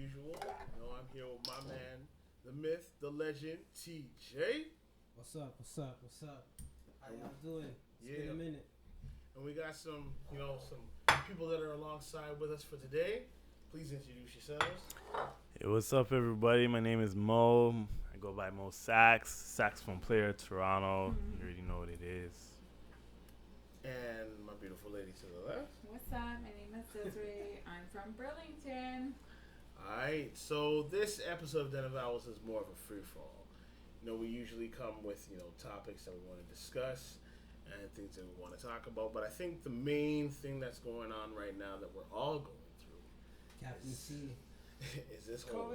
usual. I'm here with my man, the myth, the legend, TJ. What's up? How y'all doing? It's been a minute. And we got some people that are alongside with us for today. Please introduce yourselves. Hey, what's up, everybody? My name is Mo. I go by Mo saxophone player, Toronto. You already know what it is. And my beautiful lady to the left. What's up? My name is Desiree. I'm from Burlington. Alright, so this episode of Den of Owls is more of a free-for-all. We usually come with, topics that we want to discuss and things that we want to talk about. But I think the main thing that's going on right now that we're all going through is this whole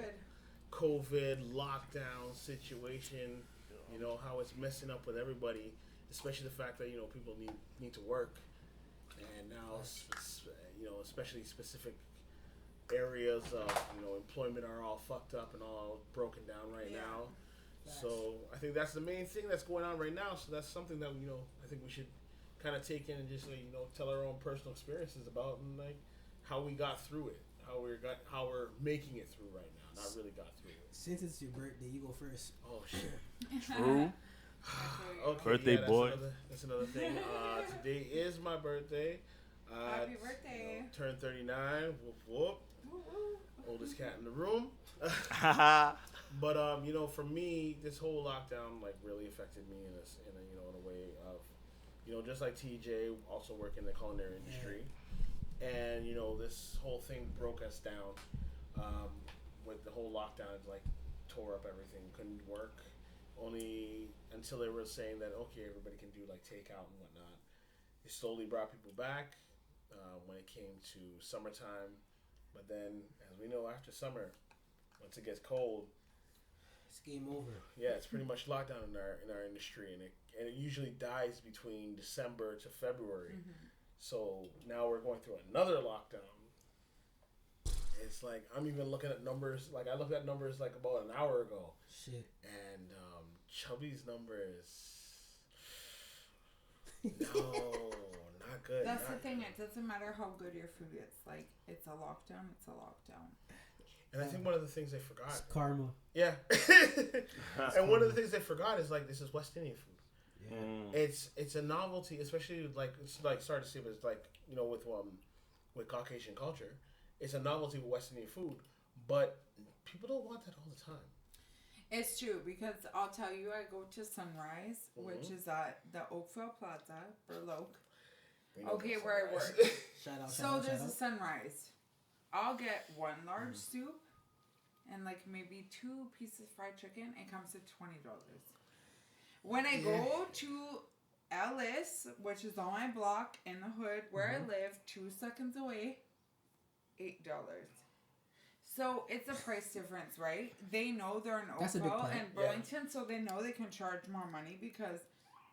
COVID lockdown situation. How it's messing up with everybody, especially the fact that, people need to work. And now, especially specific areas of, employment are all fucked up and all broken down right now. So I think that's the main thing that's going on right now. So that's something that I think we should kind of take in and just tell our own personal experiences about and like how we got through it, how we're making it through right now. Not really got through it. Since it's your birthday, you go first. Oh shit. True. Okay, birthday boy. That's another thing. Today is my birthday. Happy birthday. Turned 39. Whoop whoop. Oldest cat in the room. But for me, this whole lockdown really affected me in a way of just like TJ, also working in the culinary industry, and this whole thing broke us down with the whole lockdown. It tore up everything, couldn't work. Only until they were saying that everybody can do takeout and whatnot. It slowly brought people back when it came to summertime. But then, as we know, after summer, once it gets cold, it's game over. Yeah, it's pretty much lockdown in our industry, and it usually dies between December to February. Mm-hmm. So now we're going through another lockdown. It's I'm even looking at numbers. I looked at numbers about an hour ago. Shit. And Chubby's number is not good. That's the thing. It doesn't matter how good your food is. It's a lockdown. It's a lockdown. And I think one of the things they forgot. It's karma. Yeah. And one of the things they forgot is this is West Indian food. Yeah. It's a novelty, especially it's starting to see it with Caucasian culture. It's a novelty with West Indian food, but people don't want that all the time. It's true, because I'll tell you, I go to Sunrise, which is at the Oakville Plaza, Burloak. Okay, where I work. Shout out. So there's a Sunrise. I'll get one large soup and maybe 2 pieces of fried chicken. It comes to $20. When I go to Ellis, which is on my block in the hood where I live, 2 seconds away, $8. So it's a price difference, right? They know they're in Oakville and Burlington, so they know they can charge more money because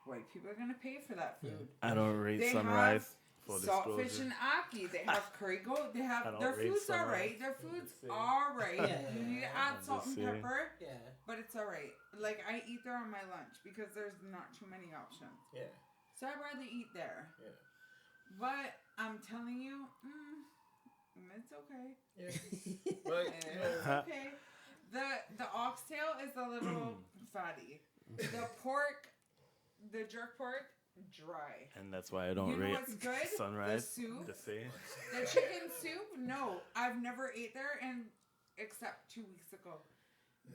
white people are going to pay for that food. I don't rate Sunrise for disclosure. Saltfish and Aki. They have curry goat. They have their food's alright. Their food's alright. You need to add salt and pepper. Yeah. But it's alright. I eat there on my lunch because there's not too many options. Yeah. So I'd rather eat there. Yeah. But I'm telling you, it's okay. Yeah. But it's okay. The oxtail is a little fatty. The pork, the jerk pork, dry. And that's why I don't rate what's good? Sunrise. The soup. The chicken soup? No. I've never ate there except 2 weeks ago.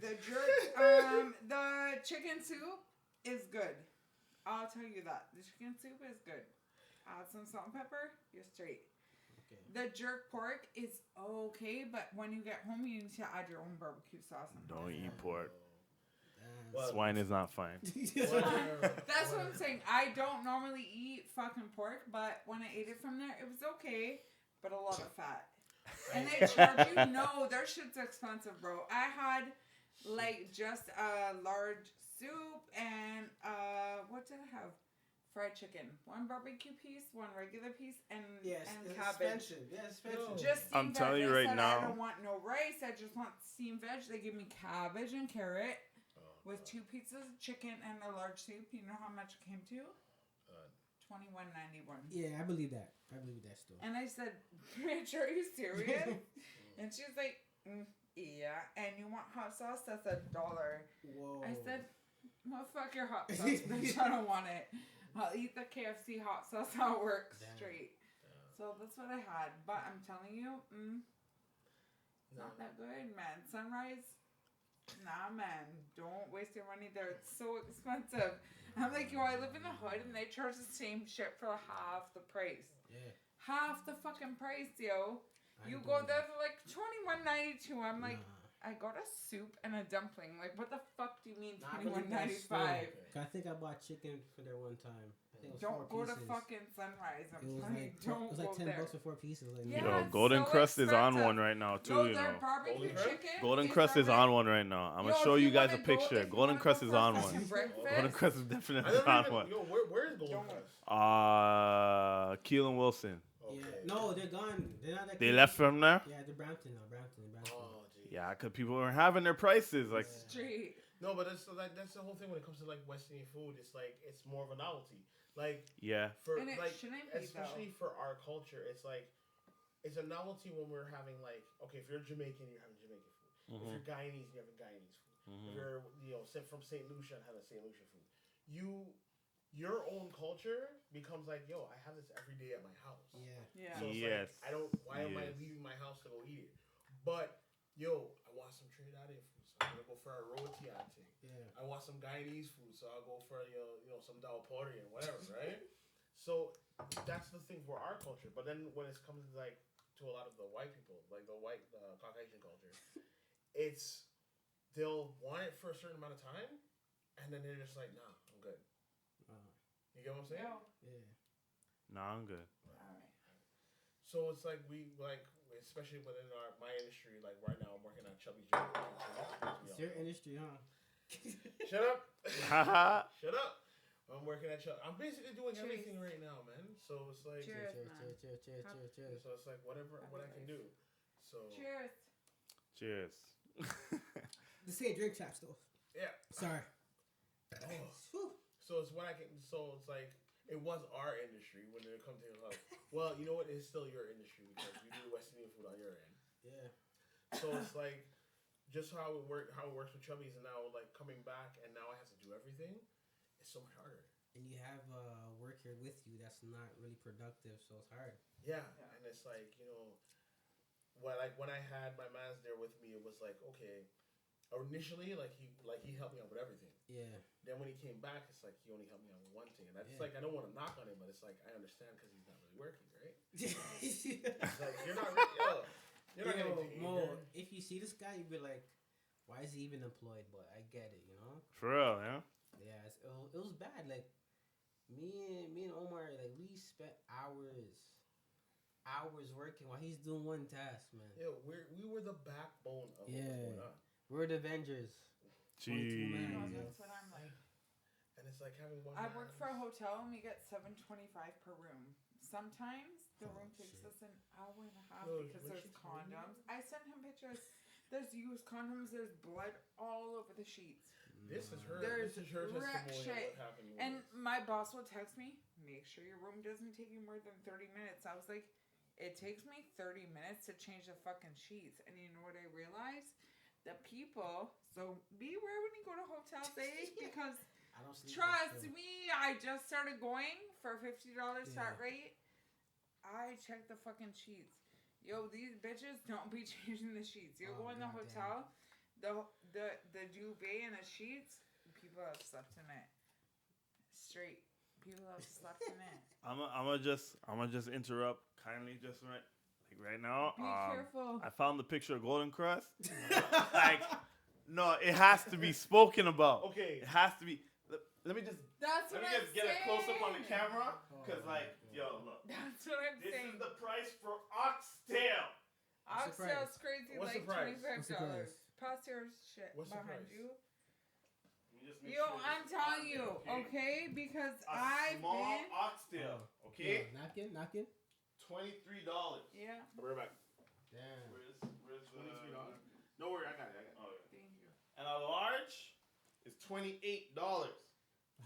The the chicken soup is good. I'll tell you that. The chicken soup is good. Add some salt and pepper, you're straight. Okay. The jerk pork is okay, but when you get home, you need to add your own barbecue sauce. Don't eat pork. Swine is not fine. That's what I'm saying. I don't normally eat fucking pork, but when I ate it from there, it was okay, but a lot of fat. And they charge you. No, their shit's expensive, bro. I had just a large soup and what did I have? Fried chicken, 1 barbecue piece, 1 regular piece, and cabbage. I'm telling you right now. I don't want no rice. I just want steamed veg. They give me cabbage and carrot with 2 pieces of chicken and a large soup. You know how much it came to? $21.91. Yeah, I believe that. still. And I said, "Bitch, are you serious?" And she's like, Yeah, and you want hot sauce? That's $1. Whoa. I said, well, fuck your hot sauce, bitch. I don't want it. I'll eat the KFC hot sauce at work straight. So that's what I had. But I'm telling you, not that good, man. Sunrise, nah, man. Don't waste your money there. It's so expensive. I'm like, yo, I live in the hood and they charge the same shit for half the price. Yeah. Half the fucking price, yo. You go there for like $21.92. I'm like, I got a soup and a dumpling. Like, what the fuck do you mean $21.95? I think I bought chicken for there one time. I think it was Don't 4 go to pieces. fucking Sunrise. I'm It was telling you, like don't it was go like $10 there. for 4 pieces. Like, Yeah, Yo, it's Golden so Crust is on expensive. one right now too. Yo, You their know, barbecue Golden chicken. Golden is Crust is already- on one right now. I'm Yo, gonna show if you guys a wanna go- picture. if you Golden wanna Crust go is for a on fucking one. breakfast, Golden Crust is I definitely never on even, one. yo, where is Golden Don't. Crust? Keelan Wilson. Yeah. Okay. No, they're gone. They're not that They good. left from there. Yeah, they're Brampton now. Brampton. Oh, geez. Yeah, because people weren't having their prices. Like, Straight. No, but that's the whole thing when it comes to like West Indian food. It's like it's more of a novelty. Like yeah, for And it like shouldn't be, especially for our culture, it's like it's a novelty when we're having like okay, if you're Jamaican, you're having Jamaican food. If you're Guyanese, you're having Guyanese food. If you're from Saint Lucia, having Saint Lucia food. Your own culture becomes like, yo, I have this every day at my house. Yeah. Yeah. So it's Yes. like, why am I leaving my house to go eat it? But yo, I want some Trinidadian food, so I'm gonna go for a roti ante. Yeah. I want some Guyanese food, so I'll go for some Dalporian, whatever, right? So that's the thing for our culture. But then when it comes like to a lot of the white people, like the white Caucasian culture, it's they'll want it for a certain amount of time, and then they're just like, nah, I'm good. You get what I'm saying? Yeah. nah, I'm good. Alright. So it's like we like, especially within my industry, like right now I'm working on Chubby's Joint. It's your industry, huh? Shut up. Haha. Shut up. I'm working at I'm basically doing everything right now, man. So it's like Cheers. Cheers. So it's like what I can do. So Cheers. Cheers. This ain't drink chaps though. yeah. Sorry. Oh. So it's what I can. So it's like it was our industry when it comes to health. Well, you know what? It's still your industry because you do West Indian food on your end. Yeah. So it's like just how it works with Chubby's, and now like coming back, and now I have to do everything. It's so much harder. And you have work here with you that's not really productive, so it's hard. Yeah. And it's like when I had my man's there with me, it was like okay. Initially, he helped me out with everything. Yeah. Then when he came back, it's like he only helped me out with one thing, and that's like I don't want to knock on him, but it's like I understand because he's not really working, right? It's like you're not getting Mo, if you see this guy, you'd be like, why is he even employed? But I get it, you know. For real, yeah. Yeah, it was bad. Like me and Omar, like we spent hours working while he's doing one task, man. Yeah, we were the backbone of what's going on. We're the Avengers. Jeez. Oh, that's what I'm like. And it's like having one. I work for a hotel and we get $7.25 per room. Sometimes the room takes us an hour and a half because there's condoms. I sent him pictures. There's used condoms. There's blood all over the sheets. This is her. There's This is her rat testimony shit. of what happened. And my boss will text me, make sure your room doesn't take you more than 30 minutes. I was like, it takes me 30 minutes to change the fucking sheets. And you know what I realized? The people, so beware when you go to hotels, eh? Because I don't sleep trust me, I just started going for $50 flat rate. I checked the fucking sheets. Yo, these bitches don't be changing the sheets. You go in the hotel, the duvet and the sheets, people have slept in it. Straight. People have slept in it. I'm gonna just interrupt kindly just right now. Be careful. I found the picture of Golden Crust. Like, no, it has to be spoken about. Okay. It has to be. Let me just That's what I'm get a close up on the saying. camera, cause like, yo, look. That's what I'm This saying. is the price for oxtail. What's the Oxtail's price? crazy, What's the like price? What's the $25. price? Pass your shit What's the behind price? you. Let me just make Yo, sure this I'm is telling on you, there, okay? Because A I've small been. oxtail, okay? Yeah, knocking. $23. Yeah, I'll be right back. Damn. Where's the $23. No worry, I got it. Oh, yeah. thank you. And a large is $28.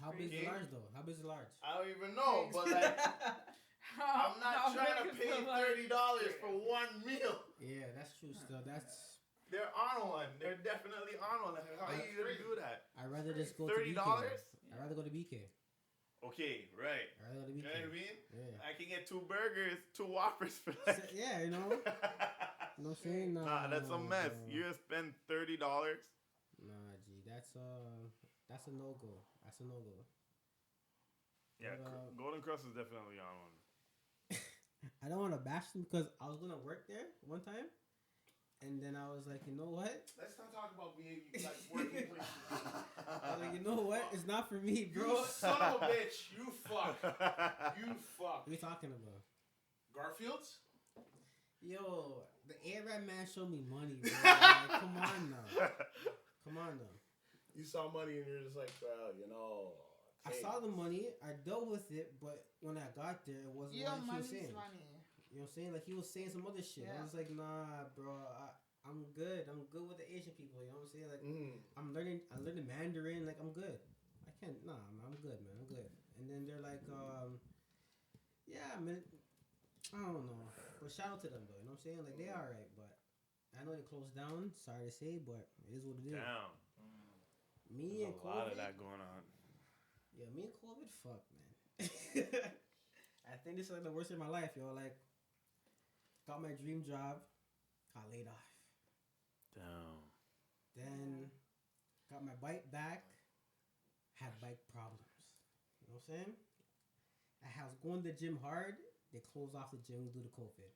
How big is Okay. the large though? How big is the large? I don't even know, but like, I'm not trying to pay $30 for one meal. Yeah, that's true. Still, that's They're on one. They're definitely on one. Like, how are you gonna do that? I'd rather just go to $30? BK. I'd rather go to BK. Okay, right. I'd rather go to BK. You know what I mean? Yeah. I can get 2 burgers, 2 Whoppers for like. Yeah, you know. You know what I'm saying? Nah, that's a mess. Bro. You're gonna spend $30. Nah, G, that's a no go. That's a no go. Yeah, But, Golden Crust is definitely on one. I don't want to bash them because I was gonna work there one time, and then I was like, you know what? Let's not talk about being like working places. I was like, you know what? It's not for me, bro. You son of a bitch. You fuck. You fuck. What are you talking about? Garfield's? Yo, the Arab man showed me money, bro. Like, come on now. Come on now. You saw money and you're just like, well, you know. I saw the money. I dealt with it, but when I got there, it wasn't Your what he was money's saying. money. You know what I'm saying? Like, he was saying some other shit. Yeah. I was like, nah, bro. I'm good. I'm good with the Asian people. You know what I'm saying? Like, I'm learning Mandarin. Like, I'm good. I can't. Nah, I'm good, man. I'm good. And then they're like, yeah, man. I don't know. But shout out to them, though. You know what I'm saying? Like, they all right, but I know they closed down. Sorry to say, but it is what it is. Damn. Me and There's a lot COVID. of that going on. Yeah, me and COVID, fuck, man. I think this is like the worst of my life, yo. Like, got my dream job, got laid off. Damn. Then, got my bike back, had bike problems. You know what I'm saying? I was going to the gym hard. They closed off the gym due to COVID.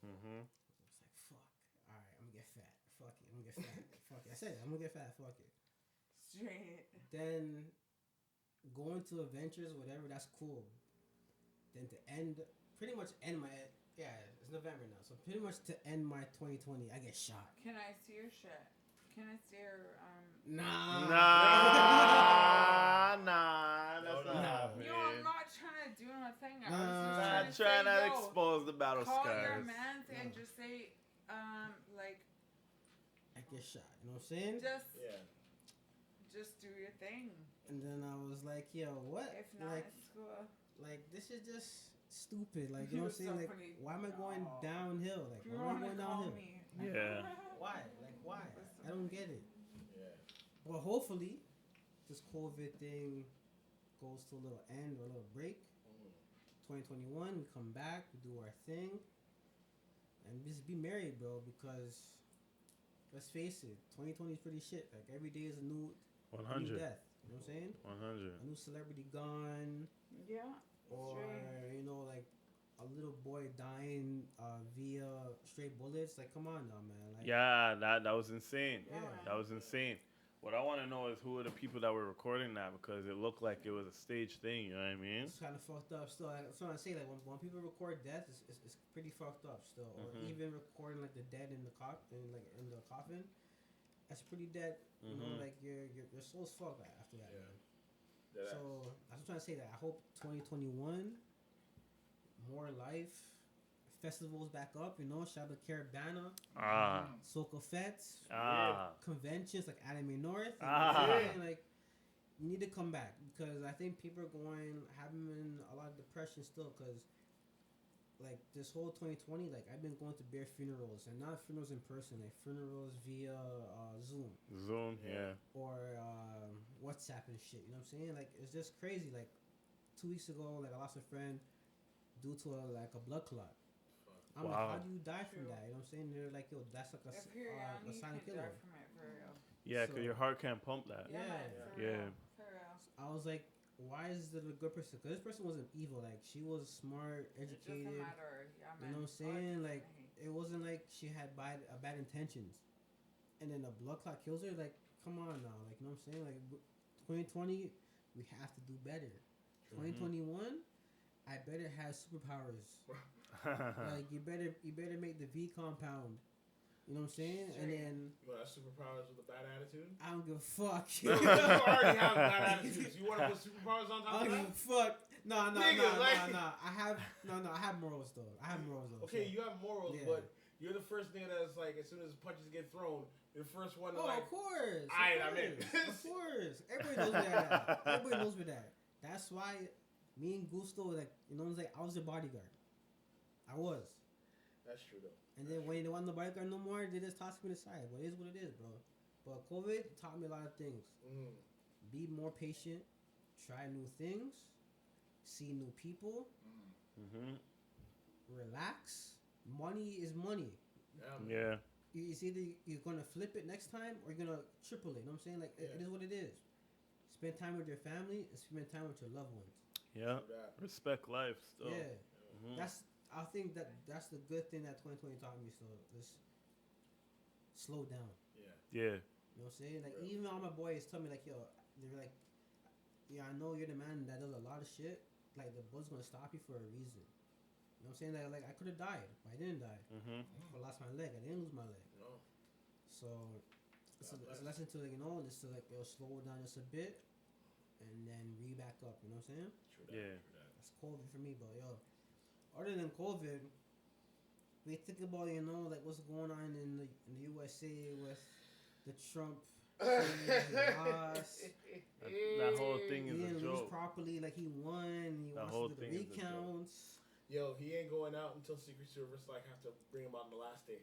Mm-hmm. I was like, fuck. All right, I'm gonna get fat. Fuck it, I'm gonna get fat. Fuck it. I said it, I'm gonna get fat. Fuck it. Straight. Then going to adventures, whatever, that's cool. Then to pretty much end my, it's November now, so pretty much to end my 2020, I get shot. Can I see your shit? Can I see your Nah. That's not happening. Yo, I'm not trying to do nothing. I was I'm just trying to say, yo, expose the battle call scars. your man and just say, like, I get shot. You know what I'm saying? just do your thing. And then I was like, yo, what? If not, like, it's cool. like this is just stupid. Like, you know what I'm saying? Like, why am I going downhill? Like, You why am I wanna going call downhill? me? Yeah. Why? Like, why? I don't get it. Yeah. Well, hopefully, this COVID thing goes to a little end or a little break. 2021, we come back, we do our thing, and just be merry, bro. Because let's face it, 2020 is pretty shit. Like, every day is a new 100. death. You know what I'm saying? 100. A new celebrity gone, Yeah. or you know, like a little boy dying via straight bullets. Like, come on now, man. Like, Yeah, that was insane. Yeah. That was insane. What I want to know is who are the people that were recording that, because it looked like it was a stage thing. You know what I mean? it's kind of fucked up still. That's what I say. Like, when people record death, it's pretty fucked up still. Or even recording like the dead in the in the coffin. That's pretty dead. You know, like your soul's fucked after that, man. Yeah. So I was trying to say that I hope 2021 more life, festivals back up. You know, shout out to Caravana, Soca Fets, conventions like Anime North. You know what I'm saying? Like, you need to come back because I think people are having a lot of depression still because. Like, this whole 2020, like, I've been going to bare funerals, and not funerals in person, like funerals via Zoom. Yeah. Or WhatsApp and shit, you know what I'm saying? Like, it's just crazy. Like, 2 weeks ago, like, I lost a friend due to a blood clot. I'm like, how do you die from that? You know what I'm saying? They're like, yo, that's like a silent killer. Die from it, for real. Yeah, because your heart can't pump that. Yeah. For real. I was like, why is it a good person? Because this person wasn't evil. Like, she was smart, educated. It doesn't matter. Yeah, you know what I'm saying? Like, it wasn't like she had bad intentions. And then a blood clot kills her. Like, come on now. Like, you know what I'm saying? Like, 2020, we have to do better. 2021, I better have superpowers. Like, you better make the V compound. You know what I'm saying? And then you want to have superpowers with a bad attitude? I don't give a fuck. You already have bad attitudes. You want to put superpowers on top of that? I don't give a fuck. No. I have morals though. Okay, you have morals, but you're the first nigga that's like, as soon as punches get thrown, you're the first one to of course. I'm in. Of course. Everybody knows that. Everybody knows that. That's why me and Gusto, like, you know what I'm saying? I was your bodyguard. I was. That's true though. And then when you don't want the bodyguard no more, they just toss me aside. But it is what it is, bro. But COVID taught me a lot of things. Be more patient, try new things, see new people, relax. Money is money. Yeah. It's either you're gonna flip it next time or you're gonna triple it. You know what I'm saying? Like it is what it is. Spend time with your family and spend time with your loved ones. Yeah. Respect life still. Yeah. I think that's the good thing that 2020 taught me. So just slow down. Yeah. You know what I'm saying? Like even all my boys tell me like, yo, they're like, yeah, I know you're the man that does a lot of shit. Like the bull's gonna stop you for a reason. You know what I'm saying? Like I could have died, but I didn't die. I lost my leg. I didn't lose my leg. No. So it's a lesson to like, you know, just to like slow down just a bit, and then back up. You know what I'm saying? True that. That's COVID for me, but yo. Other than COVID, we think about, you know, like what's going on in the USA with the Trump lost. That whole thing is he didn't a joke. lose properly, like he won. He wants to do the recounts. Yo, he ain't going out until Secret Service like have to bring him out on the last day.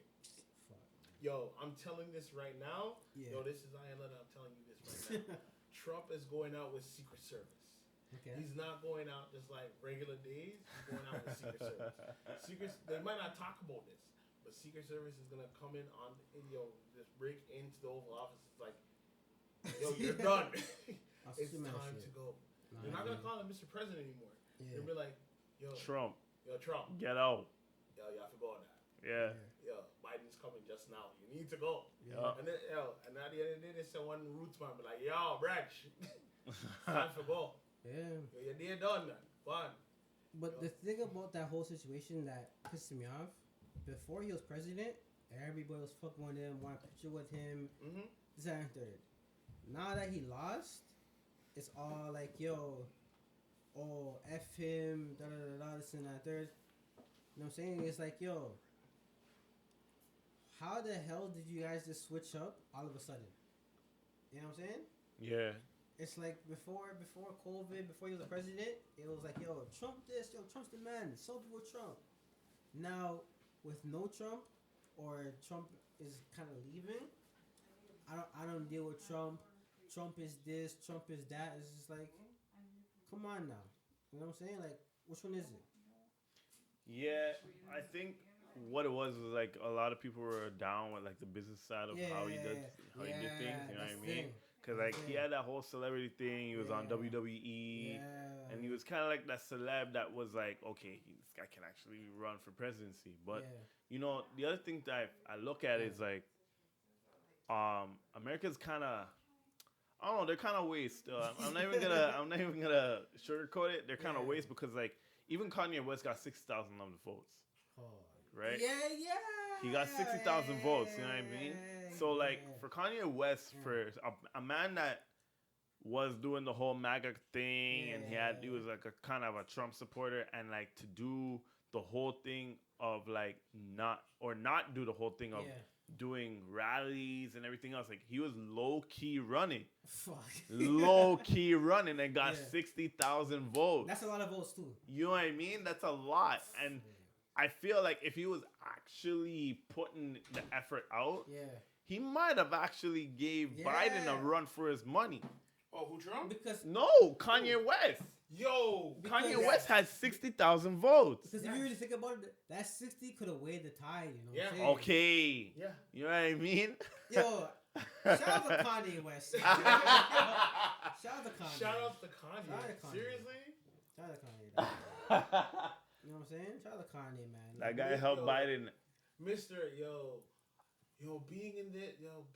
Fuck. Yo, I'm telling this right now. Yeah. Yo, this is Ayala. I'm telling you this right now. Trump is going out with Secret Service. Okay. He's not going out just like regular days. He's going out with Secret Service. They might not talk about this, but Secret Service is gonna come in on, just break into the Oval Office. It's like, yo, you're done. It's time to go. They're not gonna call him Mr. President anymore. Yeah. They'll be like, yo, Trump, get out. Yo, you have to go on that. Yeah. Yo, Biden's coming just now. You need to go. Yeah. And then, and at the end of the day, they said one roots man be like, yo, Branch, time to go. Yeah. Your day done, man. Fun. But the thing about that whole situation that pissed me off, before he was president, everybody was fucking with him, want a picture with him, this, that, and third. Now that he lost, it's all like, yo, F him, da-da-da-da, this and that, third. You know what I'm saying? It's like, yo, how the hell did you guys just switch up all of a sudden? You know what I'm saying? Yeah. It's like before COVID, before he was a president, it was like, yo, Trump this, yo, Trump's the man. So people Trump. Now, with no Trump, or Trump is kind of leaving, I don't deal with Trump. Trump is this, Trump is that. It's just like, come on now. You know what I'm saying? Like, which one is it? Yeah, I think what it was like a lot of people were down with like the business side of how he did things. You know what I mean? Because like he had that whole celebrity thing. He was on WWE, and he was kind of like that celeb that was like, okay, this guy can actually run for presidency. But you know, the other thing that I look at is like, America's kind of, I don't know, they're kind of waste. I'm not even gonna sugarcoat it. They're kind of waste because like even Kanye West got 60,000 of the votes, right? Yeah. He got 60,000 votes. You know what I mean? So like for Kanye West, for a man that was doing the whole MAGA thing, and he was like a kind of a Trump supporter, and like to do the whole thing of like not do the whole thing of doing rallies and everything else. Like he was low key running, and got 60,000 votes. That's a lot of votes too. You know what I mean? That's a lot. And I feel like if he was actually putting the effort out, he might have actually gave Biden a run for his money. Oh, who, Trump? Kanye West. Kanye West had 60,000 votes. Because if you really think about it, that 60 could have weighed the tide, you know what I'm saying? Okay. Yeah. You know what I mean? Yo, shout out to Kanye West. Shout out to Kanye. Seriously? Shout out to Kanye. You know what I'm saying? Shout out to Kanye, man. That guy helped Biden.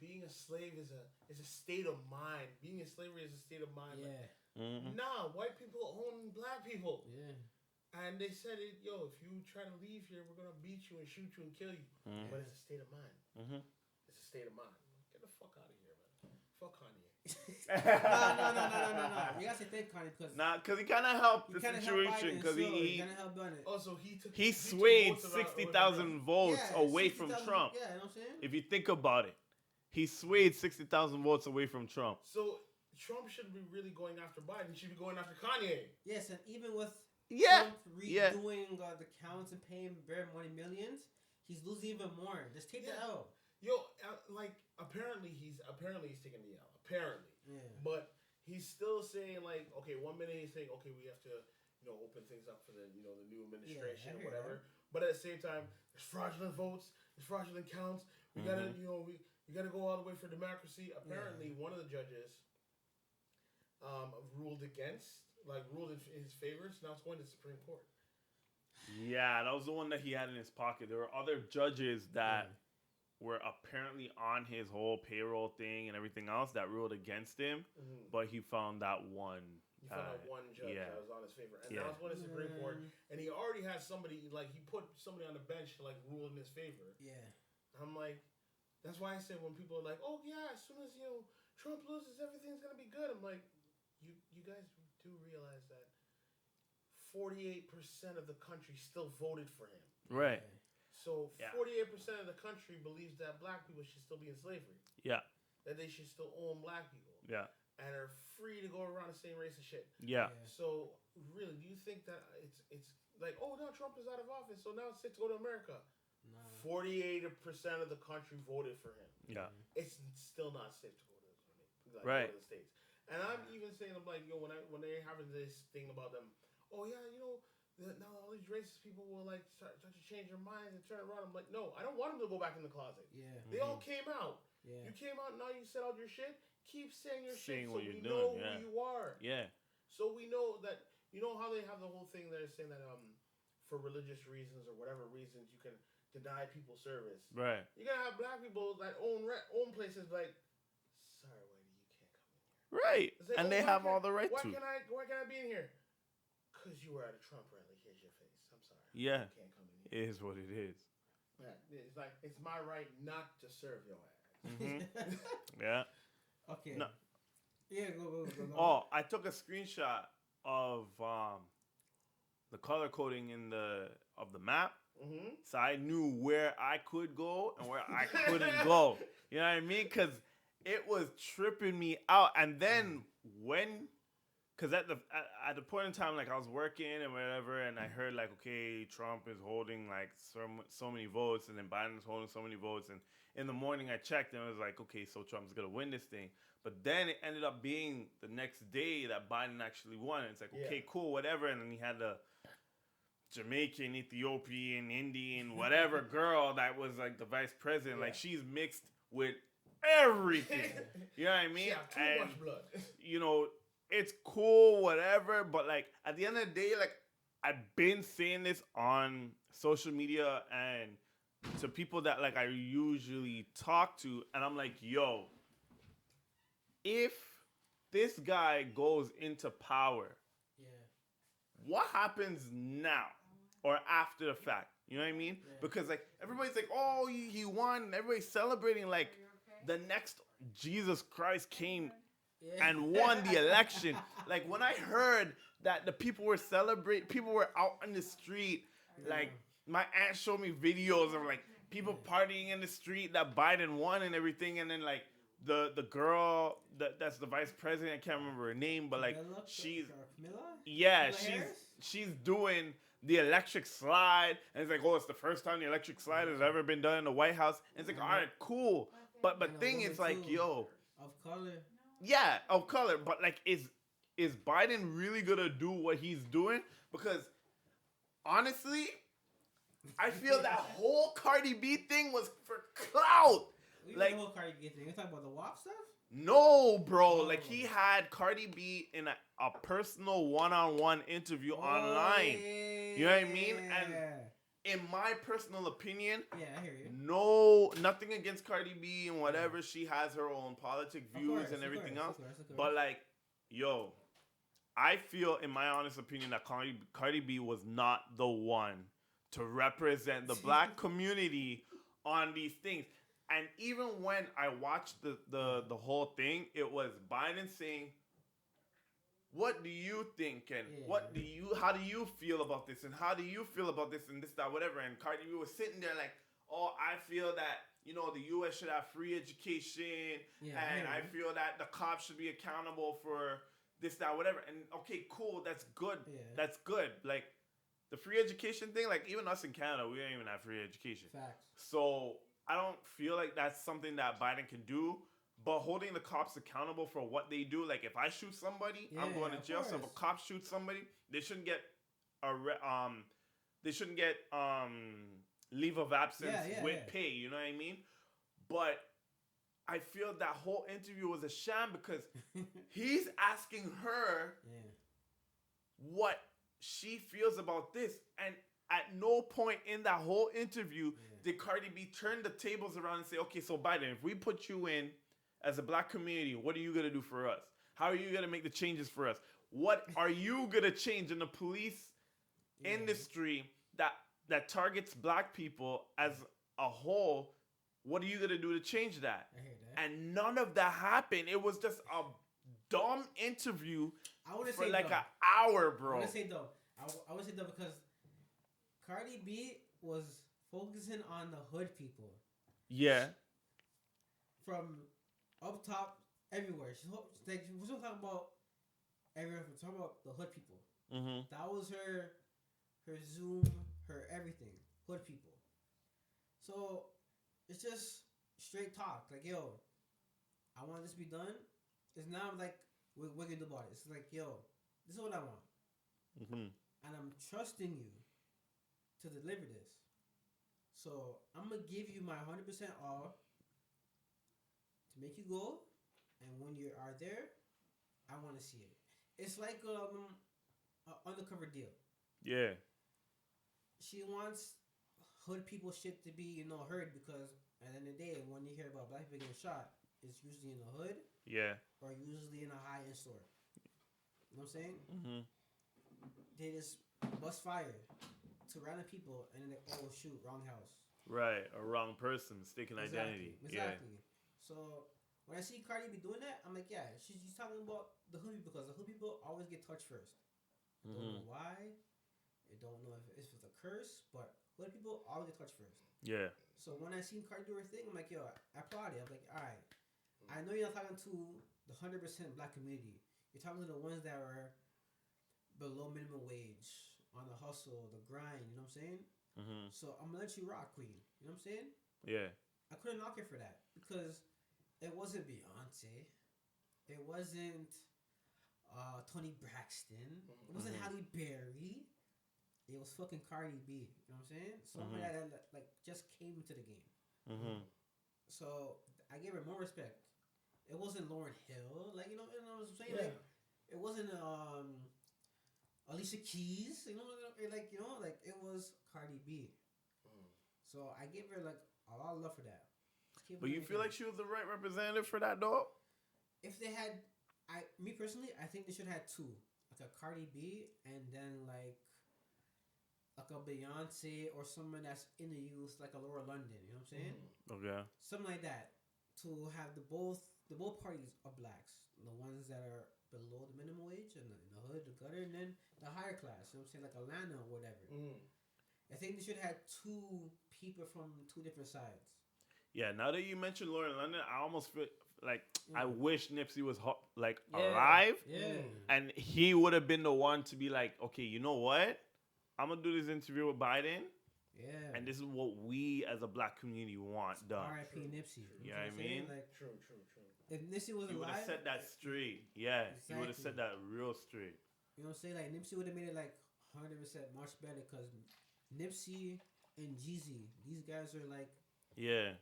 Being a slave is a state of mind. Being in slavery is a state of mind. Nah, white people own black people. Yeah. And they said, if you try to leave here, we're going to beat you and shoot you and kill you. But it's a state of mind. It's a state of mind. Get the fuck out of here, man. Fuck Kanye. No. You got to say thank Kanye because he kind of helped the situation. Because he kind of helped Biden. Also, he swayed 60,000 votes away from Trump. Yeah, you know what I'm saying? If you think about it, he swayed 60,000 votes away from Trump. So Trump shouldn't be really going after Biden. He should be going after Kanye. Yes, and even with Trump redoing the counts and paying bare money millions, he's losing even more. Just take the L. Yo, like apparently he's taking the L. Apparently, but he's still saying like, okay, 1 minute he's saying, okay, we have to, open things up for the, the new administration or whatever. But at the same time, there's fraudulent votes, there's fraudulent counts. We gotta, we gotta go all the way for democracy. Apparently, one of the judges ruled in his favor. So now it's going to the Supreme Court. Yeah, that was the one that he had in his pocket. There were other judges that were apparently on his whole payroll thing and everything else that ruled against him, but he found that one. He found out one judge that was on his favor, and now it's going to the Supreme Court. And he already has somebody, like he put somebody on the bench to like rule in his favor. Yeah, I'm like, that's why I said when people are like, oh yeah, as soon as Trump loses, everything's gonna be good. I'm like, you guys do realize that 48% of the country still voted for him. Right. So 48% of the country believes that black people should still be in slavery. Yeah. That they should still own black people. Yeah. And are free to go around the same race and shit. Yeah. So really, do you think that it's like, oh no, Trump is out of office, so now it's safe to go to America? No. 48% of the country voted for him. Yeah. It's still not safe to go to go to the States. And I'm even saying, I'm like, when they're having this thing about them, oh yeah, now all these racist people will like start to change their minds and turn around. I'm like, no, I don't want them to go back in the closet. Yeah. They all came out. Yeah. You came out, now you said all your shit. Keep saying your shit so we know who you are. Yeah. So we know that, how they have the whole thing they're saying that for religious reasons or whatever reasons you can deny people service. Right. You're going to have black people that own places like, sorry, lady, you can't come in here. Right. Like, and they have all the right to. Why can I be in here? Because you were at a Trump rally. Here's your face. I'm sorry. Yeah. You can't come in here. It is what it is. Yeah. It's like, it's my right not to serve your ass. Mm-hmm. Yeah. Okay. No. Yeah, go. Oh, I took a screenshot of the color coding of the map, so I knew where I could go and where I couldn't go. You know what I mean? Because it was tripping me out. And then because at the point in time, like I was working and whatever, and I heard like, okay, Trump is holding like so many votes, and then Biden's holding so many votes, and in the morning I checked and it was like, okay, so Trump's gonna win this thing. But then it ended up being the next day that Biden actually won. It's like, okay, cool, whatever. And then he had the Jamaican, Ethiopian, Indian, whatever girl that was like the vice president. Like she's mixed with everything. You know what I mean? She had too much blood. It's cool, whatever. But like at the end of the day, like I've been saying this on social media and to people that like I usually talk to, and I'm like, yo, if this guy goes into power, what happens now or after the fact? You know what I mean? Yeah. Because like everybody's like, oh, he won, and everybody's celebrating. Like the next Jesus Christ came and won the election. Like when I heard that the people were celebrating, people were out on the street. Like my aunt showed me videos of like people partying in the street that Biden won and everything, and then like the girl that's the vice president, I can't remember her name, but like she's doing the electric slide, and it's like, oh, it's the first time the electric slide has ever been done in the White House, and it's like, all right, cool, but thing is like, yo, of color, of color, but like is Biden really gonna do what he's doing? Because honestly, I feel that whole Cardi B thing was for clout. Like the whole Cardi B thing. You talking about the WAP stuff? No, bro. Like he had Cardi B in a personal one-on-one interview online. You know what I mean? And in my personal opinion, I hear you. No, nothing against Cardi B and whatever. She has her own politic views and everything else. But like, yo, I feel, in my honest opinion, that Cardi B was not the one to represent the black community on these things. And even when I watched the whole thing, it was Biden saying, what do you think? And how do you feel about this? And how do you feel about this and this, that, whatever? And Cardi B was sitting there like, oh, I feel that, the U.S. should have free education. And I feel that the cops should be accountable for this, that, whatever. And okay, cool. That's good. Yeah. That's good. Like, the free education thing, like even us in Canada, we don't even have free education. Facts. So I don't feel like that's something that Biden can do. But holding the cops accountable for what they do, like if I shoot somebody, I'm going to jail. So if a cop shoots somebody, they shouldn't get leave of absence with pay. You know what I mean? But I feel that whole interview was a sham because he's asking her what she feels about this, and at no point in that whole interview did Cardi B turn the tables around and say, okay, so Biden, if we put you in as a black community, what are you going to do for us? How are you going to make the changes for us? What are you going to change in the police industry that targets black people as a whole? What are you going to do to change that? I hear that. And none of that happened. It was just a dumb interview for like an hour, bro. I would say though because Cardi B was focusing on the hood people. Yeah. From up top, everywhere. She was talking about everywhere. We're talking about the hood people. Mm-hmm. That was her Zoom, her everything. Hood people. So it's just straight talk. Like, yo, I want this to be done. It's not like we're gonna do about it. It's like, yo, this is what I want. Mm-hmm. And I'm trusting you to deliver this. So I'm gonna give you my 100% all to make you go, and when you are there, I want to see it. It's like an undercover deal. Yeah. She wants hood people shit to be, heard, because at the end of the day, when you hear about black people getting shot, it's usually in the hood. Yeah. Or usually in a high-end store. You know what I'm saying? Mm-hmm. They just bust fire to random people, and then they, oh shoot, wrong house. Right, a wrong person, mistaken identity. Exactly. Yeah. So when I see Cardi B doing that, I'm like, yeah, she's talking about the hood people, because the hood people always get touched first. Mm-hmm. Don't know why. I don't know if it's a curse, but hood people always get touched first. Yeah. So when I seen Cardi do her thing, I'm like, yo, I applaud it. I'm like, all right, I know you're not talking to the 100% black community. You're talking to the ones that are below minimum wage, on the hustle, the grind. You know what I'm saying? Mm-hmm. So I'm gonna let you rock, queen. You know what I'm saying? Yeah. I couldn't knock her for that because it wasn't Beyonce, it wasn't Toni Braxton, it wasn't Halle Berry. It was fucking Cardi B. You know what I'm saying? Someone that like just came into the game. Mm-hmm. So I gave her more respect. It wasn't Lauryn Hill, like you know what I'm saying? Yeah. Like it wasn't Alicia Keys, like it was Cardi B. So I gave her like a lot of love for that. But you feel like she was the right representative for that, dog? If they had, me personally, I think they should have two, like a Cardi B and then like a Beyonce or someone that's in the youth, like a Laura London. You know what I'm saying? Okay. Something like that to have the both parties of blacks, the ones that are below the minimum wage and the hood, the gutter, and then the higher class. You know what I'm saying? Like Atlanta or whatever. I think they should have two people from two different sides. Yeah, now that you mentioned Lauren London, I almost feel like I wish Nipsey was alive. Yeah. And he would have been the one to be like, okay, you know what? I'm going to do this interview with Biden. Yeah. And this is what we as a black community want done. R.I.P. Nipsey. You know what I mean? Like, True. If Nipsey was alive, he would have set that straight. Yeah, exactly. He would have set that real straight. You know what I'm saying? Like Nipsey would have made it like 100% much better because Nipsey and Jeezy, these guys are like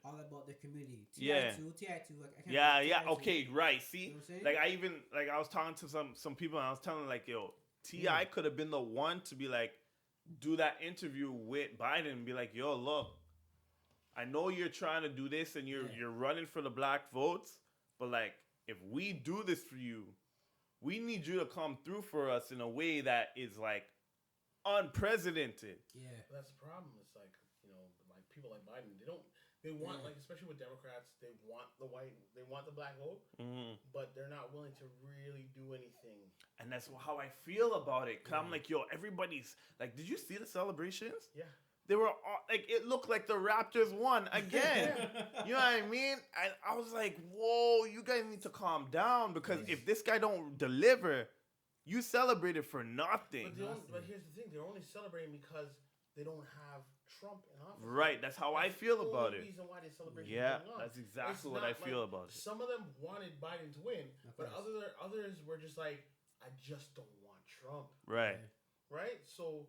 all about their community. T.I.2, like okay, right. See, you know what I'm saying? Like I was talking to some people and I was telling them like, yo, T.I. could have been the one to be like, do that interview with Biden and be like, yo, look, I know you're trying to do this and you're running for the black votes, but like, if we do this for you, we need you to come through for us in a way that is like unprecedented. Yeah. But that's the problem. It's like, like people like Biden, they want like, especially with Democrats, they want the black vote, but they're not willing to really do anything. And that's how I feel about it. Cause I'm like, yo, everybody's like, did you see the celebrations? Yeah. They were all, like, it looked like the Raptors won again. You know what I mean? And I was like, whoa, you guys need to calm down because if this guy don't deliver, You celebrated for nothing. But here's the thing: they're only celebrating because they don't have Trump in office. Right, that's how I feel about it. That's the reason why they celebrate. Yeah, that's exactly what I feel about it. Some of them wanted Biden to win, but others were just like, I just don't want Trump. Right. Right? So,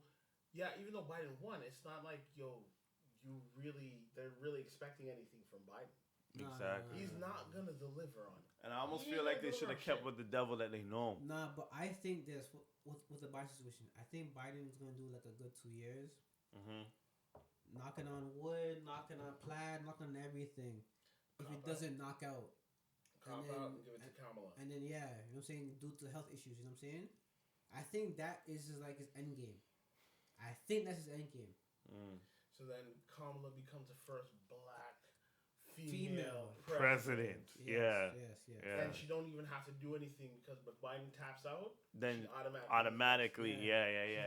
yeah, even though Biden won, it's not like, they're really expecting anything from Biden. Exactly. He's not going to deliver on it. And I almost feel like they should have kept with the devil that they know. Nah, but I think this, with the Biden situation, I think Biden is going to do like a good 2 years. Mm-hmm. Knocking on wood, knocking on plaid, knocking on everything. If it doesn't knock out. Cop out and give it to Kamala. And then, you know what I'm saying, due to health issues, you know what I'm saying? I think that is just like his end game. I think that's his end game. So then Kamala becomes the first black female president. Yes. And she don't even have to do anything because if Biden taps out, then automatically, she's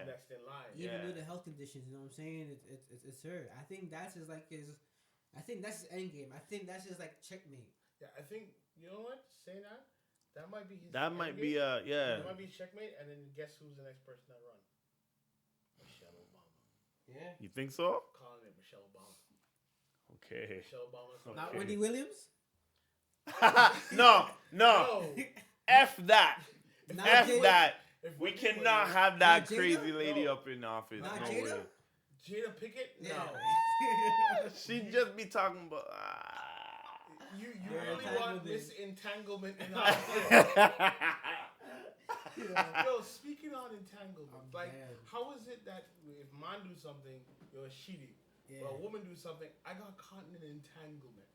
next in line. Even with the health conditions, you know what I'm saying? It's her. I think that's his I think that's his end game. I think that's just like checkmate. Yeah, I think you know what? Saying that might be his. That might be That might be checkmate, and then guess who's the next person that run? Michelle Obama. Yeah. You think so? Calling it Michelle Obama. Okay. Michelle Obama. Not Wendy Williams? No. F that. F Jada? that. We cannot have that crazy lady up in office. Not no Jada? way. Jada Pickett? Yeah. No. She'd just be talking about. You really want this entanglement in our Yo, speaking on entanglement, how is it that if man do something, it's cheating? Yeah. But a woman do something, I got caught in an entanglement.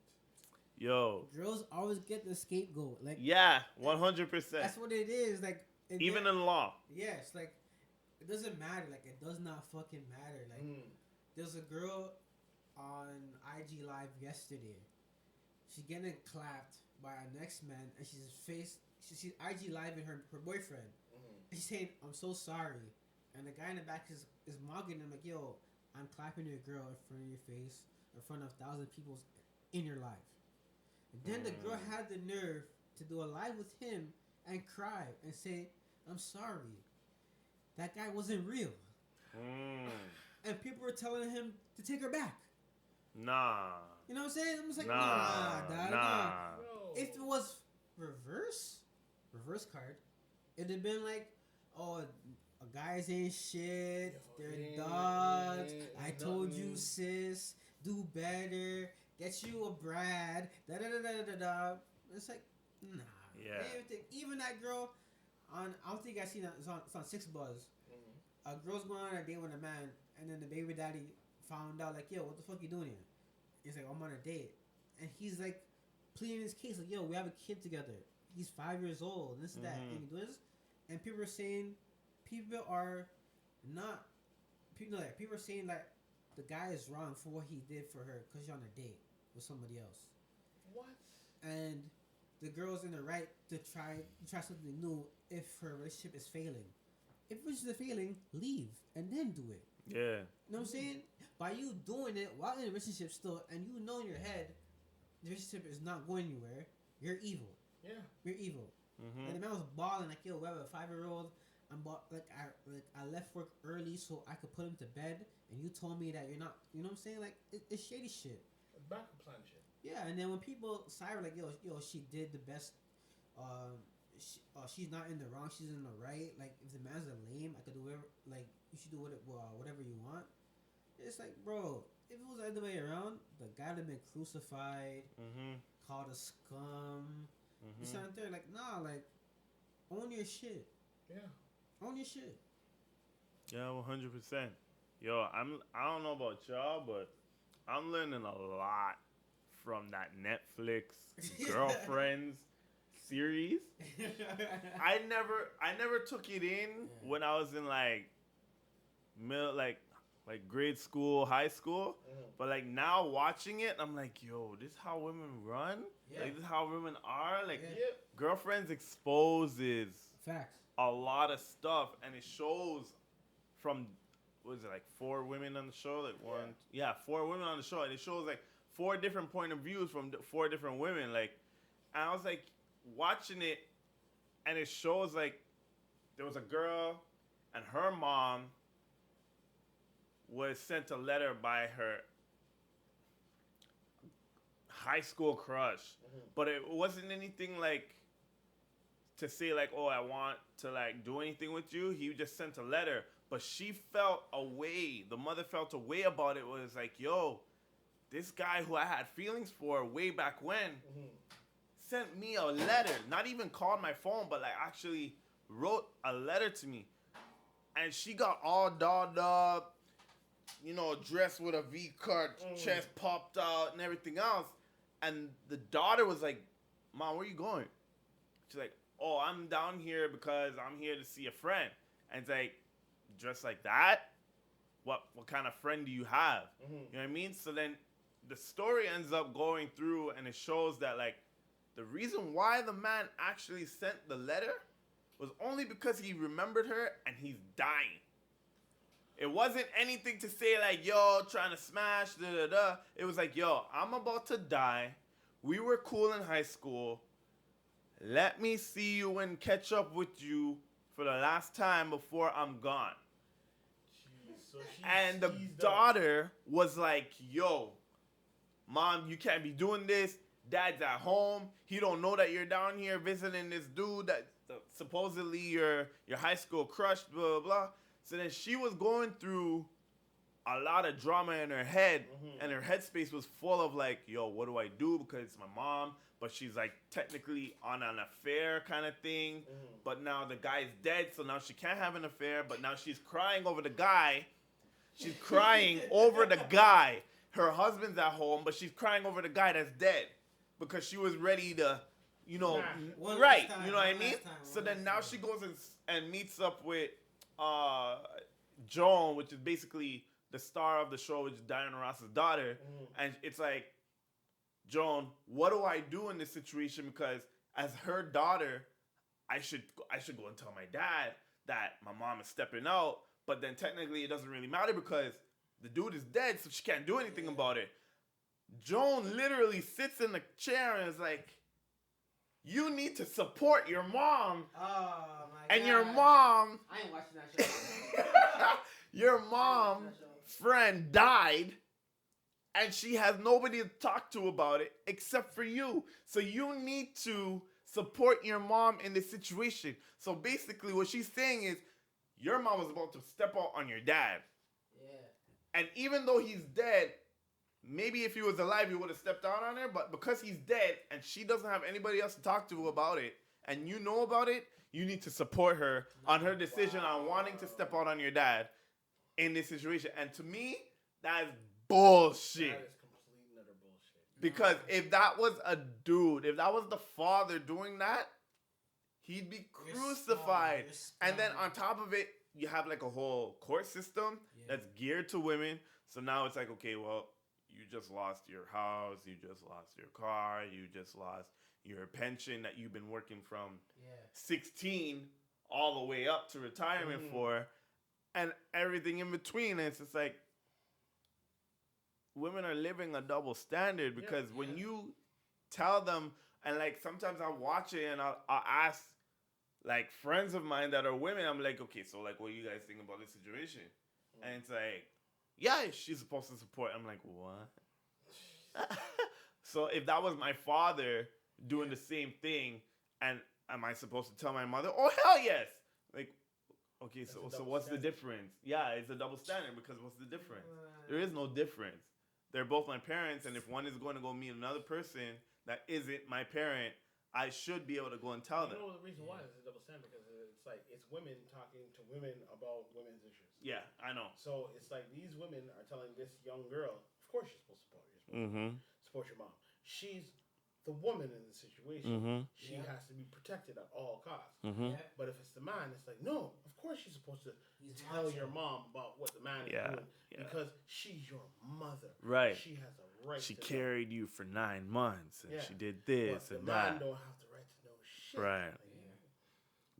Yo. Girls always get the scapegoat. 100%. That's what it is. Even in law. Yes, it doesn't matter. It does not fucking matter. There's a girl on IG Live yesterday. She's getting clapped by a next man, and she's IG Live in her boyfriend. And she's saying, "I'm so sorry." And the guy in the back is mocking him like, "Yo, I'm clapping your girl in front of your face, in front of 1,000 people in your life." And then the girl had the nerve to do a live with him and cry and say, "I'm sorry. That guy wasn't real." And people were telling him to take her back. Nah. You know what I'm saying? I'm just like, nah. If it was reverse card, it'd have been like, oh, guys ain't shit. They're dogs. I told you, sis. Do better. Get you a Brad. Da da da da da da. It's like, nah. Yeah. Even that girl I don't think I seen that. It's on Six Buzz. A girl's going on a date with a man, and then the baby daddy found out like, yo, what the fuck you doing here? He's like, I'm on a date, and he's like pleading his case like, yo, we have a kid together. He's 5 years old. This and that, and he doing this, and people are saying that the guy is wrong for what he did for her because she's on a date with somebody else. What? And the girl's in the right to try something new if her relationship is failing. If it's a failing, leave and then do it. Yeah. You know what I'm saying? By you doing it while in a relationship still, and you know in your head the relationship is not going anywhere, you're evil. Yeah. You're evil. And the man was balling like, yo, we have a 5-year-old. I left work early so I could put him to bed, and you told me that you're not. You know what I'm saying? Like it's shady shit. Backup plan shit. Yeah, and then when people side like, yo, she did the best. She's not in the wrong. She's in the right. Like if the man's a lame, I could do whatever. Like you should do whatever you want. It's like, bro, if it was the other way around, the guy would have been crucified, called a scum. This and there, like, nah, like, own your shit. Yeah. Own your shit. Yeah, 100%. Yo, I don't know about y'all, but I'm learning a lot from that Netflix Girlfriends series. I never took it in when I was in like grade school, high school. But like now watching it, I'm like, yo, this is how women run? Yeah. Like this is how women are? Like Girlfriends exposes facts. A lot of stuff, and it shows from, what is it, like 4 women on the show? Like 4 women on the show, and it shows like 4 different point of views from 4 different women. Like, and I was like watching it, and it shows like there was a girl, and her mom was sent a letter by her high school crush, but it wasn't anything like to say like, oh, I want to like do anything with you. He just sent a letter, but she felt a way. The mother felt a way about it. It was like, yo, this guy who I had feelings for way back when sent me a letter. Not even called my phone, but like actually wrote a letter to me. And she got all dolled up, you know, dressed with a V-cut, chest popped out and everything else. And the daughter was like, Mom, where you going? She's like, oh, I'm down here because I'm here to see a friend. And it's like, dressed like that? What kind of friend do you have? You know what I mean? So then the story ends up going through, and it shows that like the reason why the man actually sent the letter was only because he remembered her and he's dying. It wasn't anything to say like, yo, trying to smash, da-da-da. It was like, yo, I'm about to die. We were cool in high school. Let me see you and catch up with you for the last time before I'm gone. Jeez, so and the daughter was like, yo, Mom, you can't be doing this. Dad's at home. He don't know that you're down here visiting this dude that supposedly your high school crush, blah, blah, blah. So then she was going through a lot of drama in her head, and her headspace was full of like, yo, what do I do? Because it's my mom, but she's like technically on an affair kind of thing. But now the guy's dead, so now she can't have an affair, but now she's crying over the guy. She's crying over the guy. Her husband's at home, but she's crying over the guy that's dead because she was ready to, you know, right, you know what I mean? So then now she goes and meets up with Joan, which is basically the star of the show, which is Diana Ross's daughter. And it's like, Joan, what do I do in this situation? Because as her daughter, I should go and tell my dad that my mom is stepping out. But then technically it doesn't really matter because the dude is dead, so she can't do anything about it. Joan literally sits in the chair and is like, you need to support your mom. Oh, my and God. your mom... I ain't watching that show. your mom friend died, and she has nobody to talk to about it except for you. So you need to support your mom in this situation. So basically what she's saying is, your mom was about to step out on your dad. Yeah. And even though he's dead, maybe if he was alive, he would have stepped out on her. But because he's dead and she doesn't have anybody else to talk to about it, and you know about it, you need to support her on her decision on wanting to step out on your dad in this situation. And to me, that is bullshit. That is complete and utter bullshit. Because if that was a dude, if that was the father doing that, he'd be crucified. And then on top of it, you have like a whole court system that's geared to women. So now it's like, okay, well, you just lost your house, you just lost your car, you just lost your pension that you've been working from 16 all the way up to retirement for, and everything in between. And it's just like, women are living a double standard because when you tell them, and like sometimes I'll watch it and I'll ask like friends of mine that are women, I'm like, okay, so like, what do you guys think about this situation? And it's like, yeah, she's supposed to support. I'm like, what? So if that was my father doing the same thing, and am I supposed to tell my mother, oh, hell yes? Like, okay, so what's the difference? Yeah, it's a double standard because what's the difference? There is no difference. They're both my parents, and if one is going to go meet another person that isn't my parent, I should be able to go and tell them. You know the reason why it's a double standard? Because it's like, it's women talking to women about women's issues. Yeah, I know. So it's like these women are telling this young girl, of course you're supposed to support her. You're supposed to support your mom. She's the woman in the situation. She has to be protected at all costs. But if it's the man, it's like, no, of course you're supposed to tell your mom about what the man is doing. Because she's your mother. Right. She has a right She to carried you for 9 months, and she did this but and the that. man don't have the right to know shit. Right. Like,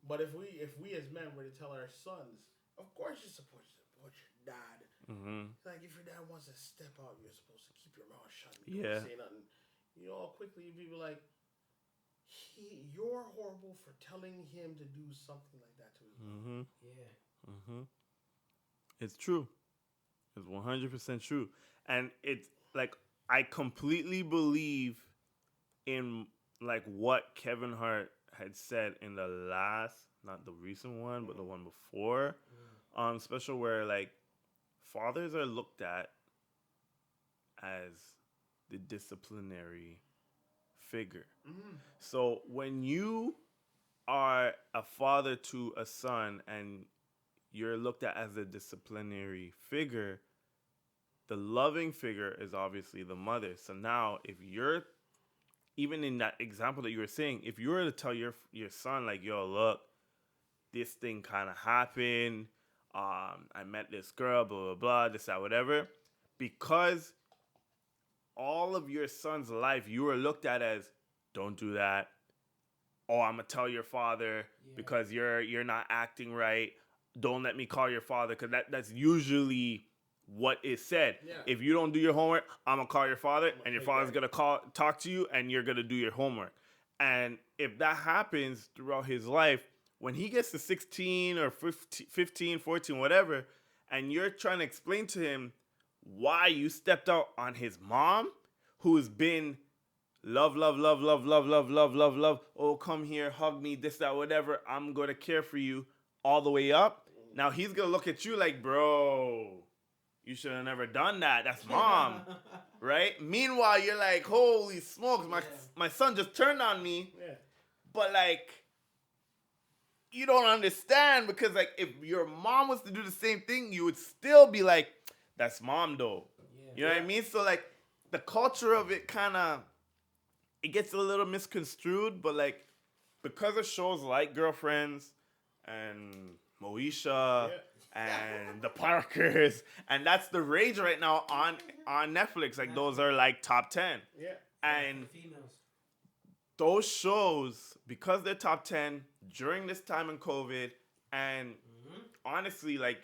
but if we as men were to tell our sons, of course you're supposed to support your dad. Like if your dad wants to step out, you're supposed to keep your mouth shut and don't say nothing. You know, quickly people like, you're horrible for telling him to do something like that to his mom. Yeah. It's true. It's 100% true. And it's like, I completely believe in like what Kevin Hart had said in the last, not the recent one, but the one before, special, where like fathers are looked at as the disciplinary figure. So when you are a father to a son and you're looked at as a disciplinary figure, the loving figure is obviously the mother. So now, if you're, even in that example that you were saying, if you were to tell your son, like, yo, look, this thing kind of happened, I met this girl, blah, blah, blah, this, that, whatever, because all of your son's life, you were looked at as, don't do that. Oh, I'm going to tell your father because you're not acting right. Don't let me call your father, because that's usually what is said. Yeah. If you don't do your homework, I'm going to call your father, and your father's going to talk to you, and you're going to do your homework. And if that happens throughout his life, when he gets to 16 or 15, 14, whatever, and you're trying to explain to him why you stepped out on his mom, who's been love, love, love, love, love, love, love, love, love, oh, come here, hug me, this, that, whatever, I'm going to care for you all the way up. Now he's going to look at you like, bro, you should have never done that. That's mom, right? Meanwhile, you're like, holy smokes, my son just turned on me. Yeah. But, like, you don't understand, because, like, if your mom was to do the same thing, you would still be like, that's mom, though. Yeah. You know what I mean? So, like, the culture of it kind of, it gets a little misconstrued, but, like, because of shows like Girlfriends and Moesha and The Parkers, and that's the rage right now on Netflix. Like, those are like top 10. Yeah. And those shows, because they're top 10 during this time in COVID, and honestly, like,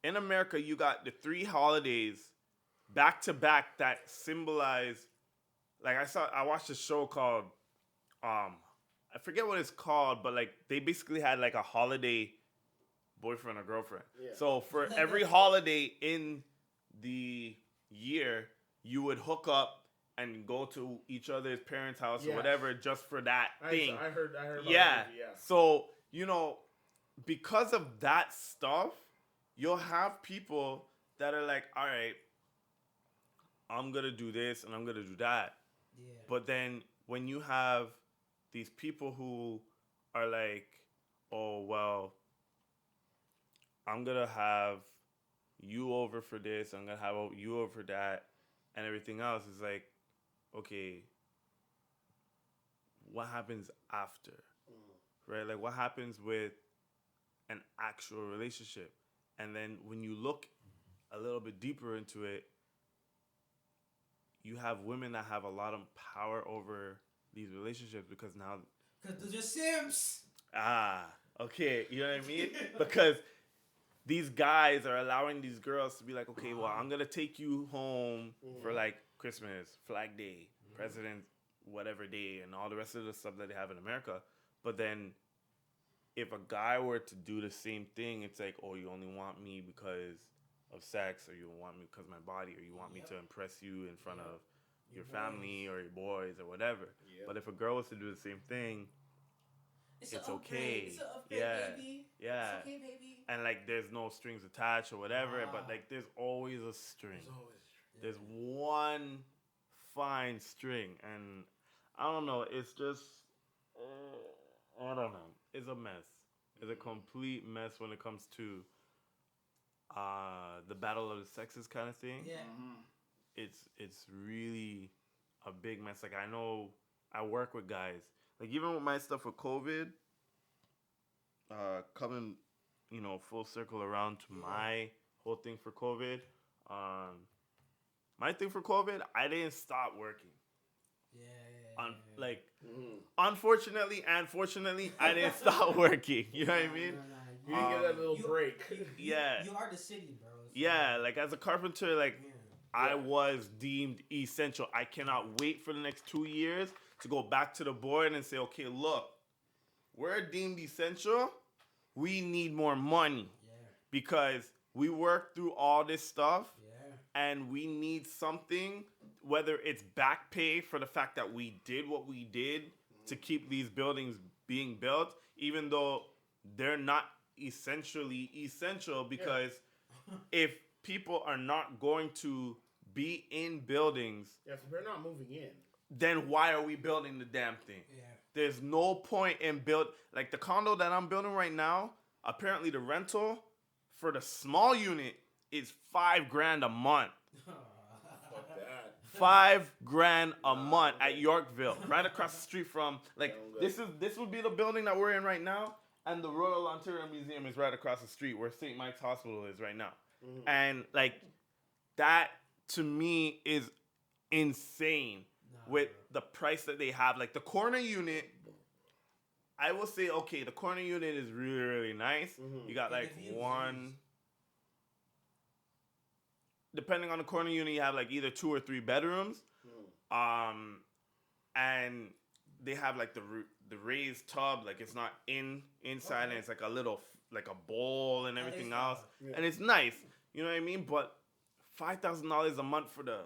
in America, you got the 3 holidays back to back that symbolize, like, I watched a show called, I forget what it's called, but, like, they basically had, like, a holiday boyfriend or girlfriend. Yeah. So for every holiday in the year, you would hook up and go to each other's parents' house or whatever, just for that thing. I heard about that movie, So, you know, because of that stuff, you'll have people that are like, all right, I'm going to do this and I'm going to do that. Yeah. But then when you have these people who are like, oh, well, I'm going to have you over for this, I'm going to have you over for that, and everything else is like, okay, what happens after? Right? Like, what happens with an actual relationship? And then when you look a little bit deeper into it, you have women that have a lot of power over these relationships, because now... Because those are simps! Okay, you know what I mean? Because these guys are allowing these girls to be like, okay, well, I'm going to take you home for, like, Christmas, Flag Day, President, whatever day, and all the rest of the stuff that they have in America. But then if a guy were to do the same thing, it's like, oh, you only want me because of sex, or you want me because of my body, or you want me to impress you in front of your family or your boys or whatever. Yep. But if a girl was to do the same thing, it's okay. It's an upgrade, baby. Yeah. It's okay, baby. And, like, there's no strings attached or whatever, but, like, there's always a string. There's one fine string, and I don't know. It's just, I don't know. It's a mess. It's a complete mess when it comes to the battle of the sexes kind of thing. Yeah. It's really a big mess. Like, I know I work with guys. Like, even with my stuff with COVID, coming, you know, full circle around to my whole thing for COVID. My thing for COVID, I didn't stop working. Like, unfortunately and fortunately, I didn't stop working. You know what I mean? You didn't get that little break. You are the city, bro. Yeah, like, as a carpenter, like, I was deemed essential. I cannot wait for the next 2 years to go back to the board and say, okay, look, we're deemed essential. We need more money because we work through all this stuff and we need something, whether it's back pay for the fact that we did what we did to keep these buildings being built, even though they're not essentially essential, because if people are not going to be in buildings, if they're not moving in, then why are we building the damn thing? There's no point in like the condo that I'm building right now. Apparently, the rental for the small unit is $5,000 a month. Fuck that. $5,000 a month at Yorkville, right across the street from this would be the building that we're in right now, and the Royal Ontario Museum is right across the street where St. Mike's Hospital is right now, and like that to me is insane with the price that they have. Like the corner unit, I will say, okay, the corner unit is really, really nice. You got like one, depending on the corner unit, you have like either 2 or 3 bedrooms. And they have like the raised tub, like it's not inside, and it's like a little, like a bowl and everything else. And it's nice, you know what I mean? But $5,000 a month for the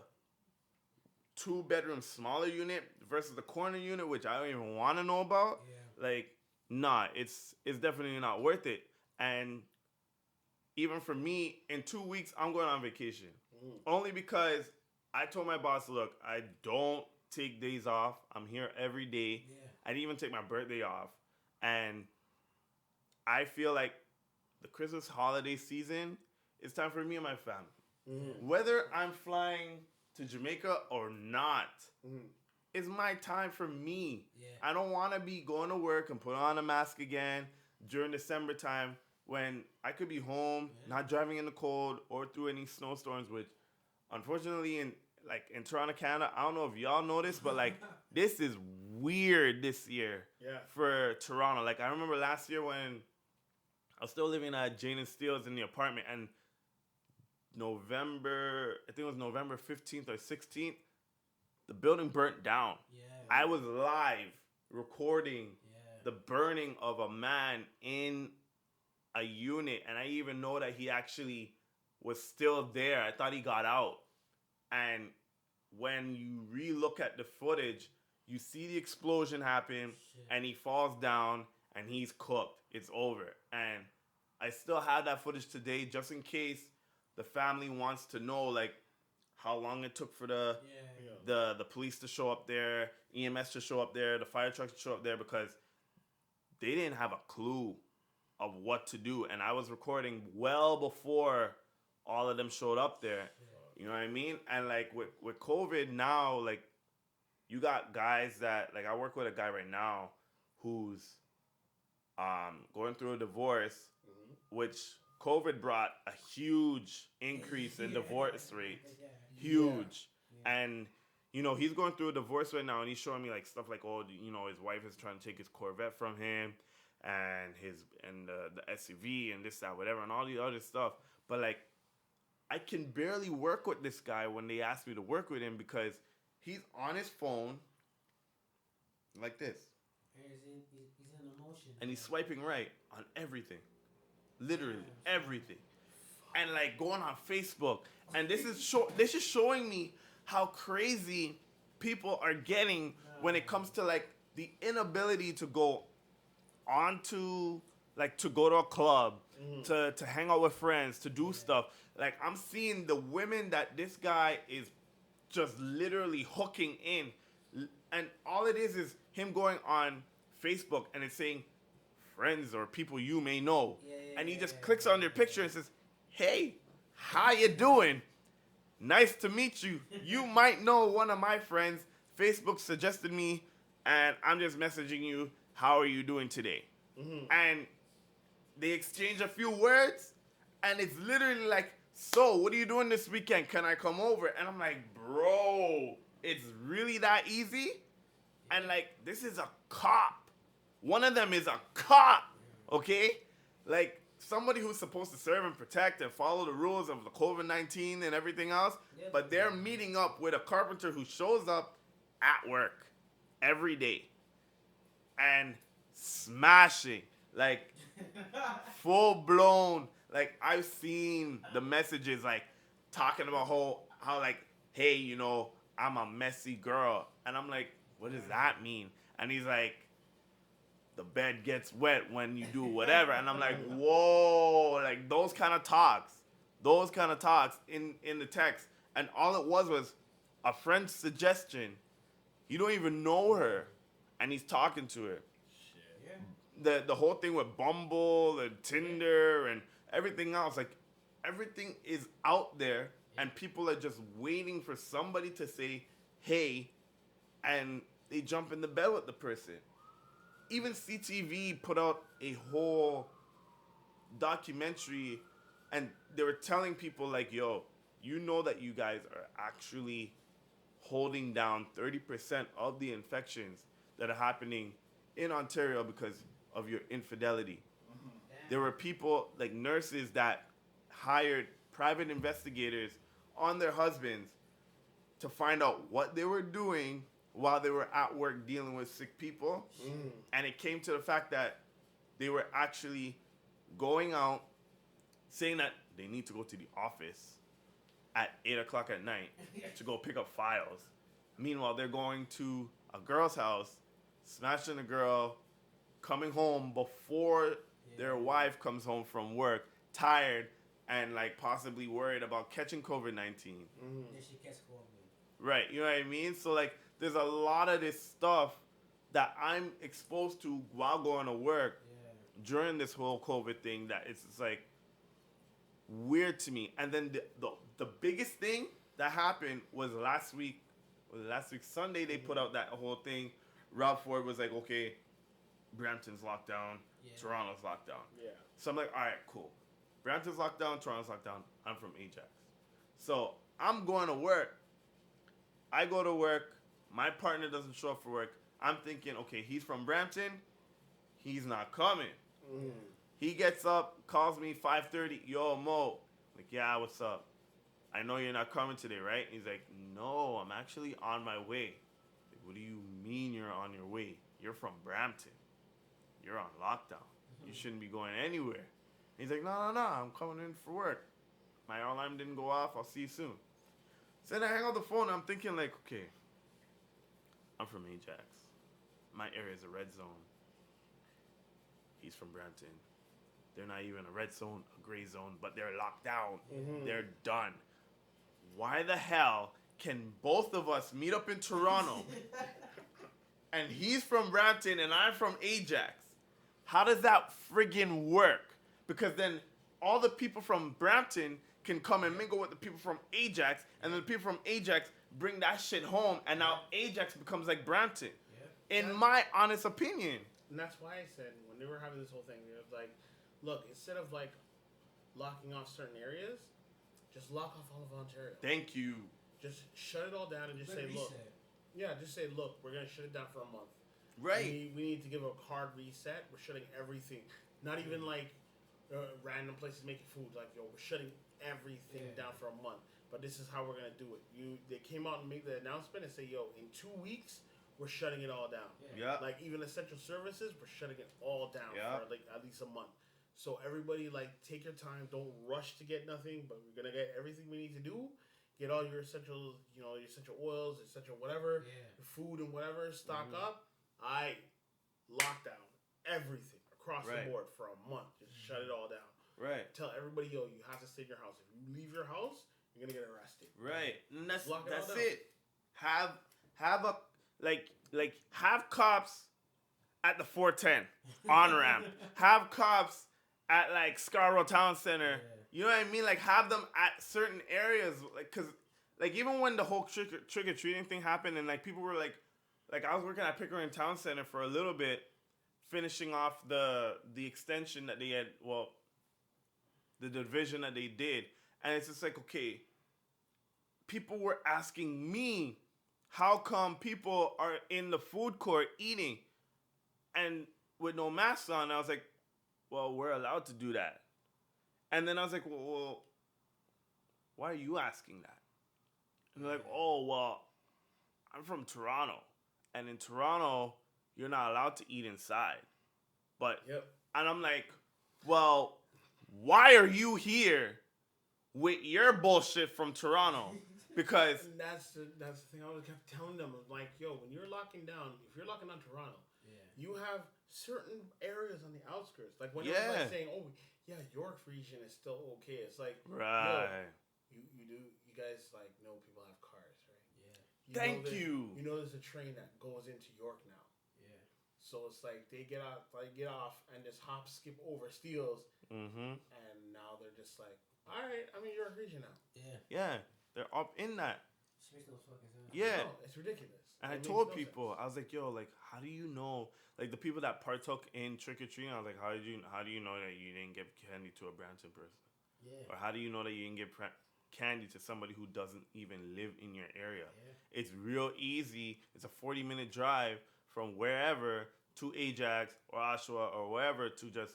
2-bedroom smaller unit versus the corner unit, which I don't even want to know about. Like, nah, it's definitely not worth it. And even for me, in 2 weeks, I'm going on vacation. Only because I told my boss, look, I don't take days off. I'm here every day. I didn't even take my birthday off. And I feel like the Christmas holiday season, it's time for me and my family. Whether I'm flying to Jamaica or not, it's my time for me. I don't want to be going to work and put on a mask again during December time when I could be home, not driving in the cold or through any snowstorms, which unfortunately in Toronto, Canada, I don't know if y'all noticed, but like this is weird this year for Toronto. Like I remember last year when I was still living at Jane and Steele's in the apartment, and I think it was November 15th or 16th, the building burnt down. I was live recording the burning of a man in a unit, and I even know that he actually was still there. I thought he got out. And when you re-look at the footage, you see the explosion happen, and he falls down, and he's cooked. It's over. And I still have that footage today, just in case the family wants to know, like, how long it took for the police to show up there, EMS to show up there, the fire trucks to show up there, because they didn't have a clue of what to do. And I was recording well before all of them showed up there. You know what I mean? And like with COVID now, like you got guys that, like I work with a guy right now who's going through a divorce, which COVID brought a huge increase in divorce rates. Huge. And you know, he's going through a divorce right now, and he's showing me like stuff like, oh, you know, his wife is trying to take his Corvette from him, and the SUV and this, that, whatever, and all the other stuff. But like, I can barely work with this guy when they ask me to work with him, because he's on his phone like this. He's in emotion. And he's swiping right on everything. Literally everything. And like going on Facebook. And this is showing me how crazy people are getting when it comes to like the inability to go onto, like, to go to a club, to hang out with friends, to do stuff. Like, I'm seeing the women that this guy is just literally hooking in. And all it is him going on Facebook, and it's saying friends or people you may know. And he just clicks on their picture and says, hey, how you doing? Nice to meet you. You might know one of my friends. Facebook suggested me, and I'm just messaging you. How are you doing today? And they exchange a few words, and it's literally like, so what are you doing this weekend? Can I come over? And I'm like, bro, it's really that easy? And like, this is a cop. One of them is a cop, okay? Like, somebody who's supposed to serve and protect and follow the rules of the COVID-19 and everything else, but they're meeting up with a carpenter who shows up at work every day and smashing, like, full-blown, like, I've seen the messages, like, talking about how like, hey, you know, I'm a messy girl. And I'm like, what does that mean? And he's like, the bed gets wet when you do whatever. And I'm like, whoa, like those kind of talks in the text. And all it was a friend's suggestion. You don't even know her. And he's talking to her. The whole thing with Bumble and Tinder and everything else, like everything is out there and people are just waiting for somebody to say, hey, and they jump in the bed with the person. Even CTV put out a whole documentary and they were telling people like, yo, you know that you guys are actually holding down 30% of the infections that are happening in Ontario because of your infidelity. There were people like nurses that hired private investigators on their husbands to find out what they were doing while they were at work dealing with sick people. And it came to the fact that they were actually going out saying that they need to go to the office at 8 o'clock at night to go pick up files. Meanwhile, they're going to a girl's house, smashing a girl, coming home before their wife comes home from work, tired, and like possibly worried about catching COVID-19. Then she gets COVID. Right, you know what I mean? So like, there's a lot of this stuff that I'm exposed to while going to work during this whole COVID thing that it's just like weird to me. And then the biggest thing that happened was last week Sunday, they put out that whole thing. Ralph Ford was like, okay, Brampton's locked down, Toronto's locked down. Yeah. So I'm like, all right, cool. Brampton's locked down, Toronto's locked down. I'm from Ajax. So I'm going to work. I go to work. My partner doesn't show up for work. I'm thinking, okay, he's from Brampton. He's not coming. He gets up, calls me 5:30. Yo, Mo. Like, yeah, what's up? I know you're not coming today, right? He's like, no, I'm actually on my way. Like, what do you mean you're on your way? You're from Brampton. You're on lockdown. You shouldn't be going anywhere. He's like, no, I'm coming in for work. My alarm didn't go off. I'll see you soon. So then I hang up the phone and I'm thinking like, okay, I'm from Ajax. My area is a red zone. He's from Brampton. They're not even a red zone, a gray zone, but they're locked down. They're done. Why the hell can both of us meet up in Toronto and he's from Brampton and I'm from Ajax? How does that friggin' work? Because then all the people from Brampton can come and mingle with the people from Ajax, and then the people from Ajax bring that shit home, and now Ajax becomes like Brampton. In my honest opinion. And that's why I said, when they were having this whole thing, it was like, look, instead of like locking off certain areas, just lock off all of Ontario. Thank you. Just shut it all down and just say, look. Yeah, just say, look, we're going to shut it down for a month. Right. We need to give a hard reset. We're shutting everything. Not even like random places making food. Like, yo, we're shutting everything down for a month. But this is how we're going to do it. They came out and made the announcement and say, yo, in 2 weeks, we're shutting it all down. Like, even essential services, we're shutting it all down for like at least a month. So everybody, like, take your time. Don't rush to get nothing, but we're going to get everything we need to do. Get all your essential, your essential oils, essential whatever, food and whatever, stock up. Lockdown everything across the board for a month. Just shut it all down. Right. Tell everybody, yo, you have to stay in your house. If you leave your house, you're gonna get arrested. Right. And that's it. Have cops at the 410 on ramp. Have cops at like Scarborough Town Center. You know what I mean? Like, have them at certain areas, like, cause like even when the whole trick or treating thing happened, and like people were like I was working at Pickering Town Center for a little bit, finishing off the extension that they had, well, the division that they did, and it's just like, okay, people were asking me, how come people are in the food court eating and with no masks on? I was like, well, we're allowed to do that. And then I was like, well, why are you asking that? And they're like, oh, well, I'm from Toronto. And in Toronto, you're not allowed to eat inside. But, and I'm like, well, why are you here with your bullshit from Toronto? Because and that's the thing I kept telling them. Like, yo, when you're locking down, if you're locking down Toronto, you have certain areas on the outskirts. Like when everybody's saying, oh, yeah, York region is still okay. It's like, right. Yo, you guys like know people have cars, right? Yeah. Thank you. You know there's a train that goes into York now. Yeah. So it's like they get off and just hop, skip over Steeles. Mm-hmm. And now they're just like, all right, I'm in York region now. Yeah. Yeah. They're up in that. Makes no fucking sense. Yeah. No, it's ridiculous. And I told people, I was like, yo, like, how do you know? Like, the people that partook in trick-or-treating, I was like, how do you know that you didn't give candy to a Brampton person? Yeah. Or how do you know that you didn't give candy to somebody who doesn't even live in your area? Yeah. It's real easy. It's a 40-minute drive from wherever to Ajax or Oshawa or wherever to just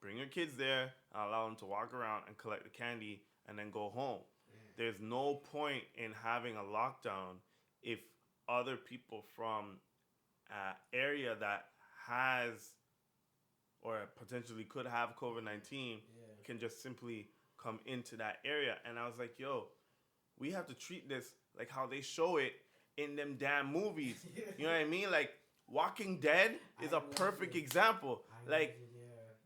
bring your kids there and allow them to walk around and collect the candy and then go home. There's no point in having a lockdown if other people from an area that has or potentially could have COVID-19 can just simply come into that area. And I was like, yo, we have to treat this like how they show it in them damn movies. You know what I mean? Like, Walking Dead is a perfect example. Like,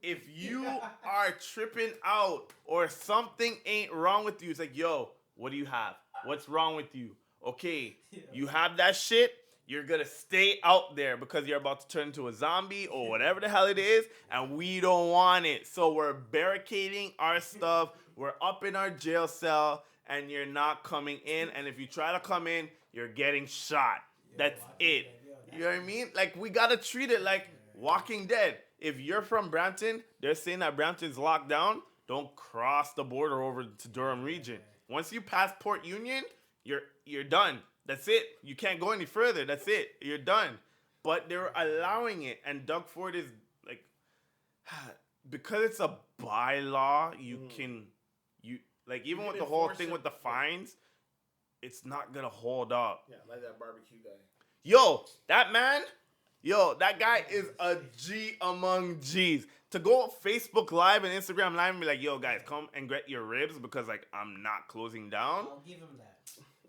if you are tripping out or something ain't wrong with you, it's like, yo, what do you have? What's wrong with you? Okay, you have that shit. You're going to stay out there because you're about to turn into a zombie or whatever the hell it is, and we don't want it. So we're barricading our stuff. We're up in our jail cell, and you're not coming in. And if you try to come in, you're getting shot. That's it. You know what I mean? Like, we got to treat it like Walking Dead. If you're from Brampton, they're saying that Brampton's locked down. Don't cross the border over to Durham region. Once you pass Port Union, you're done. That's it. You can't go any further. That's it. You're done. But they're allowing it, and Doug Ford is like, because it's a bylaw, you like even with the whole thing with the fines, it's not gonna hold up. Yeah, like that barbecue guy. Yo, that man. Yo, that guy is a G among G's. To go Facebook Live and Instagram Live and be like, yo, guys, come and get your ribs because, like, I'm not closing down. I'll give him that.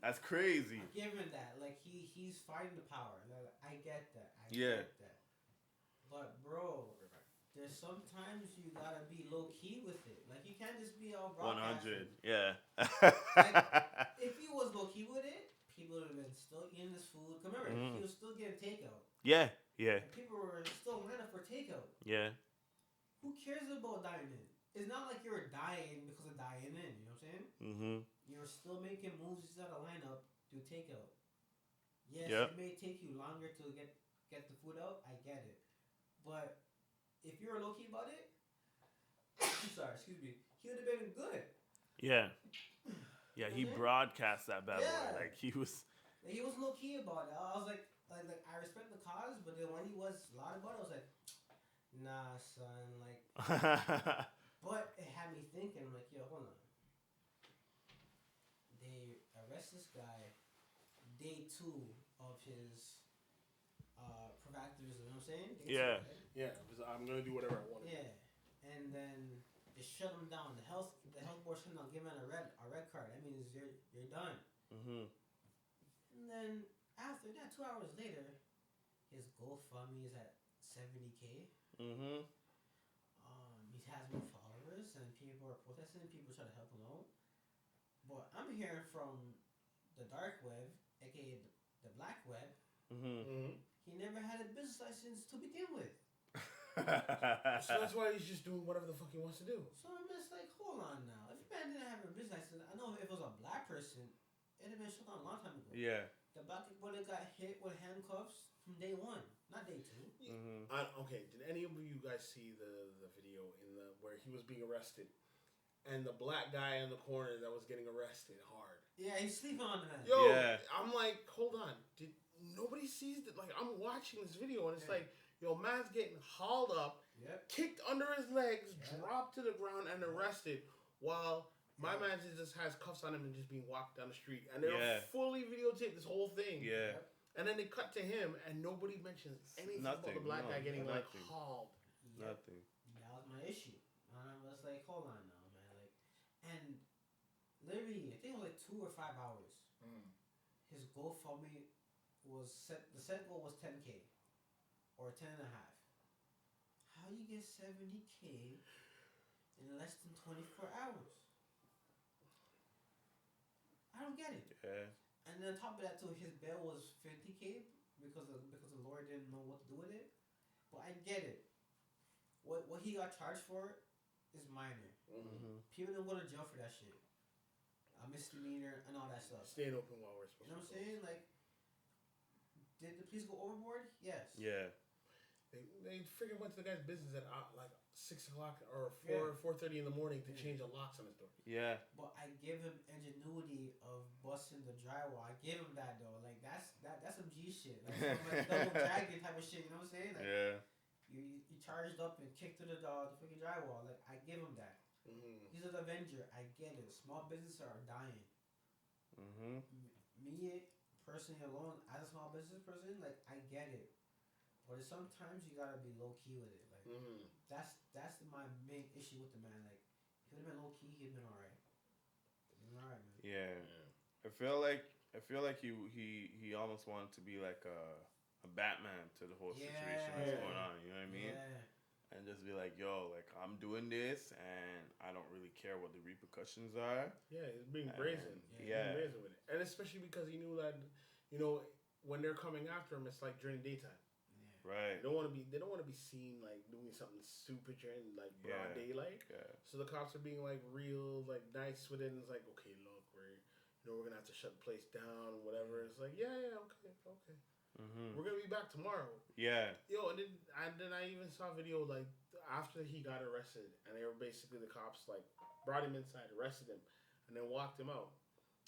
That's crazy. I'll give him that. Like, he's fighting the power. I get that. I get that. But, bro, there's sometimes you gotta be low-key with it. Like, you can't just be all broadcasting. 100, yeah. Like, if he was low-key with it, people would have been still eating this food. Remember, he was still getting takeout. Yeah. And people were still lining up for takeout. Yeah. Who cares about dining in? It's not like you're dying because of dying in. You know what I'm saying? Mm-hmm. You're still making moves. You got to line up, do takeout. Yes, it may take you longer to get the food out. I get it. But if you're low-key about it, excuse me, he would have been good. Yeah. Yeah, he broadcast that bad boy. Like, he was low-key about it. I was like, I respect the cause, but then when he was loud about it, I was like, nah, son, like. But it had me thinking, like, yo, hold on. They arrest this guy day 2 of his proactivism, you know what I'm saying? Day 2, right? Yeah, I'm gonna do whatever I want. Yeah, and then they shut him down. The health board shut him down, give him a red card. That means you're done. Mm-hmm. And then after that, 2 hours later, his GoFundMe is at $70K. Mm-hmm. He has no followers, and people are protesting. People try to help him out. But I'm hearing from the dark web, aka the black web. Mm-hmm. He never had a business license to begin with. So that's why he's just doing whatever the fuck he wants to do. So I'm just like, hold on now. If a man didn't have a business license, I know if it was a black person, it'd have been shut down a long time ago. Yeah. The black people got hit with handcuffs from day 1, not day 2. Mm-hmm. Okay, did any of you guys see the video where he was being arrested, and the black guy in the corner that was getting arrested hard? Yeah, he's sleeping on the man. Yo, I'm like, hold on, did nobody sees it? Like, I'm watching this video, and it's like, yo, man's getting hauled up, kicked under his legs, dropped to the ground, and arrested while my man just has cuffs on him and just being walked down the street, and they're fully videotaped this whole thing. Yeah. And then they cut to him, and nobody mentions anything about the black guy getting like hauled. Nothing. That was my issue. I was like, hold on now, man. Like, and literally, I think it was like 2 or 5 hours. His GoFundMe was set. The set goal was 10K or 10 and a half. How you get 70K in less than 24 hours? I don't get it. Yeah. And then on top of that, too, his bail was 50K because the lawyer didn't know what to do with it. But I get it. What he got charged for is minor. People don't go to jail for that shit. A misdemeanor and all that stuff. Staying open while we're supposed to. You know what I'm saying? Like, did the police go overboard? Yes. Yeah. They freaking went to the guy's business at like 6 o'clock or 4:30 in the morning to change the locks on his door. Yeah. But I give him ingenuity of busting the drywall. I give him that though. Like that's some G shit. Like some like double dragon type of shit. You know what I'm saying? Like, You charged up and kicked through the freaking drywall. Like I give him that. He's an Avenger. I get it. Small businesses are dying. Me personally alone, as a small business person, like I get it. But sometimes you gotta be low key with it. Like that's my main issue with the man. Like if he'd have been low key, he'd been alright. Alright, man. Yeah. I feel like he almost wanted to be like a Batman to the whole situation that's going on. You know what I mean? Yeah. And just be like, yo, like I'm doing this, and I don't really care what the repercussions are. Yeah, he's being brazen. Yeah. Being brazen with it, and especially because he knew that, when they're coming after him, it's like during daytime. Right. They don't want to be seen like doing something stupid during like broad daylight. Yeah. So the cops are being like real like nice with it, and it's like, okay, look, we're gonna have to shut the place down or whatever. It's like, okay. We're gonna be back tomorrow. Yeah. Yo, and then I even saw a video like after he got arrested, and they were basically the cops like brought him inside, arrested him, and then walked him out,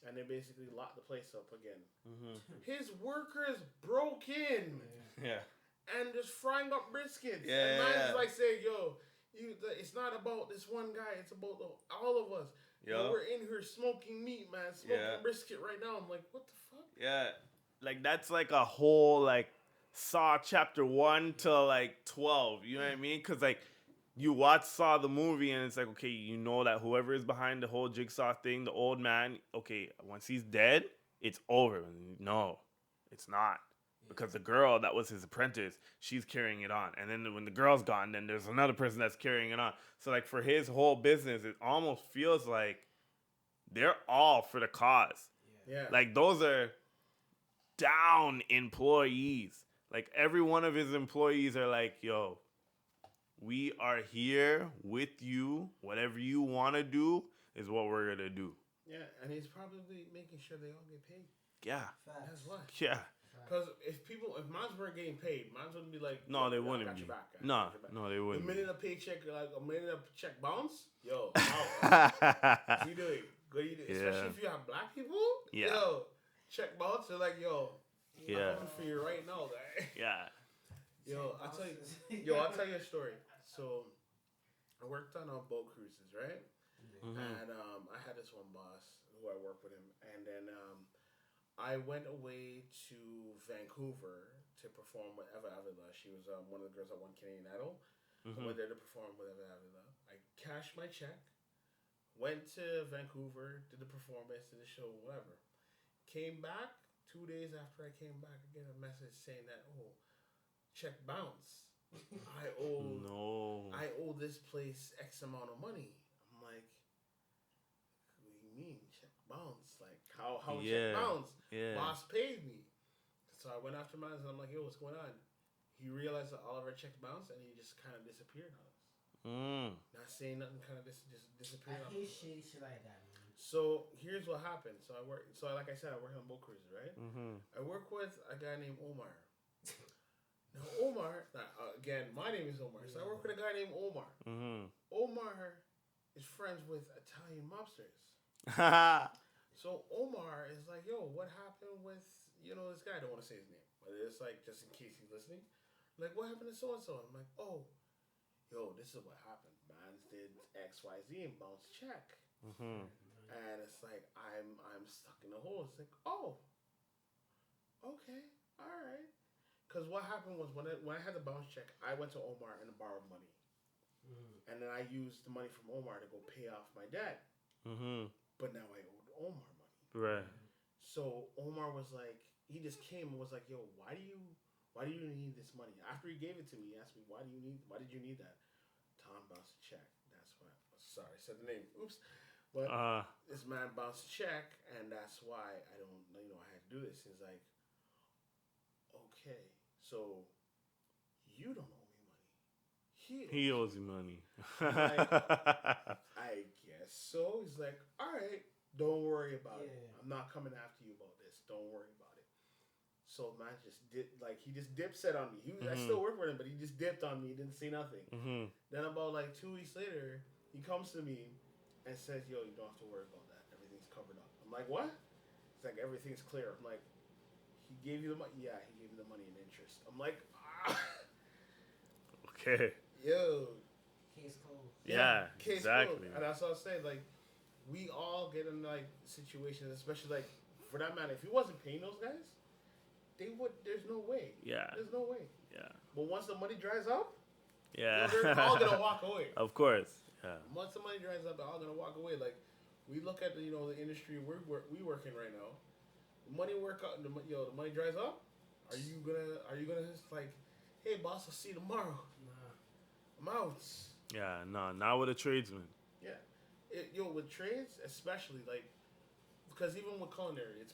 and they basically locked the place up again. His workers broke in. Yeah. And just frying up briskets. Yeah. And man's like saying, yo, it's not about this one guy. It's about all of us. Yo. We're in here smoking meat, man. Smoking brisket right now. I'm like, what the fuck? Yeah. Like, that's like a whole, like, Saw chapter 1 to, like, 12. You know what I mean? Because, like, you watch Saw the movie, and it's like, okay, you know that whoever is behind the whole Jigsaw thing, the old man, okay, once he's dead, it's over. No, it's not. Because the girl that was his apprentice, she's carrying it on. And then when the girl's gone, then there's another person that's carrying it on. So, like, for his whole business, it almost feels like they're all for the cause. Yeah. Like, those are down employees. Like, every one of his employees are like, yo, we are here with you. Whatever you want to do is what we're going to do. Yeah, and he's probably making sure they all get paid. Yeah. That's why. Yeah. Because if mines weren't getting paid, mines wouldn't be like, no, they wouldn't be. No, they wouldn't. The minute a paycheck, like a minute a check bounce, yo, what you doing? Good, you doing? Especially if you have black people, yo, check bounce, they're like, yo, I'm coming for you right now, guy. Yeah. I'll tell you a story. So, I worked on boat cruises, right? And I had this one boss who I worked with him, and then I went away to Vancouver to perform with Eva Avila. She was one of the girls that won Canadian Idol. I went there to perform with Eva Avila. I cashed my check, went to Vancouver, did the performance, did the show, whatever. Came back, 2 days after I came back, I get a message saying that, check bounce. I owe this place X amount of money. I'm like, what do you mean, check bounce? Like, how check bounce? Yeah. Boss paid me. So I went after mine and I'm like, yo, what's going on? He realized that all of our checks bounced and he just kind of disappeared on us. Not saying nothing, kind of just disappeared on us. I hate shit like that, man. So here's what happened. So like I said, I work on boat cruises, right? I work with a guy named Omar. Now Omar, again, my name is Omar. So I work with a guy named Omar. Omar is friends with Italian mobsters. So Omar is like, yo, what happened with, this guy? I don't want to say his name, but it's like, just in case he's listening. Like, what happened to so-and-so? I'm like, yo, this is what happened. Man did XYZ and bounced check. And it's like I'm stuck in a hole. It's like, oh, okay, all right. Because what happened was when I had the bounce check, I went to Omar and borrowed money, and then I used the money from Omar to go pay off my dad. But now I owed Omar money. Right. So Omar was like, he just came and was like, yo, why do you need this money? After he gave it to me, he asked me, why did you need that? Tom bounced a check. That's why. Sorry, I said the name. Oops. But this man bounced a check, and that's why I don't, I had to do this. He's like, okay, so you don't owe me money. He owes you money. Like, I guess so. He's like, all right, don't worry about it. I'm not coming after you about this. Don't worry about it. So man just he just dip set on me. I still work for him, but he just dipped on me. Didn't say nothing. Then about like 2 weeks later, he comes to me and says, yo, you don't have to worry about that. Everything's covered up. I'm like, what? It's like, everything's clear. I'm like, he gave you the money? Yeah, he gave me the money in interest. I'm like, Okay. Yo. Case closed. Yeah, case exactly. Closed. And that's what I was saying. Like, we all get in, like, situations, especially, like, for that matter, if he wasn't paying those guys, there's no way. Yeah. There's no way. Yeah. But once the money dries up, yeah, they're all going to walk away. Of course. Yeah. Once the money dries up, they're all gonna walk away. Like, we look at the industry we work in right now. The money the money dries up. Are you gonna just like, hey boss, I'll see you tomorrow. Nah. I'm out. Yeah, no, not with a tradesman. Yeah, with trades especially, like, because even with culinary, it's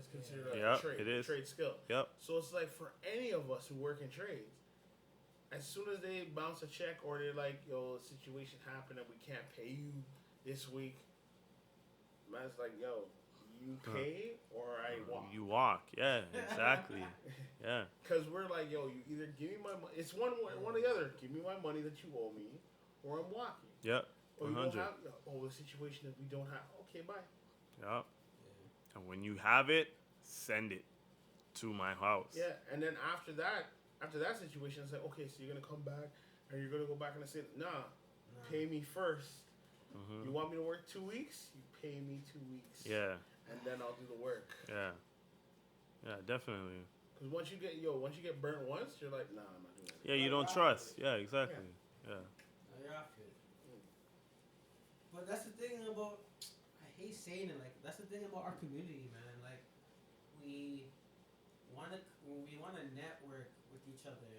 considered a trade. It is. Trade skill. Yep. So it's like for any of us who work in trades, as soon as they bounce a check or they're like, yo, a situation happened and we can't pay you this week, man's like, yo, you pay or I walk. You walk. Yeah, exactly. Yeah. Because we're like, yo, you either give me my money. It's one or the other. Give me my money that you owe me or I'm walking. Yep. Or 100. you don't have, the situation that we don't have. Okay, bye. Yep. And when you have it, send it to my house. Yeah, and then after that situation, it's like, okay, so you're gonna come back and you're gonna go back and say, nah. Pay me first. You want me to work 2 weeks? You pay me 2 weeks. Yeah. And then I'll do the work. Yeah. Yeah, definitely. Because once you get burnt once, you're like, nah, I'm not doing it. Yeah, you don't trust. Yeah, exactly. Yeah. But that's the thing about, I hate saying it, like, that's the thing about our community, man. Like, we wanna network with each other,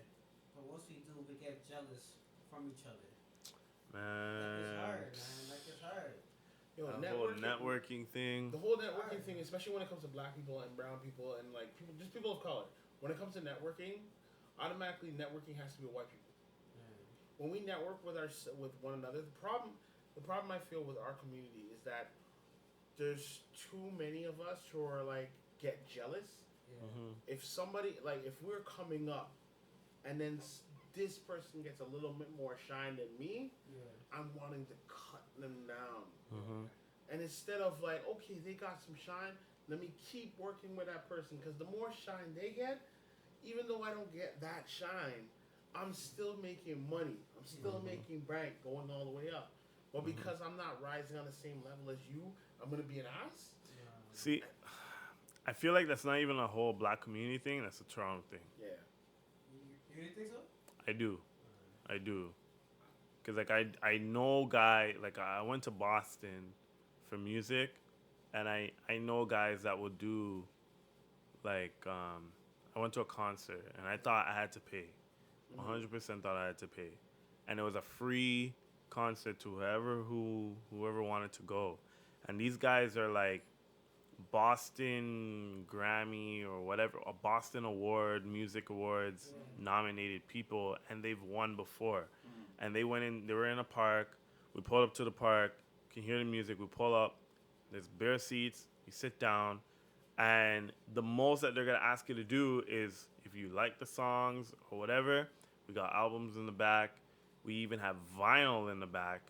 but once we do, we get jealous from each other. Man. Like, it's hard, man. Like, it's hard. Yo, the whole networking thing. The whole networking thing, especially when it comes to black people and brown people and like people of color. When it comes to networking, automatically networking has to be white people. When we network with one another, the problem I feel with our community is that there's too many of us who are like get jealous. If somebody if we're coming up, and then this person gets a little bit more shine than me, I'm wanting to cut them down. And instead of like, okay, they got some shine, let me keep working with that person, because the more shine they get, even though I don't get that shine, I'm still making money. I'm still making bank, going all the way up. But because I'm not rising on the same level as you, I'm gonna be an ass. See, I feel like that's not even a whole black community thing. That's a Toronto thing. Yeah. You think so? I do. Cause like I know guy, like I went to Boston for music, and I know guys that will do like I went to a concert and I thought I had to pay. 100% thought I had to pay. And it was a free concert to whoever wanted to go. And these guys are like Boston Grammy or whatever, a Boston Award, Music Awards nominated people, and they've won before. And they were in a park. We pulled up to the park, can hear the music, we pull up, there's bare seats, you sit down, and the most that they're gonna ask you to do is, if you like the songs or whatever, we got albums in the back, we even have vinyl in the back,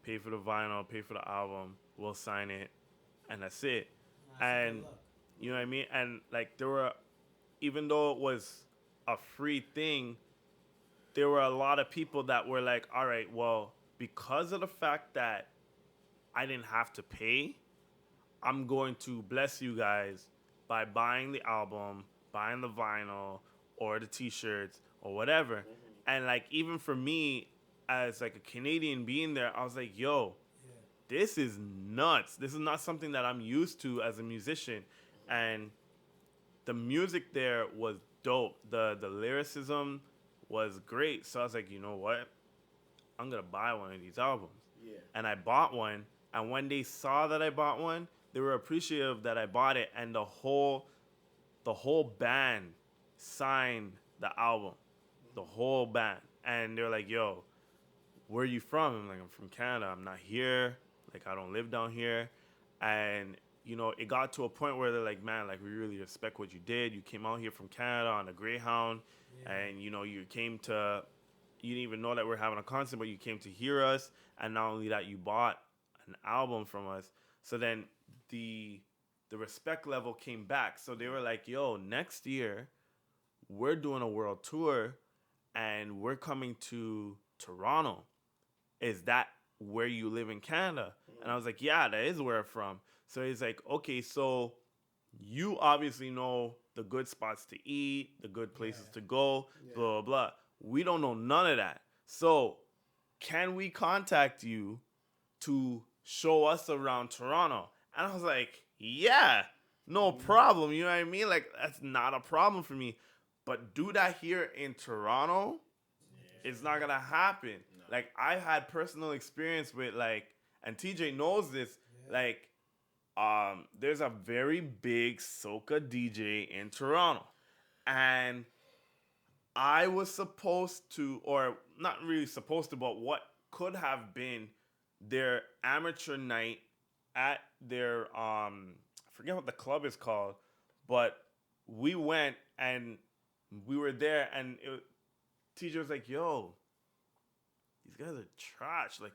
pay for the vinyl, pay for the album, we'll sign it, and that's it. And you know what I mean? And like there were, even though it was a free thing, there were a lot of people that were like, all right, well, because of the fact that I didn't have to pay, I'm going to bless you guys by buying the album, buying the vinyl, or the t-shirts, or whatever. Mm-hmm. And, like, even for me, as, like, a Canadian being there, I was like, yo, this is nuts. This is not something that I'm used to as a musician. And the music there was dope. The lyricism was great. So I was like, you know what? I'm going to buy one of these albums. Yeah. And I bought one. And when they saw that I bought one, they were appreciative that I bought it. And the whole band signed the album. The whole band. And they're like, yo, where are you from? I'm like, I'm from Canada. I'm not here. Like, I don't live down here. And, you know, it got to a point where they're like, man, like, we really respect what you did. You came out here from Canada on a Greyhound. Yeah. And, you know, you didn't even know that we're having a concert, but you came to hear us. And not only that, you bought an album from us. So then the respect level came back. So they were like, yo, next year, we're doing a world tour. And we're coming to Toronto. Is that where you live in Canada? And I was like, yeah, that is where I'm from. So he's like, okay, so you obviously know the good spots to eat, the good places to go, blah, blah, blah. We don't know none of that. So can we contact you to show us around Toronto? And I was like, yeah, no problem. You know what I mean? Like, that's not a problem for me. But do that here in Toronto, it's not going to happen. No. Like, I had personal experience with, like, and TJ knows this, like, there's a very big soca DJ in Toronto. And I was supposed to, or not really supposed to, but what could have been their amateur night at their, I forget what the club is called, but we went and we were there, and TJ was like, yo, these guys are trash. Like,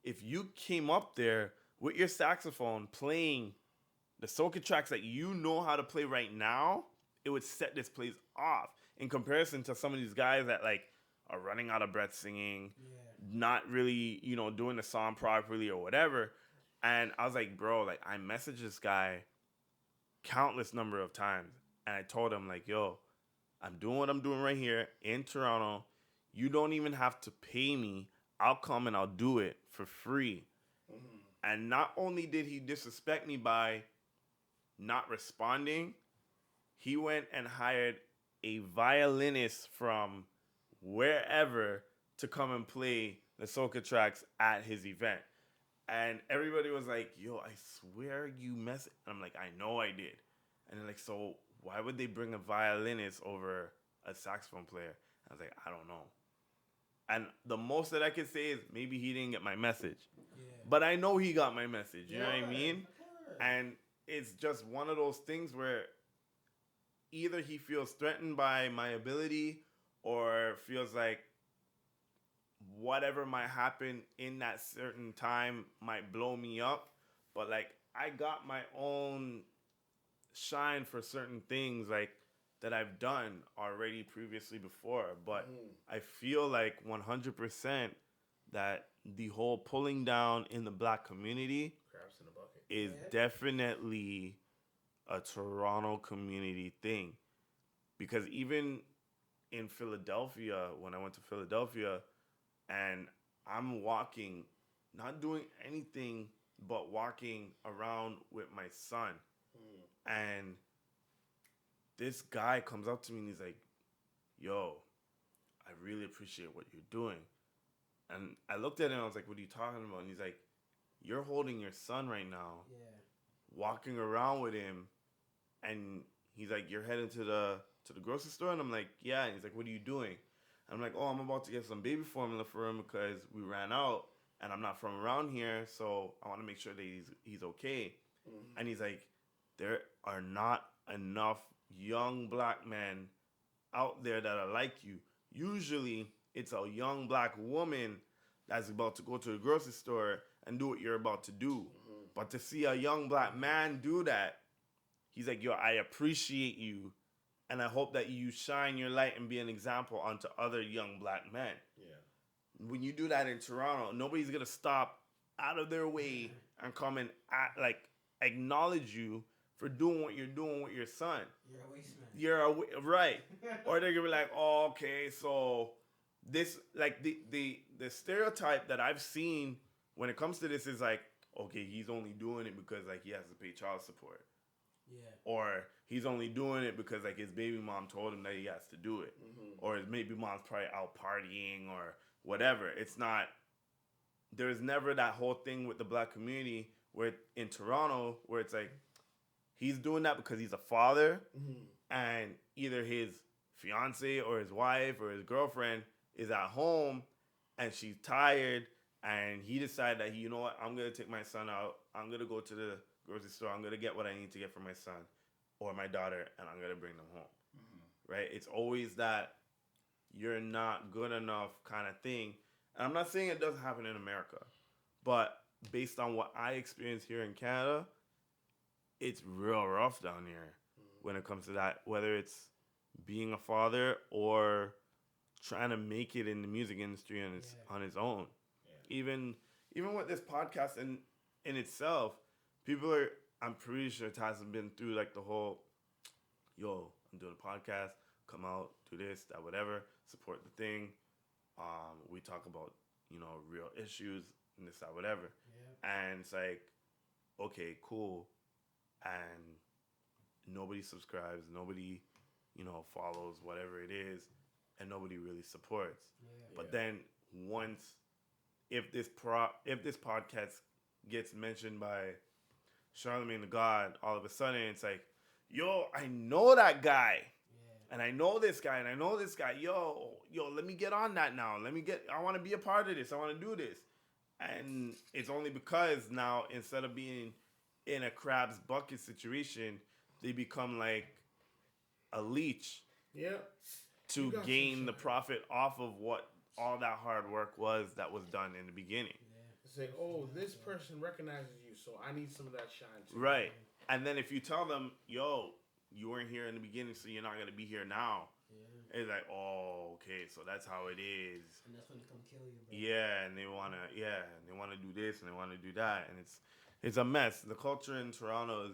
if you came up there with your saxophone playing the soca tracks that you know how to play right now, it would set this place off in comparison to some of these guys that, like, are running out of breath singing, not really, you know, doing the song properly or whatever. And I was like, bro, like, I messaged this guy countless number of times, and I told him, like, yo, I'm doing what I'm doing right here in Toronto. You don't even have to pay me. I'll come and I'll do it for free. Mm-hmm. And not only did he disrespect me by not responding, he went and hired a violinist from wherever to come and play the soca tracks at his event. And everybody was like, yo, I swear you messed. And I'm like, I know I did. And they're like, so why would they bring a violinist over a saxophone player? I was like, I don't know. And the most that I could say is maybe he didn't get my message. Yeah. But I know he got my message. You know what I mean? And it's just one of those things where either he feels threatened by my ability or feels like whatever might happen in that certain time might blow me up. But, like, I got my own shine for certain things, like, that I've done already previously before. But I feel like 100% that the whole pulling down in the black community in a bucket is definitely a Toronto community thing. Because even in Philadelphia, when I went to Philadelphia, and I'm walking, not doing anything but walking around with my son. And this guy comes up to me and he's like, yo, I really appreciate what you're doing. And I looked at him and I was like, what are you talking about? And he's like, you're holding your son right now, walking around with him. And he's like, you're heading to the grocery store? And I'm like, yeah. And he's like, what are you doing? And I'm like, oh, I'm about to get some baby formula for him because we ran out and I'm not from around here, so I want to make sure that he's okay. Mm-hmm. And he's like, there are not enough young black men out there that are like you. Usually, it's a young black woman that's about to go to the grocery store and do what you're about to do. Mm-hmm. But to see a young black man do that, he's like, yo, I appreciate you. And I hope that you shine your light and be an example onto other young black men. Yeah. When you do that in Toronto, nobody's going to stop out of their way and come and acknowledge you for doing what you're doing with your son. You're a waste man. Right. Or they're going to be like, oh, okay, so this, like, the stereotype that I've seen when it comes to this is like, okay, he's only doing it because, like, he has to pay child support. Yeah. Or he's only doing it because, like, his baby mom told him that he has to do it. Mm-hmm. Or his baby mom's probably out partying or whatever. It's not, there's never that whole thing with the black community where in Toronto where it's like, he's doing that because he's a father and either his fiance or his wife or his girlfriend is at home and she's tired and he decided that, you know what, I'm going to take my son out. I'm going to go to the grocery store. I'm going to get what I need to get for my son or my daughter, and I'm going to bring them home. Mm-hmm. Right? It's always that you're not good enough kind of thing. And I'm not saying it doesn't happen in America, but based on what I experience here in Canada, it's real rough down here when it comes to that, whether it's being a father or trying to make it in the music industry on his own. Yeah. Even with this podcast in itself, people are, I'm pretty sure Taz has been through like the whole, yo, I'm doing a podcast, come out, do this, that, whatever, support the thing. We talk about, you know, real issues and this, that, whatever. Yeah. And it's like, okay, cool. And nobody subscribes, nobody, you know, follows whatever it is, and nobody really supports. Yeah. But then once, if this podcast gets mentioned by Charlemagne the God, all of a sudden it's like, yo, I know that guy. Yeah. And I know this guy, and I know this guy. Yo, let me get on that now. I want to be a part of this. I want to do this. And it's only because now, instead of being in a crab's bucket situation, they become like a leech. Yeah. To gain the profit off of what all that hard work was that was done in the beginning. Yeah. It's like, oh, this person recognizes you, so I need some of that shine too. Right. And then if you tell them, yo, you weren't here in the beginning, so you're not going to be here now. Yeah. It's like, oh, okay, so that's how it is. And that's when they come kill you, bro. Yeah, and they want to do this and they want to do that. And it's a mess. The culture in Toronto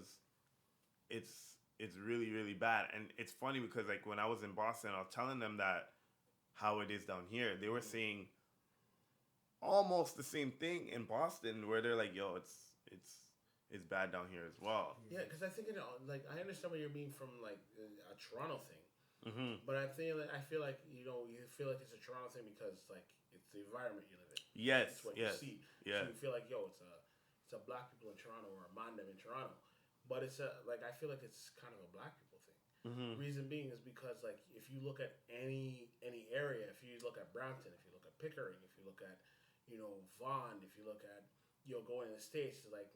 it's really, really bad. And it's funny because, like, when I was in Boston, I was telling them that how it is down here. They were saying almost the same thing in Boston, where they're like, yo, it's bad down here as well. Yeah, because I think, I understand where you're being from, like, a Toronto thing. Mm-hmm. But I feel like, you know, you feel like it's a Toronto thing because, like, it's the environment you live in. Yes, it's what you see. Yeah. So you feel like, yo, it's a black people in Toronto or a Mandem in Toronto. But it's I feel like it's kind of a black people thing. Mm-hmm. Reason being is because, like, if you look at any area, if you look at Brampton, if you look at Pickering, if you look at, you know, Vaughan, if you look at, you know, going in the States, like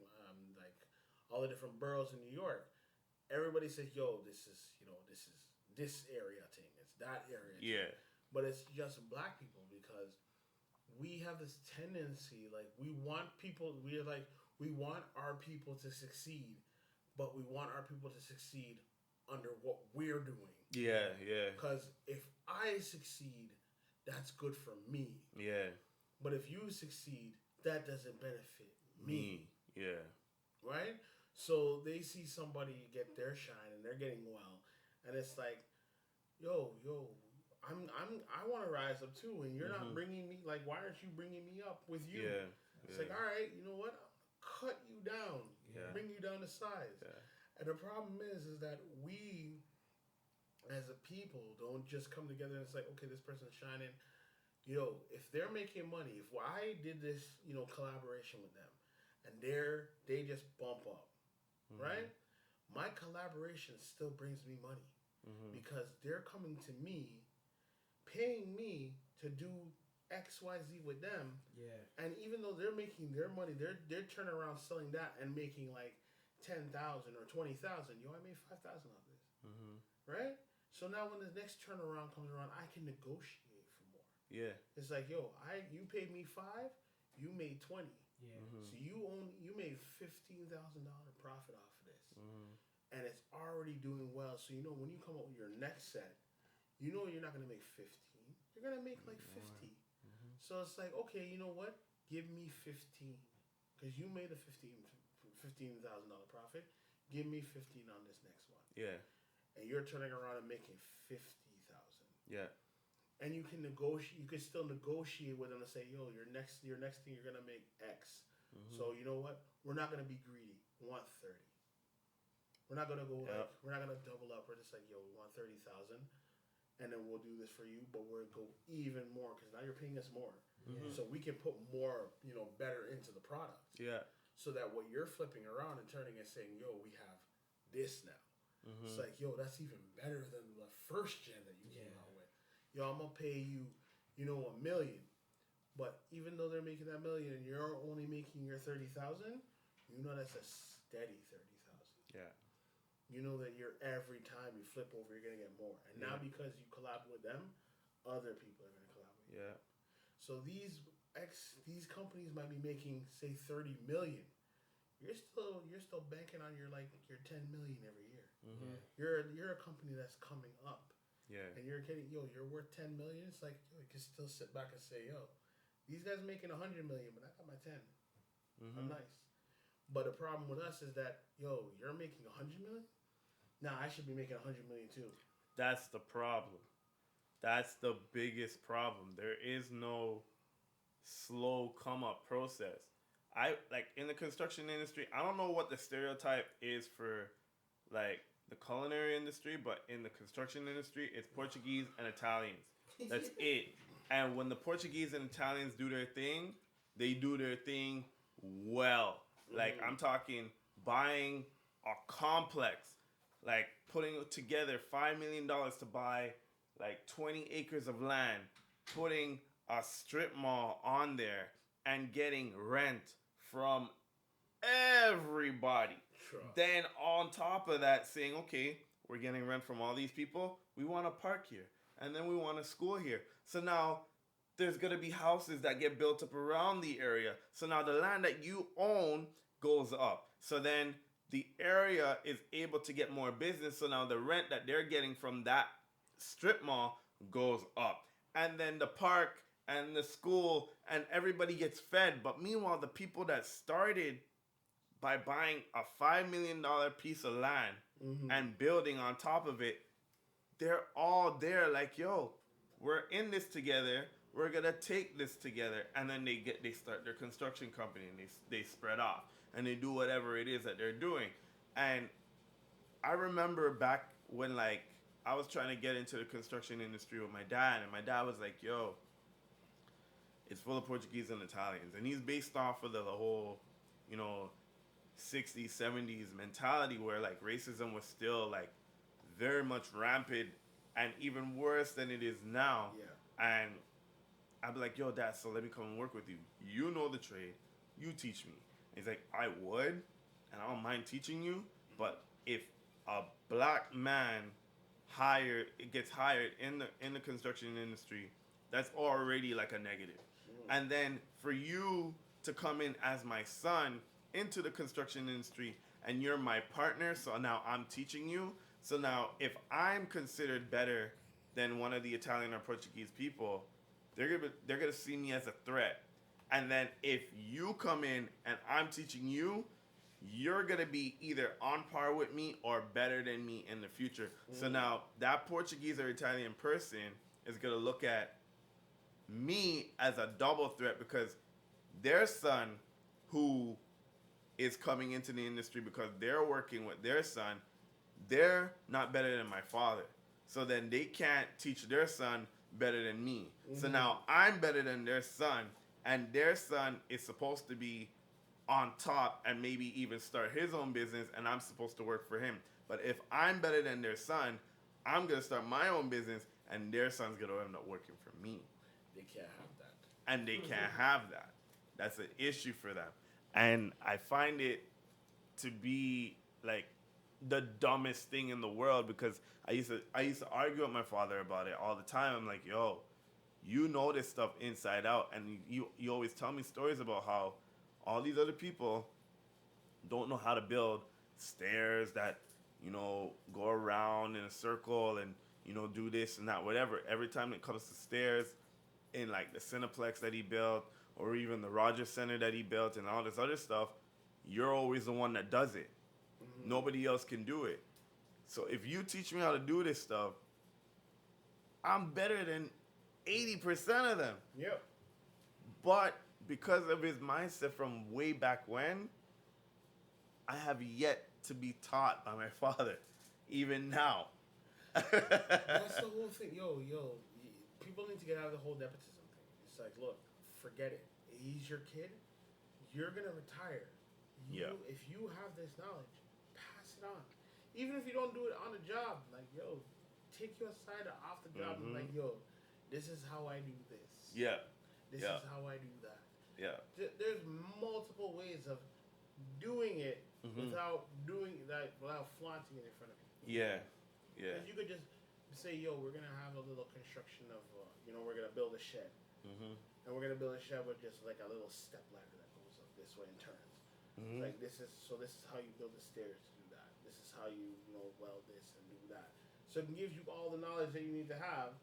all the different boroughs in New York, everybody says, yo, this is this area thing, it's that area thing. Yeah. But it's just black people because we have this tendency, like, we want our people to succeed. But we want our people to succeed under what we're doing. Yeah, yeah. Because if I succeed, that's good for me. Yeah. But if you succeed, that doesn't benefit me. Yeah. Right? So they see somebody get their shine and they're getting well, and it's like, yo, I want to rise up too, and you're not bringing me, like, why aren't you bringing me up with you? Yeah. It's like, all right, you know what? Cut you down. Yeah. Bring you down to size. Yeah. And the problem is that we, as a people, don't just come together and it's like, okay, this person's shining. Yo, if they're making money, if I did this, you know, collaboration with them, and they just bump up, right? My collaboration still brings me money because they're coming to me, paying me to do XYZ with them. Yeah. And even though they're making their money, they're turning around selling that and making like 10,000 or 20,000. Yo, I made 5,000 on this. Mm-hmm. Right? So now when the next turnaround comes around, I can negotiate for more. Yeah. It's like, yo, you paid me 5, you made 20. Yeah. Mm-hmm. So you made $15,000 profit off of this. Mm-hmm. and it's already doing well. So when you come up with your next set, you're not gonna make 15. You're gonna make like 50. Mm-hmm. So it's like, okay, you know what? Give me 15, because you made a $15,000 profit. Give me 15 on this next one. Yeah. And you're turning around and making 50,000. Yeah. And you can negotiate. You can still negotiate with them and say, "Yo, your next thing you're gonna make X. Mm-hmm. So you know what? We're not gonna be greedy. We want 30. We're not gonna go we're not gonna double up. We're just like, yo, we want 30,000, and then we'll do this for you. But we're gonna go even more because now you're paying us more, so we can put more, better into the product. Yeah. So that what you're flipping around and turning and saying, yo, we have this now. Mm-hmm. It's like, yo, that's even better than the first gen that you came out with. Yo, I'm gonna pay you, $1 million. But even though they're making that $1 million and you're only making your 30,000, that's a steady 30,000. Yeah. You know that every time you flip over, you're gonna get more. And now because you collab with them, other people are gonna collab with you. Yeah. So these companies might be making, say, 30 million. You're still banking on your 10 million every year. Mm-hmm. You're a company that's coming up. Yeah. And you're getting, you're worth 10 million. It's like, you can still sit back and say, yo, these guys are making 100 million, but I got my 10. Mm-hmm. I'm nice. But the problem with us is that, yo, you're making 100 million? Nah, I should be making 100 million too. That's the problem. That's the biggest problem. There is no slow come up process. In the construction industry, I don't know what the stereotype is for the culinary industry, but in the construction industry, it's Portuguese and Italians. That's it. And when the Portuguese and Italians do their thing, they do their thing well. I'm talking buying a complex, putting together $5 million to buy 20 acres of land, putting a strip mall on there, and getting rent from everybody. Sure. Then on top of that, saying, okay, we're getting rent from all these people. We want a park here. And then we want a school here. So now there's going to be houses that get built up around the area. So now the land that you own goes up. So then the area is able to get more business. So now the rent that they're getting from that strip mall goes up. And then the park and the school and everybody gets fed. But meanwhile, the people that started by buying a $5 million piece of land and building on top of it, they're all there like, yo, we're in this together. We're going to take this together. And then they start their construction company and they spread off and they do whatever it is that they're doing. And I remember back when I was trying to get into the construction industry with my dad, and my dad was like, yo, it's full of Portuguese and Italians. And he's based off of the whole, 60s, 70s mentality where racism was still very much rampant and even worse than it is now. Yeah. And I'd be like, yo, Dad, so let me come and work with you. You know the trade. You teach me. And he's like, I would, and I don't mind teaching you, but if a black man gets hired in the construction industry, that's already a negative. And then for you to come in as my son into the construction industry and you're my partner, so now I'm teaching you. So now if I'm considered better than one of the Italian or Portuguese people, they're gonna see me as a threat. And then if you come in and I'm teaching you, you're gonna be either on par with me or better than me in the future. So now that Portuguese or Italian person is gonna look at me as a double threat because their son who is coming into the industry because they're working with their son, they're not better than my father. So then they can't teach their son better than me. So now I'm better than their son, and their son is supposed to be on top and maybe even start his own business, and I'm supposed to work for him. But if I'm better than their son, I'm going to start my own business, and their son's going to end up working for me. They can't have that. And they can't have that. That's an issue for them. And I find it to be the dumbest thing in the world because I used to argue with my father about it all the time. I'm like, yo, you know this stuff inside out, and you always tell me stories about how all these other people don't know how to build stairs that go around in a circle and, do this and that, whatever. Every time it comes to stairs in like the Cineplex that he built or even the Rogers Center that he built and all this other stuff, you're always the one that does it. Mm-hmm. Nobody else can do it. So if you teach me how to do this stuff, I'm better than 80% of them. Yep. But because of his mindset from way back when, I have yet to be taught by my father, even now. That's the whole thing. People need to get out of the whole nepotism thing. It's like, look, forget it. He's your kid. You're going to retire. If you have this knowledge, pass it on. Even if you don't do it on the job, like, take you aside off the job and like, this is how I do this. Yeah. This is how I do that. Yeah. There's multiple ways of doing it without doing that, without flaunting it in front of people. Yeah. Yeah. You could just say, we're going to have a little construction of, we're going to build a shed. Mm-hmm. And we're going to build a shed with just like a little step ladder that goes up this way and turns. Mm-hmm. Like this is how you build the stairs to do that. This is how you, weld this and do that. So it gives you all the knowledge that you need to have.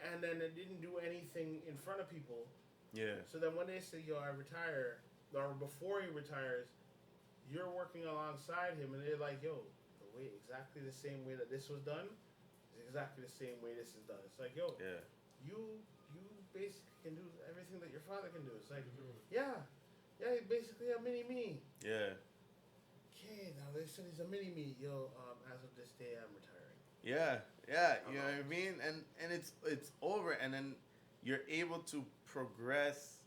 And then it didn't do anything in front of people. Yeah. So then when they say, I retire, or before he retires, you're working alongside him and they're like, exactly the same way that this was done is exactly the same way this is done. It's like, you basically can do everything that your father can do. It's like, he's basically a mini me. Yeah. Okay, now they said he's a mini me. As of this day, I'm retiring. Yeah, you know what I mean? And it's over, and then you're able to progress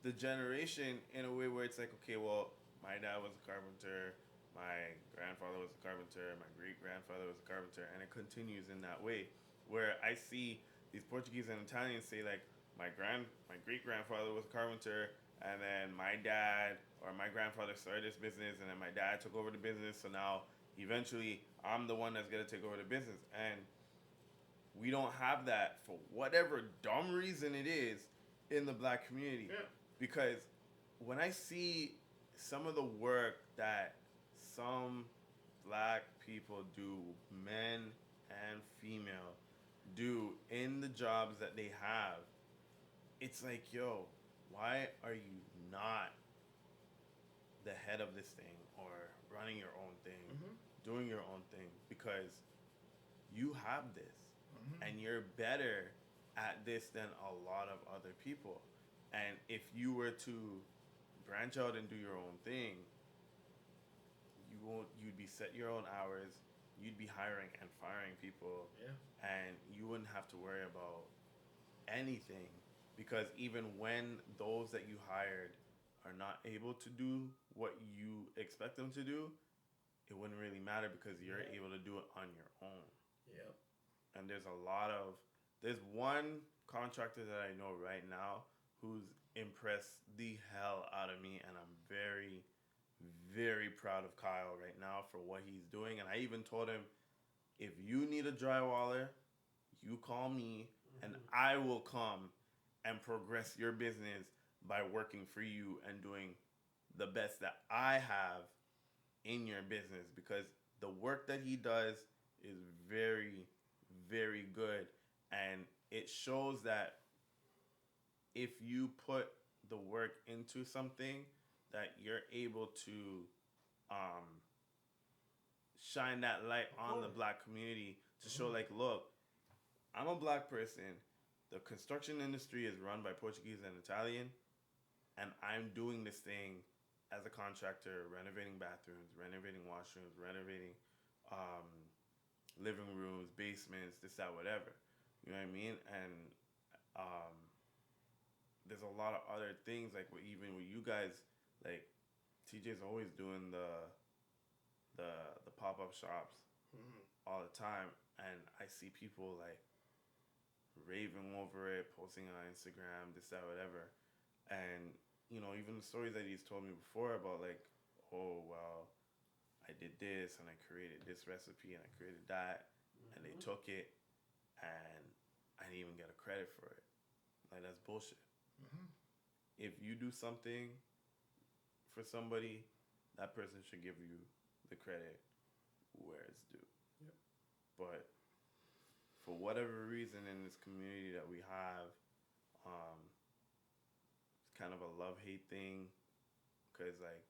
the generation in a way where it's like, okay, well, my dad was a carpenter, my grandfather was a carpenter, my great-grandfather was a carpenter, and it continues in that way, where I see these Portuguese and Italians say, like, my great-grandfather was a carpenter, and then my dad or my grandfather started this business, and then my dad took over the business, so now eventually I'm the one that's going to take over the business. And we don't have that for whatever dumb reason it is in the black community. Yeah. Because when I see some of the work that some black people do, men and female, do in the jobs that they have, it's like, why are you not the head of this thing or running your own thing, doing your own thing? Because you have this and you're better at this than a lot of other people. And if you were to branch out and do your own thing, you'd be set your own hours, you'd be hiring and firing people, and you wouldn't have to worry about anything. Because even when those that you hired are not able to do what you expect them to do, it wouldn't really matter because you're able to do it on your own. Yep. And there's one contractor that I know right now who's impressed the hell out of me, and I'm very, very proud of Kyle right now for what he's doing. And I even told him, if you need a drywaller, you call me and I will come and progress your business by working for you and doing the best that I have in your business, because the work that he does is very, very good. And it shows that if you put the work into something, that you're able to shine that light on the black community to show, like, look, I'm a black person. The construction industry is run by Portuguese and Italian, and I'm doing this thing as a contractor, renovating bathrooms, renovating washrooms, renovating living rooms, basements, this, that, whatever. You know what I mean? And there's a lot of other things, like even with you guys, like TJ's always doing the pop-up shops all the time, and I see people like raving over it, posting on Instagram, this, that, whatever. And even the stories that he's told me before about, like, oh, well, I did this and I created this recipe and I created that, and they took it and I didn't even get a credit for it. Like, that's bullshit. If you do something for somebody, that person should give you the credit where it's due. Yep. But for whatever reason in this community that we have, it's kind of a love-hate thing, because like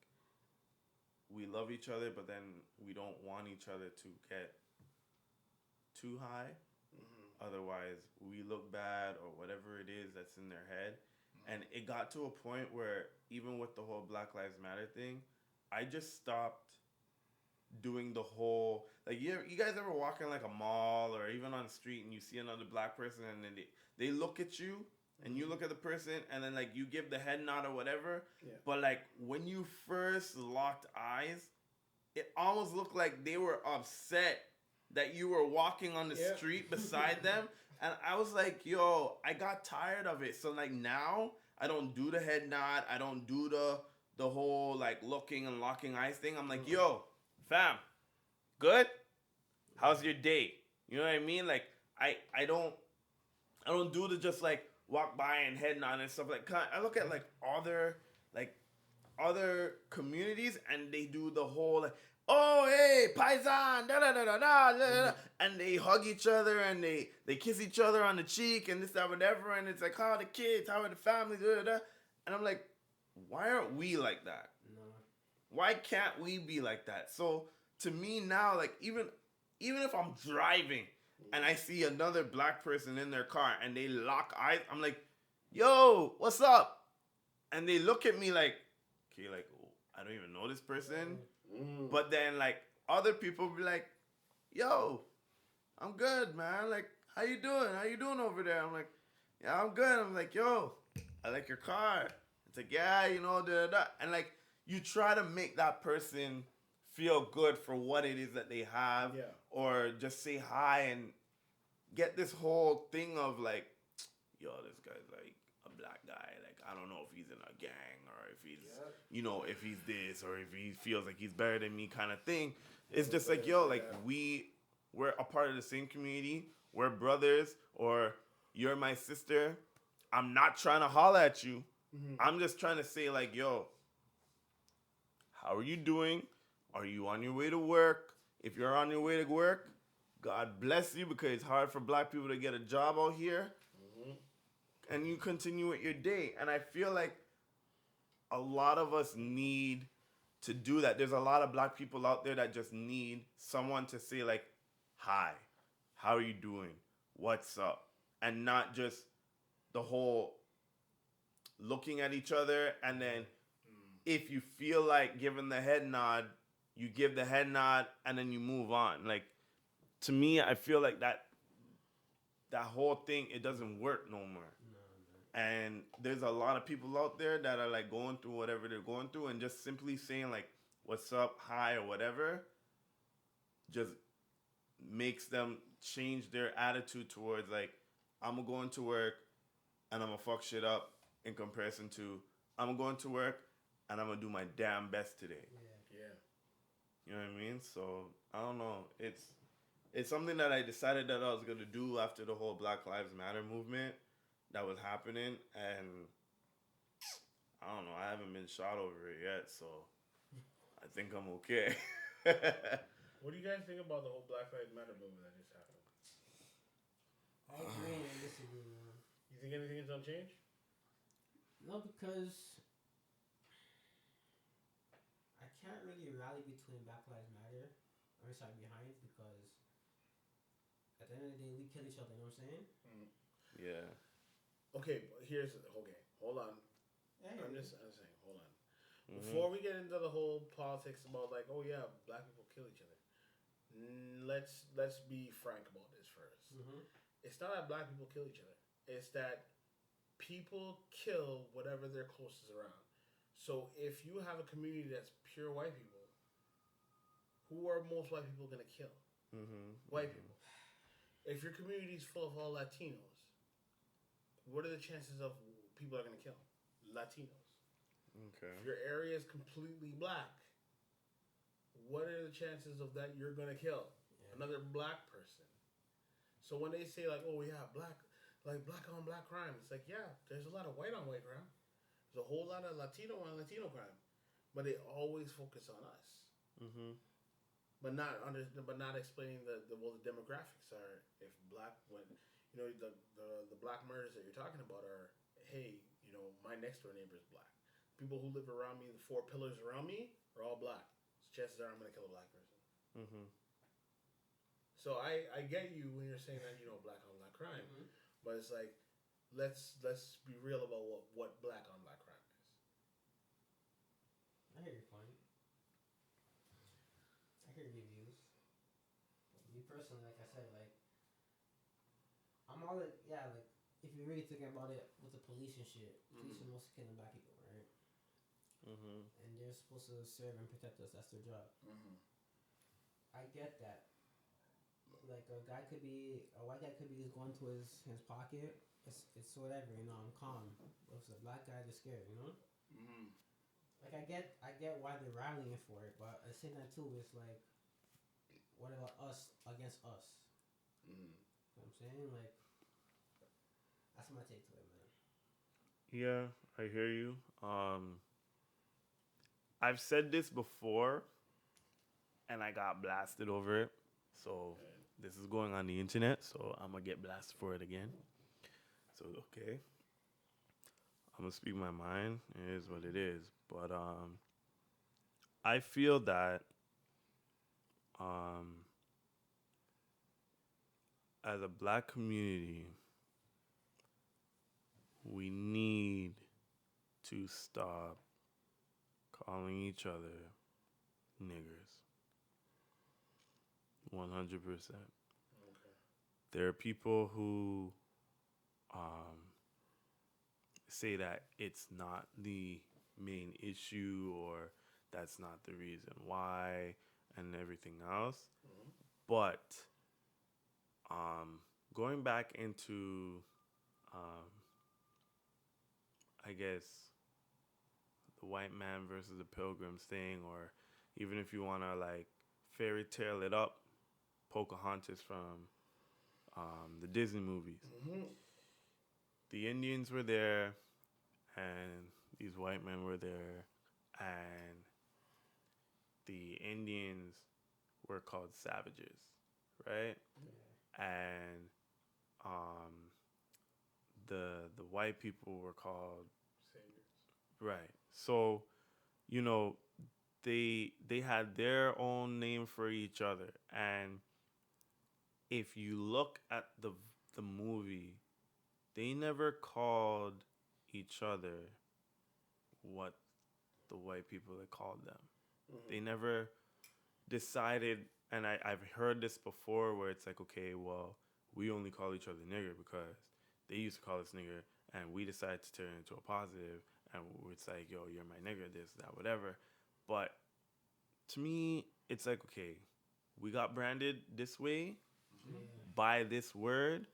we love each other, but then we don't want each other to get too high. Otherwise, we look bad or whatever it is that's in their head. And it got to a point where even with the whole Black Lives Matter thing, I just stopped doing the whole, like, you guys ever walk in like a mall or even on the street and you see another black person and then they look at you and you look at the person and then like you give the head nod or whatever. Yeah. But like when you first locked eyes, it almost looked like they were upset that you were walking on the street beside them. And I was like, yo, I got tired of it. So like now I don't do the head nod. I don't do the whole like looking and locking eyes thing. I'm like, yo, fam, good? How's your day? You know what I mean? Like I don't do the just like walk by and head nod and stuff like. I look at like other communities and they do the whole like, oh, hey, paisan, da da da da da da, and they hug each other and they kiss each other on the cheek and this, that, whatever, and it's like, how are the kids, how are the families, da da da, and I'm like, why aren't we like that? No. Why can't we be like that? So to me now, like even if I'm driving and I see another black person in their car and they lock eyes, I'm like, yo, what's up? And they look at me like, okay, like, oh, I don't even know this person. But then like other people be like, yo, I'm good, man. Like, how you doing? How you doing over there? I'm like, yeah, I'm good. I'm like, yo, I like your car. It's like, yeah, you know, da da da. And like you try to make that person feel good for what it is that they have, or just say hi and get this whole thing of like, yo, this guy's like a black guy. Like, I don't know if he's in a gang or if he's, you know, if he's this or if he feels like he's better than me kind of thing. It's just like, yo, like we're a part of the same community. We're brothers, or you're my sister. I'm not trying to holler at you. I'm just trying to say like, yo, how are you doing? Are you on your way to work? If you're on your way to work, God bless you, because it's hard for black people to get a job out here. And you continue with your day. And I feel like a lot of us need to do that. There's a lot of black people out there that just need someone to say like, hi, how are you doing? What's up? And not just the whole looking at each other, and then if you feel like giving the head nod, you give the head nod and then you move on. Like, to me, I feel like that whole thing, it doesn't work no more. And there's a lot of people out there that are like going through whatever they're going through, and just simply saying like, what's up, hi, or whatever, just makes them change their attitude towards like, I'm going to work and I'm gonna fuck shit up, in comparison to, I'm going to work and I'm gonna do my damn best today. You know what I mean? So I don't know. It's something that I decided that I was gonna do after the whole Black Lives Matter movement that was happening, and I don't know, I haven't been shot over it yet, so I think I'm okay. What do you guys think about the whole Black Lives Matter movement that just happened? I agree and disagree, man. You think anything is gonna change? No, because I can't really rally between Black Lives Matter, or sorry, behind, because at the end of the day, we kill each other, you know what I'm saying? Yeah. Okay, hold on. I'm saying, hold on. Before we get into the whole politics about like, oh yeah, black people kill each other, let's be frank about this first. It's not that black people kill each other. It's that people kill whatever they're closest around. So if you have a community that's pure white people, who are most white people going to kill? White people. If your community is full of all Latinos, what are the chances of people are going to kill? Latinos. Okay. If your area is completely black, what are the chances of that you're going to kill? Another black person. So when they say like, oh yeah, black on black crime, it's like, yeah, there's a lot of white on white crime. There's a whole lot of Latino on Latino crime. But they always focus on us. but not explaining the demographics are if black when the black murders that you're talking about are hey my next door neighbor is black. People who live around me, the four pillars around me, are all black. So chances are I'm gonna kill a black person. Mm-hmm. So I get you when you're saying that black on black crime, but it's like let's be real about what black on black crime is. I hear your point. I hear your views. But me personally, like I said, like I'm all like if you're really thinking about it with the police and shit, police are mostly killing black people, right? Mm-hmm. And they're supposed to serve and protect us. That's their job. I get that. Like a white guy could be just going to his pocket. It's whatever, I'm calm. But if it's a black guy, they're scared, Like I get why they're rallying for it, but I say that too. It's like, what about us against us? You know what I'm saying? Like, that's my take to it, man. Yeah, I hear you. I've said this before, and I got blasted over it. So this is going on the internet, so I'm gonna get blasted for it again. So okay, I'm gonna speak my mind. It is what it is. But I feel that as a black community, we need to stop calling each other niggers. 100%. Okay. There are people who say that it's not the main issue or that's not the reason why and everything else. But going back into, I guess, the white man versus the pilgrims thing, or even if you want to like fairy tale it up, Pocahontas from the Disney movies. The Indians were there, and these white men were there, and the Indians were called savages, right? And the white people were called saviors. Right. So, they had their own name for each other, and if you look at the movie, they never called each other what the white people had called them. They never decided, and I've heard this before where it's like, okay, well, we only call each other nigger because they used to call us nigger, and we decided to turn it into a positive, and it's like, yo, you're my nigger, this, that, whatever. But to me, it's like, okay, we got branded this way by this word.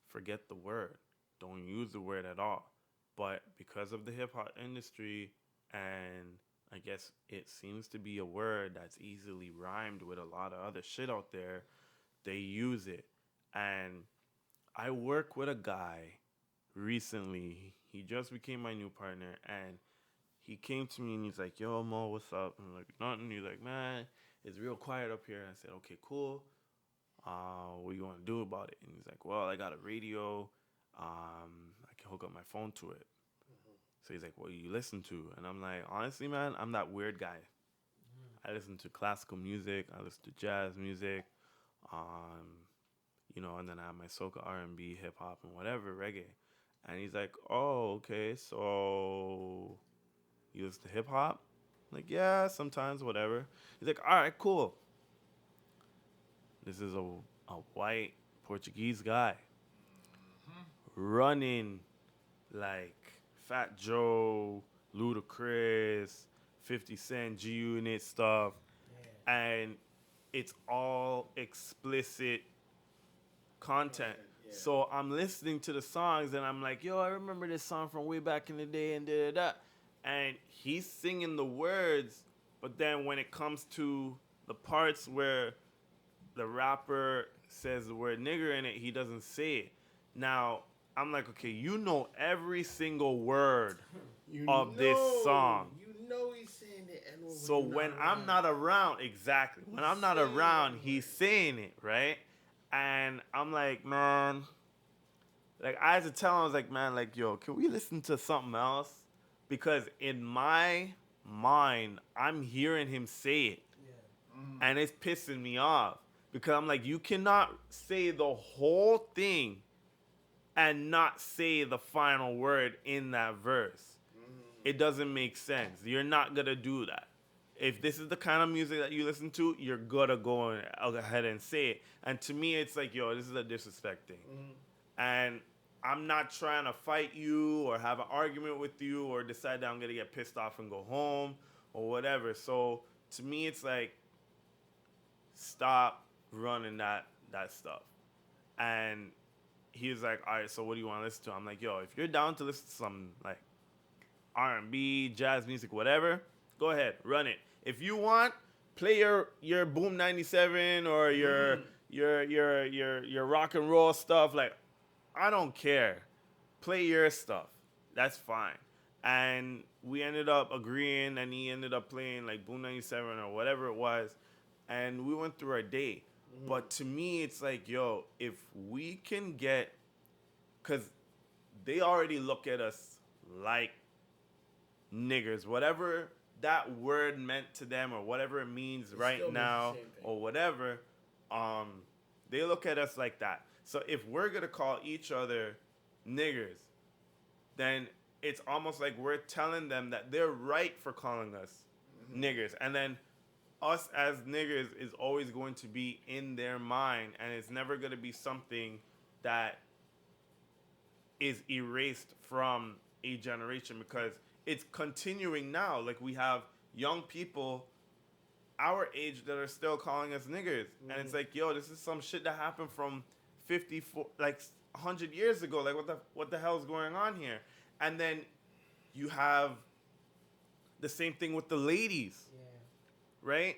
Forget the word. Don't use the word at all. But because of the hip-hop industry, and I guess it seems to be a word that's easily rhymed with a lot of other shit out there, they use it. And I work with a guy recently. He just became my new partner, and he came to me and he's like, yo, Mo, what's up? And I'm like, nothing. He's like, man, it's real quiet up here. I said, okay, cool. What do you want to do about it? And he's like, well, I got a radio. I can hook up my phone to it. So he's like, what do you listen to? And I'm like, honestly, man, I'm that weird guy. I listen to classical music. I listen to jazz music. And then I have my soca, R&B, hip-hop, and whatever, reggae. And he's like, oh, okay, so you listen to hip-hop? I'm like, yeah, sometimes, whatever. He's like, all right, cool. This is a white Portuguese guy running like Fat Joe, Ludacris, 50 Cent, G-Unit stuff. And it's all explicit content. Yeah. So I'm listening to the songs and I'm like, yo, I remember this song from way back in the day and da-da-da. And he's singing the words, but then when it comes to the parts where the rapper says the word nigger in it, he doesn't say it. Now, I'm like, okay, you know every single word of this song. You know he's saying saying the N-word. So when I'm not around, exactly. When I'm not around, he's saying it, right? And I'm like, man, like I had to tell him, I was like, man, like, yo, can we listen to something else? Because in my mind, I'm hearing him say it. Yeah. And it's pissing me off. Because I'm like, you cannot say the whole thing and not say the final word in that verse. It doesn't make sense. You're not going to do that. If this is the kind of music that you listen to, you're going to go ahead and say it. And to me, it's like, yo, this is a disrespect thing. And I'm not trying to fight you or have an argument with you or decide that I'm going to get pissed off and go home or whatever. So to me, it's like, stop running that stuff. And he was like, all right, so what do you want to listen to? I'm like, yo, if you're down to listen to some like R&B, jazz music, whatever, go ahead, run it. If you want, play your Boom 97 or your rock and roll stuff. Like, I don't care. Play your stuff. That's fine. And we ended up agreeing, and he ended up playing like Boom 97 or whatever it was, and we went through our day. But to me, it's like, yo, if we can get, because they already look at us like niggers, whatever that word meant to them or whatever it means right now or whatever, they look at us like that. So if we're going to call each other niggers, then it's almost like we're telling them that they're right for calling us niggers. And then us as niggers is always going to be in their mind, and it's never going to be something that is erased from a generation, because it's continuing now. Like, we have young people our age that are still calling us niggers. And it's like, yo, this is some shit that happened from 54, like 100 years ago. Like, what the hell is going on here? And then you have the same thing with the ladies. Right?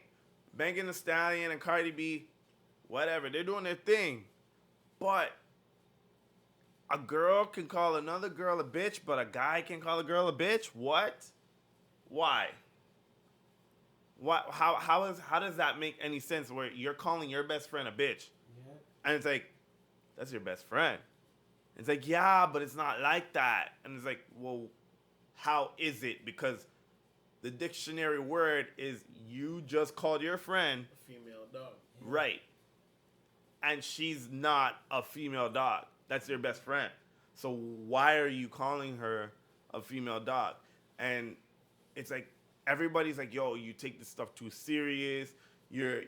Megan Thee Stallion and Cardi B, whatever, they're doing their thing. But a girl can call another girl a bitch, but a guy can call a girl a bitch? What? Why? What? How does that make any sense where you're calling your best friend a bitch? And it's like, that's your best friend. It's like, yeah, but it's not like that. And it's like, well, how is it? Because the dictionary word is you just called your friend a female dog. Right. And she's not a female dog. That's your best friend. So why are you calling her a female dog? And it's like, everybody's like, yo, you take this stuff too serious. You're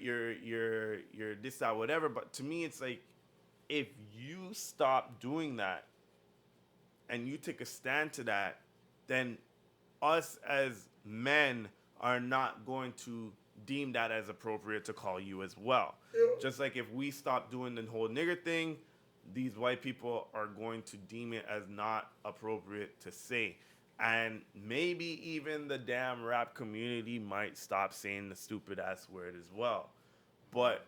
this, that, whatever. But to me, it's like, if you stop doing that and you take a stand to that, then us as men are not going to deem that as appropriate to call you as well. Just like if we stop doing the whole nigger thing, these white people are going to deem it as not appropriate to say. And maybe even the damn rap community might stop saying the stupid ass word as well. But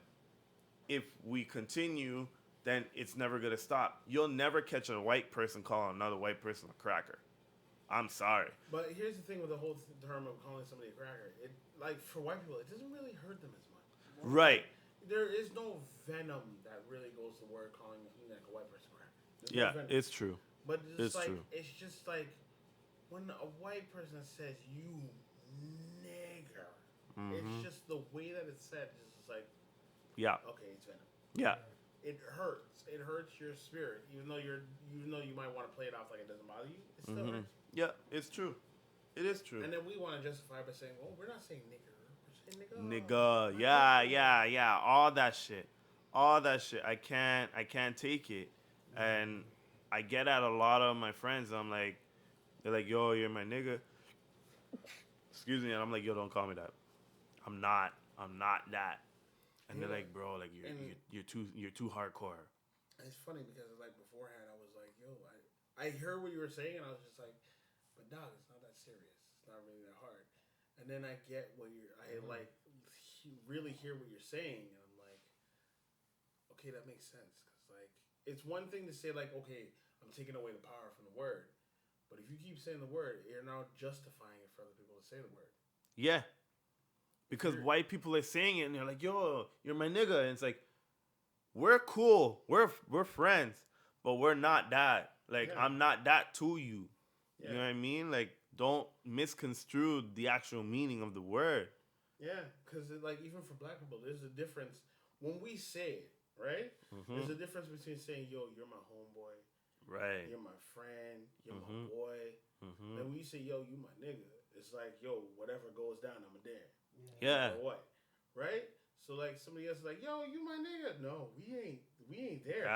if we continue, then it's never going to stop. You'll never catch a white person calling another white person a cracker. I'm sorry. But here's the thing with the whole term of calling somebody a cracker. It, like, for white people, it doesn't really hurt them as much. Right. There is no venom that really goes to the word calling like a white person a cracker. Yeah, it's true. But it's like, true. It's just like, when a white person says, you nigger, it's just the way that it's said. It's just like, yeah, okay, it's venom. Yeah. It hurts. It hurts your spirit. Even though you might want to play it off like it doesn't bother you, it still hurts. Yeah, it's true. It is true. And then we want to justify by saying, well, we're not saying nigger. We're saying nigga. Yeah. All that shit. I can't take it. And I get at a lot of my friends. I'm like, they're like, yo, you're my nigga. Excuse me. And I'm like, yo, don't call me that. I'm not that. And they're like, bro, like you're too hardcore. It's funny because like beforehand I was like, yo, I heard what you were saying and I was just like, but dog, it's not that serious. It's not really that hard. And then I get what really hear what you're saying, and I'm like, okay, that makes sense. Because like, it's one thing to say like, okay, I'm taking away the power from the word, but if you keep saying the word, you're now justifying it for other people to say the word. Yeah. Because white people are saying it and they're like, yo, you're my nigga. And it's like, we're cool. We're friends. But we're not that. Like, I'm not that to you. You know what I mean? Like, don't misconstrue the actual meaning of the word. Yeah, because like even for black people, there's a difference when we say it, right? There's a difference between saying, "Yo, you're my homeboy," right? You're my friend, you're my boy. And when you say, "Yo, you my nigga," it's like, "Yo, whatever goes down, I'm there." Yeah. Or what? Right? So like somebody else is like, "Yo, you my nigga." No, we ain't there.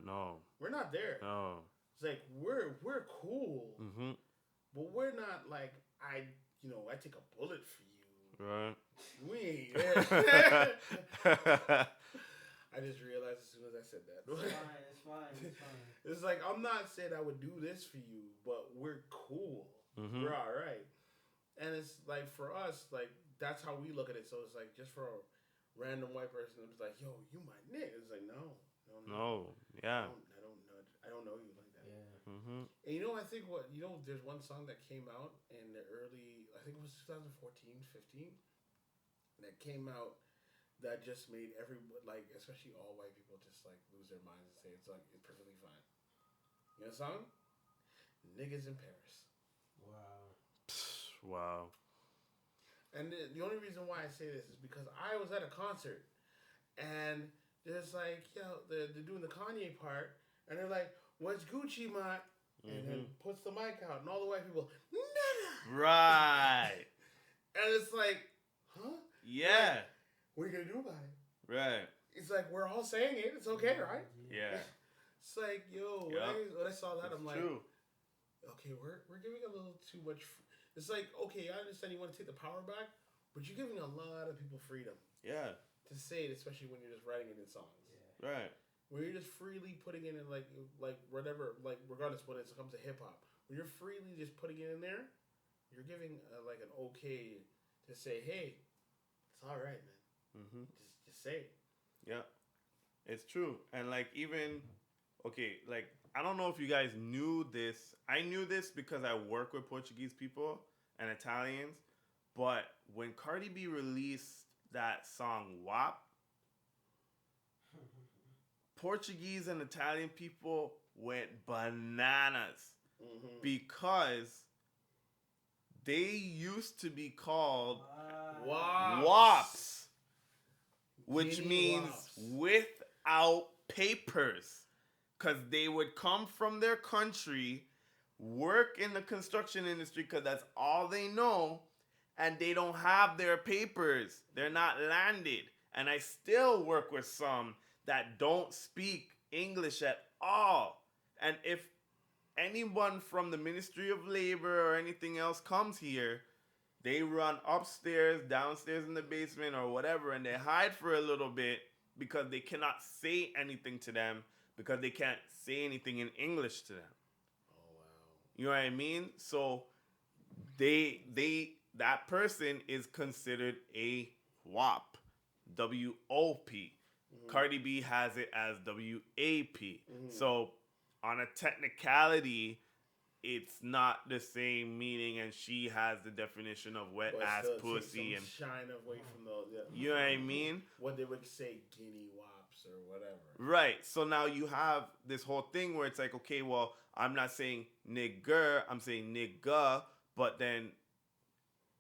No. We're not there. No. It's like we're cool, but we're not like I take a bullet for you. Right. We ain't there. I just realized as soon as I said that. It's fine. It's like, I'm not saying I would do this for you, but we're cool. We're all right. And it's like, for us, like, that's how we look at it. So it's like, just for a random white person, it's like, yo, you my nigga. It's like, no. Yeah. I don't know you like that. Yeah. And I think there's one song that came out in the early, I think it was 2014, 15, that came out that just made like, especially all white people just like lose their minds and say it's like, it's perfectly fine. You know the song? Niggas in Paris. Wow. And the only reason why I say this is because I was at a concert and there's like, they're doing the Kanye part and they're like, what's Gucci, man? And then puts the mic out and all the white people, nigga! Right. And it's like, huh? Yeah. Like, what are you going to do about it? Right. It's like, we're all saying it. It's okay, right? Yeah. It's like, when I saw that, I'm like, true. Okay, we're giving a little too much. It's like, okay, I understand you want to take the power back, but you're giving a lot of people freedom. Yeah. To say it, especially when you're just writing it in songs. Yeah. Right. Where you're just freely putting it in like whatever, like regardless when it comes to hip hop, when you're freely just putting it in there, you're giving like an okay to say, hey, it's all right, man. Just say it. Yeah, it's true. And like even, okay, like I don't know if you guys knew this. I knew this because I work with Portuguese people and Italians. But when Cardi B released that song WAP, Portuguese and Italian people went bananas because they used to be called WAPs, which Guinea means wops. without papers, because they would come from their country, work in the construction industry because that's all they know, and they don't have their papers. They're not landed. And I still work with some that don't speak English at all. And if anyone from the Ministry of Labor or anything else comes here, they run upstairs, downstairs in the basement or whatever, and they hide for a little bit because they cannot say anything to them because they can't say anything in English to them. Oh, wow. You know what I mean? So that person is considered a WAP, W-O-P. Cardi B has it as W-A-P. So on a technicality, it's not the same meaning, and she has the definition of wet ass pussy and shine away from the. You know what I mean? What they would say, guinea wops or whatever. Right. So now you have this whole thing where it's like, okay, well, I'm not saying nigger, I'm saying nigga, but then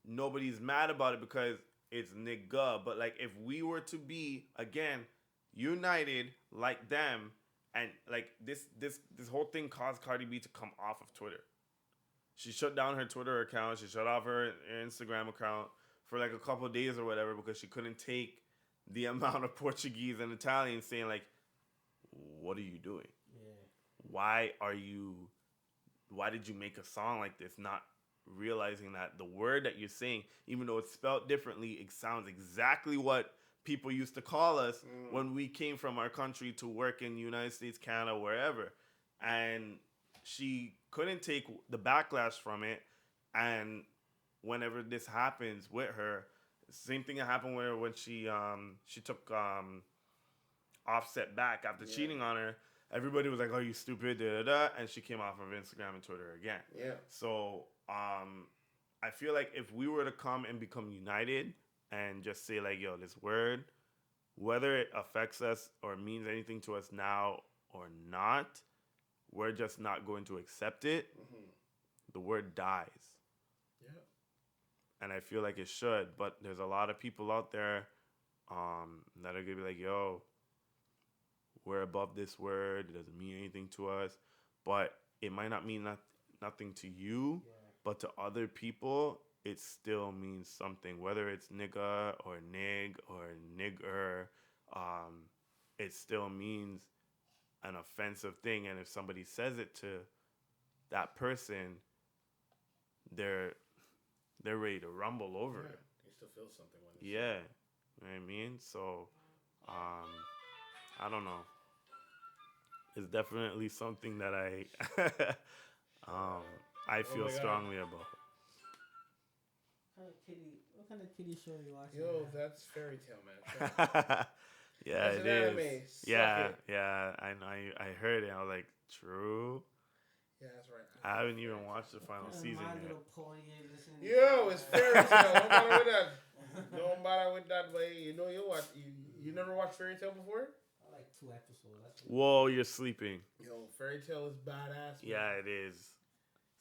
nobody's mad about it because it's nigga. But like, if we were to be again united like them. And like this whole thing caused Cardi B to come off of Twitter. She shut down her Twitter account. She shut off her Instagram account for like a couple of days or whatever because she couldn't take the amount of Portuguese and Italians saying like, "What are you doing? Why did you make a song like this?" Not realizing that the word that you're saying, even though it's spelled differently, it sounds exactly what people used to call us when we came from our country to work in the United States, Canada, wherever. And she couldn't take the backlash from it. And whenever this happens with her, same thing that happened with her when she took Offset back after cheating on her. Everybody was like, "Oh, you stupid," da, da, da, and she came off of Instagram and Twitter again. Yeah. So I feel like if we were to come and become united and just say like, yo, this word, whether it affects us or means anything to us now or not, we're just not going to accept it. Mm-hmm. The word dies. Yeah. And I feel like it should, but there's a lot of people out there that are going to be like, yo, we're above this word. It doesn't mean anything to us. But it might not mean nothing to you, but to other people, it still means something. Whether it's nigga or nig or nigger, it still means an offensive thing. And if somebody says it to that person, they're ready to rumble over it. You still feel something when you say it. You know what I mean? So, I don't know. It's definitely something that I feel strongly about. What kind of kiddie show you watching? Yo, that's Fairy Tale, man. Yeah, it is. Yeah. I heard it. I was like, true. Yeah, that's right. I haven't even watched the final season yet. Yo, it's Fairy Tale. Don't bother with that. Don't bother with that way. You know you watch. You never watched Fairy Tale before? I like 2 episodes. Whoa, you're sleeping. Yo, Fairy Tale is badass. Man. Yeah, it is.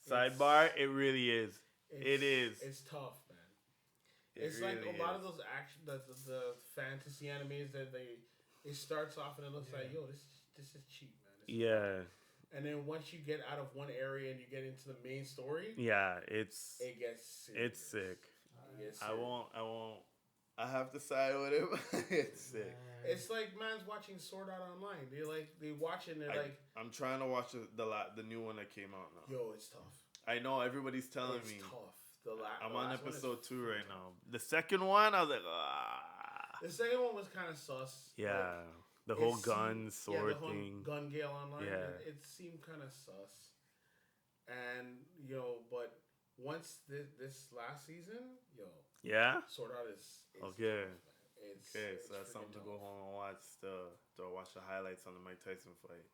Sidebar, it really is. It is. It's tough, man. It's really like a lot of those action, the fantasy animes that it starts off and it looks like, yo, this is cheap, man. And then once you get out of one area and you get into the main story, it gets serious. It's sick. I won't. I have to side with it. It's sick. It's like man's watching Sword Art Online. They watch it and they're like, I'm trying to watch the new one that came out now. Yo, it's tough. I know everybody's telling me. It's tough. I'm on episode 2 right now. The second one, I was like, The second one was kind of sus. Yeah. The whole gun sword thing. Gun Gale Online. Yeah. It seemed kind of sus. And, but once this last season, Yeah? Sword Art is okay. Tough, so that's something to go home and watch still. To watch the highlights on the Mike Tyson fight.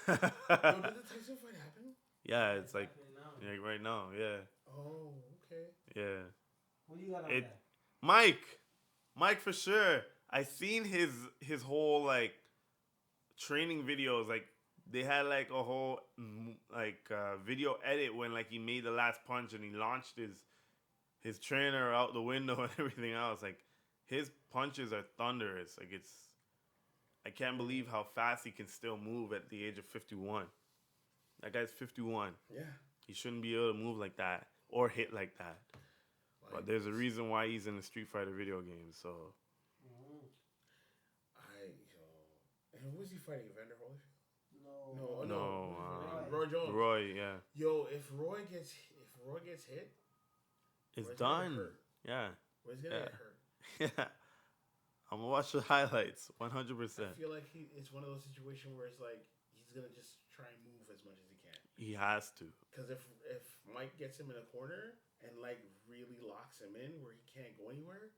Did the Tyson fight happen? Yeah, it's like right now, yeah. Oh, okay. Yeah. What do you got on that? Mike for sure. I seen his whole like training videos. Like they had like a whole video edit when like he made the last punch and he launched his trainer out the window and everything else. Like his punches are thunderous. Like I can't believe how fast he can still move at the age of 51. That guy's 51. Yeah. He shouldn't be able to move like that or hit like that. But there's a reason why he's in the Street Fighter video game, so. And who is he fighting? Evander Holyfield? No. Roy Jones. Roy, yeah. Yo, if Roy gets hit, it's done. Yeah. Roy's gonna get hurt. Yeah. I'm gonna watch the highlights, 100%. I feel like it's one of those situations where it's like he's gonna just try and move as much as he can. He has to. Because if Mike gets him in a corner and like really locks him in where he can't go anywhere,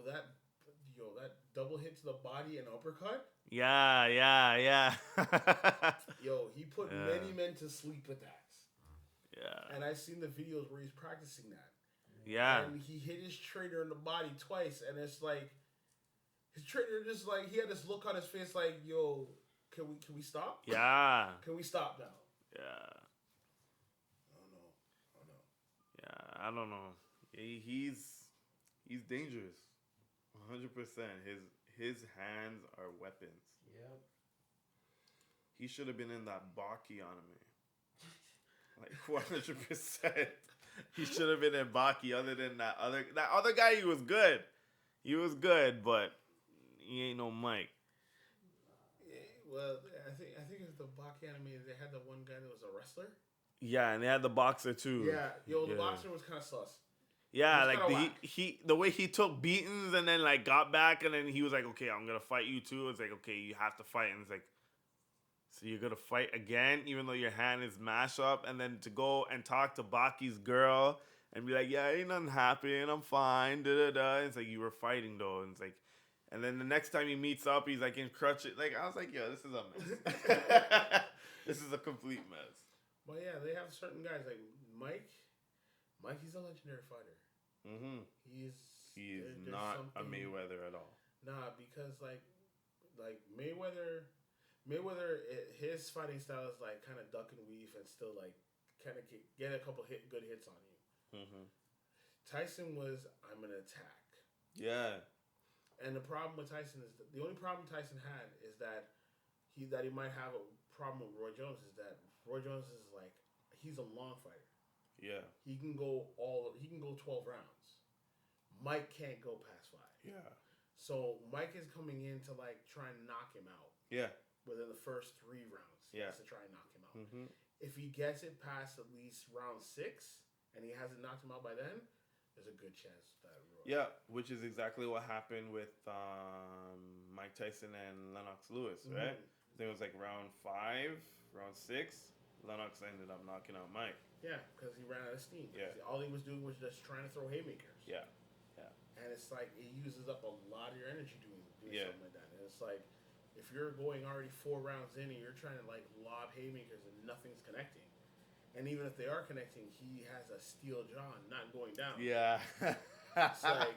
that double hit to the body and uppercut. Yeah. Yo, he put many men to sleep with that. Yeah. And I've seen the videos where he's practicing that. Yeah. And he hit his trainer in the body twice, and it's like his trainer just like he had this look on his face like, yo, can we stop? Yeah. Can we stop now? Yeah. Oh no. Yeah, I don't know. He's dangerous. 100%. His hands are weapons. Yep. He should have been in that Baki anime. Like 100%. He should have been in Baki. Other than that other guy, he was good. But he ain't no Mike. Well, I think it's the Baki anime. They had the one guy that was a wrestler. Yeah, and they had the boxer too. Yeah, the boxer was kind of sus. Yeah, like the way he took beatings and then like got back and then he was like, okay, I'm gonna fight you too. It's like, okay, you have to fight, and it's like, so you're gonna fight again, even though your hand is mashed up, and then to go and talk to Baki's girl and be like, yeah, ain't nothing happened, I'm fine, It's like you were fighting though, and it's like, and then the next time he meets up, he's like in crutches. Like I was like, yo, this is a mess. This is a complete mess. But yeah, they have certain guys like Mike. Mike, he's a legendary fighter. Mm-hmm. He is not a Mayweather at all. Nah, because like Mayweather, his fighting style is like kind of duck and weave and still like kind of get a couple good hits on you. Mm-hmm. Tyson was, I'm gonna attack. Yeah. And the problem with Tyson is the only problem Tyson had is that he might have a problem with Roy Jones is that Roy Jones is like he's a long fighter. Yeah. He can go 12 rounds. Mike can't go past 5. Yeah. So Mike is coming in to like try and knock him out. Yeah. Within the first 3 rounds. Yeah. To try and knock him out. Mm-hmm. If he gets it past at least round 6 and he hasn't knocked him out by then, there's a good chance that. Yeah, which is exactly what happened with Mike Tyson and Lennox Lewis, right? I think it was like round 5, round 6. Lennox ended up knocking out Mike. Yeah, because he ran out of steam. Yeah. All he was doing was just trying to throw haymakers. Yeah. And it's like it uses up a lot of your energy doing something like that. And it's like if you're going already 4 rounds in and you're trying to like lob haymakers and nothing's connecting. And even if they are connecting, he has a steel jaw not going down. Yeah. It's like,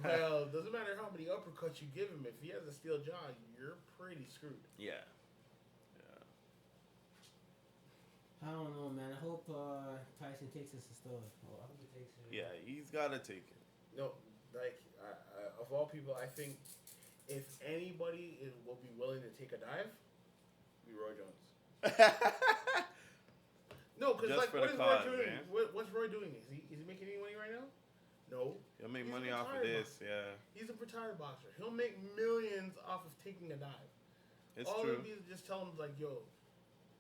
well, doesn't matter how many uppercuts you give him. If he has a steel jaw, you're pretty screwed. Yeah. I don't know, man. I hope Tyson takes this still. I hope he takes it. Yeah, he's got to take it. No, like, of all people, I think if anybody will be willing to take a dive, it'll be Roy Jones. No, because like, what is Roy doing? What's Roy doing? Is he making any money right now? No. He'll make money off of this, yeah. He's a retired boxer. He'll make millions off of taking a dive. It's all true. All you just tell him like, yo,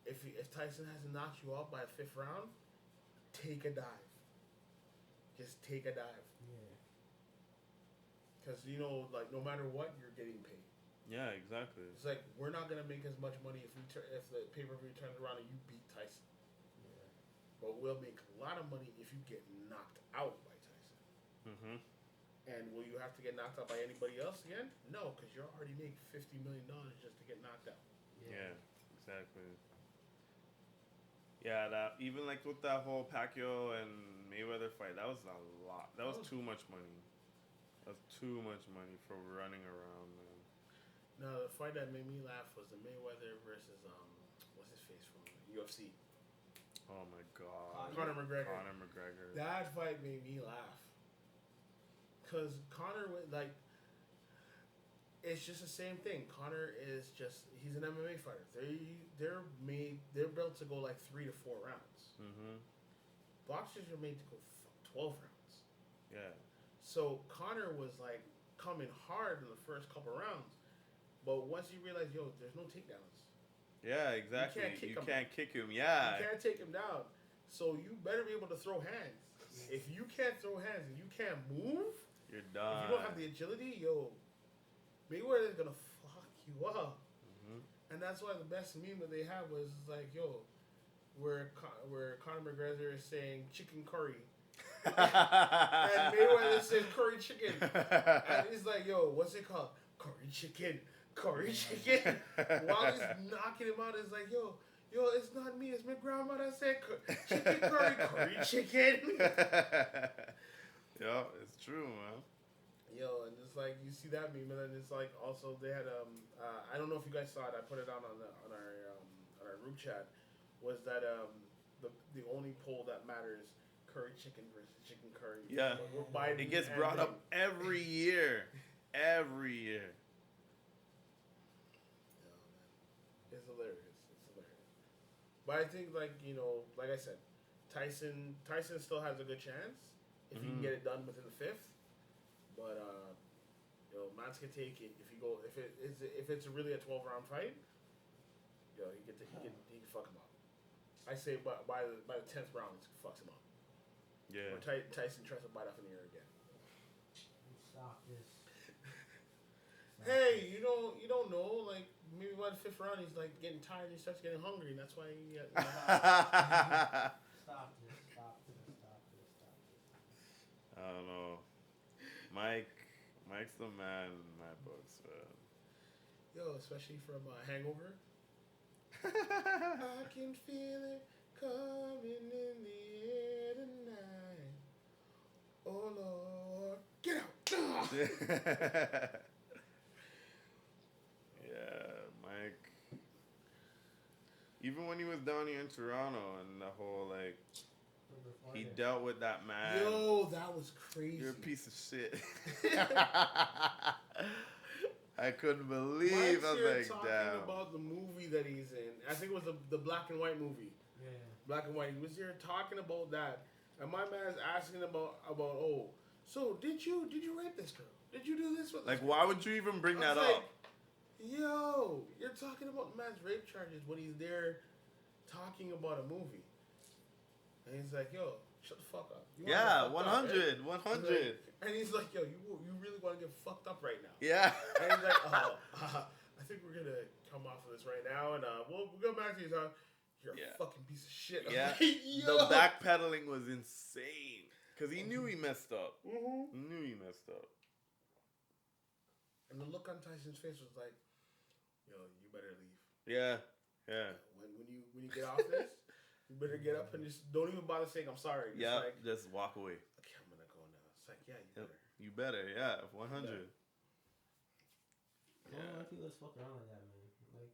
if Tyson hasn't knocked you out by the 5th round, take a dive. Just take a dive. Yeah. Because like no matter what, you're getting paid. Yeah, exactly. It's like we're not gonna make as much money if the pay-per-view turns around and you beat Tyson. Yeah. But we'll make a lot of money if you get knocked out by Tyson. Mm-hmm. And will you have to get knocked out by anybody else again? No, because you already make $50 million just to get knocked out. Yeah, exactly. Yeah, that even like with that whole Pacquiao and Mayweather fight, that was a lot. That was too much money. That's too much money for running around, man. No, the fight that made me laugh was the Mayweather versus what's his face from UFC. Oh my god. Conor McGregor. Conor McGregor. That fight made me laugh. Cause Conor like it's just the same thing. Conor is he's an MMA fighter. They're built to go like 3 to 4 rounds. Mm-hmm. Boxers are made to go 12 rounds. Yeah. So Conor was like coming hard in the first couple rounds, but once he realized, yo, there's no takedowns. Yeah, exactly. You can't kick him. You Yeah. can't take him down. So you better be able to throw hands. If you can't throw hands and you can't move, you're done. If you don't have the agility, yo, Mayweather's gonna fuck you up. Mm-hmm. And that's why the best meme that they have was like, yo, where Conor McGregor is saying chicken curry. And Mayweather says curry chicken. And he's like, yo, what's it called? Curry chicken. Curry chicken. While he's knocking him out, it's like, yo, it's not me. It's my grandma that said chicken curry. Curry chicken. Yeah, it's true, man. Yo, and it's like you see that meme, and then it's like also they had I don't know if you guys saw it. I put it on our group chat. Was that the only poll that matters? Curry chicken versus chicken curry. Yeah, it gets brought up every year. Every year. Yeah, man. It's hilarious. But I think like I said, Tyson still has a good chance if he can get it done within the 5th. But Mans can take it if it's really a 12-round fight. He can fuck him up. I say by the 10th round, it fucks him up. Yeah. Or Tyson tries to bite off in the ear again. Stop this. Hey, you don't know, like maybe by the 5th round he's like getting tired and he starts getting hungry, and that's why he Stop this. I don't know. Mike's the man in my books, man. Yo, especially from Hangover. I can feel it coming in the air tonight. Oh Lord, get out! Yeah, Mike. Even when he was down here in Toronto and the whole like, he dealt with that man. Yo, that was crazy. You're a piece of shit. I couldn't believe. Mike's I was here like, talking damn. about the movie that he's in. I think it was the black and white movie. Yeah. Black and white. He was here talking about that, and my man's asking about oh, so did you rape this girl? Did you do this with? Like, this why would you even bring that like, up? Yo, you're talking about the man's rape charges when he's there talking about a movie, and he's like, yo, shut the fuck up. You Yeah, wanna get 100, fucked up, right? 100. And he's like, yo, you really want to get fucked up right now? Yeah. And he's like, I think we're gonna come off of this right now, and we'll go back to you. You're a fucking piece of shit. Yeah. Like, The backpedaling was insane because he knew he messed up. Mm-hmm. He knew he messed up. And the look on Tyson's face was like, yo, you better leave. Yeah. Yeah. When you get off this, you better get up and just don't even bother saying I'm sorry. Yeah. Like, Just walk away. okay, I'm gonna go now. It's like, yeah, you better. You better. Yeah. 100. I don't know why people just fuck around like that, man. Like,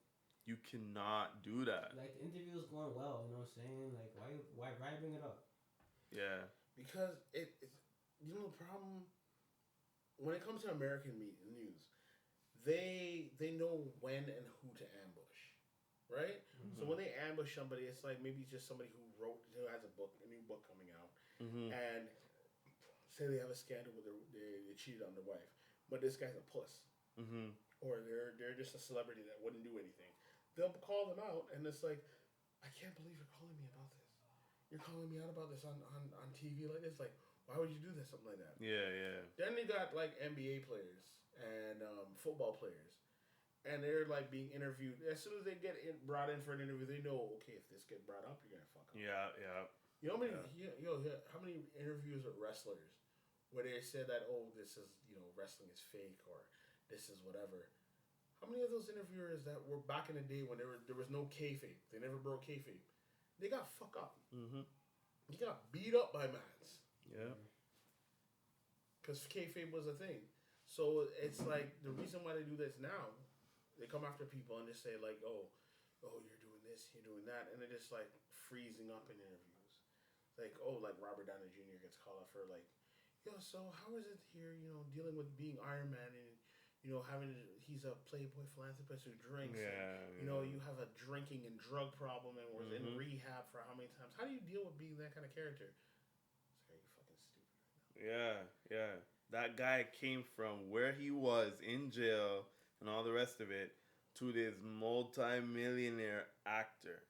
you cannot do that. like the interview is going well, you know what I'm saying? Like, why bring it up? Yeah. Because it's you know the problem when it comes to American news, they know when and who to ambush, right? Mm-hmm. So when they ambush somebody, it's like maybe it's just somebody who has a new book coming out, and say they have a scandal where they cheated on their wife, but this guy's a puss, or they're just a celebrity that wouldn't do anything. They'll call them out, and it's like, I can't believe you're calling me about this. You're calling me out about this on TV like this. Like, why would you do this? Something like that. Yeah, yeah. Then they got like NBA players and football players, and they're like being interviewed. As soon as they get brought in for an interview, they know, okay, if this get brought up, you're gonna fuck up. Yeah, yeah. You know how many? How many interviews with wrestlers where they said that, oh, this is wrestling is fake or this is whatever. How many of those interviewers that were back in the day when there was no kayfabe, they never broke kayfabe, they got fucked up. He got beat up by mans. Yeah. Because kayfabe was a thing. So it's like the reason why they do this now, they come after people and just say like, oh, you're doing this, you're doing that, and they're just like freezing up in interviews. Like, oh, like Robert Downey Jr. gets called up for like, yo, so how is it here, dealing with being Iron Man and he's a playboy philanthropist who drinks. Yeah. And, you have a drinking and drug problem and was in rehab for how many times? How do you deal with being that kind of character? It's like, are you fucking stupid right now? Yeah, yeah. That guy came from where he was in jail and all the rest of it to this multi-millionaire actor.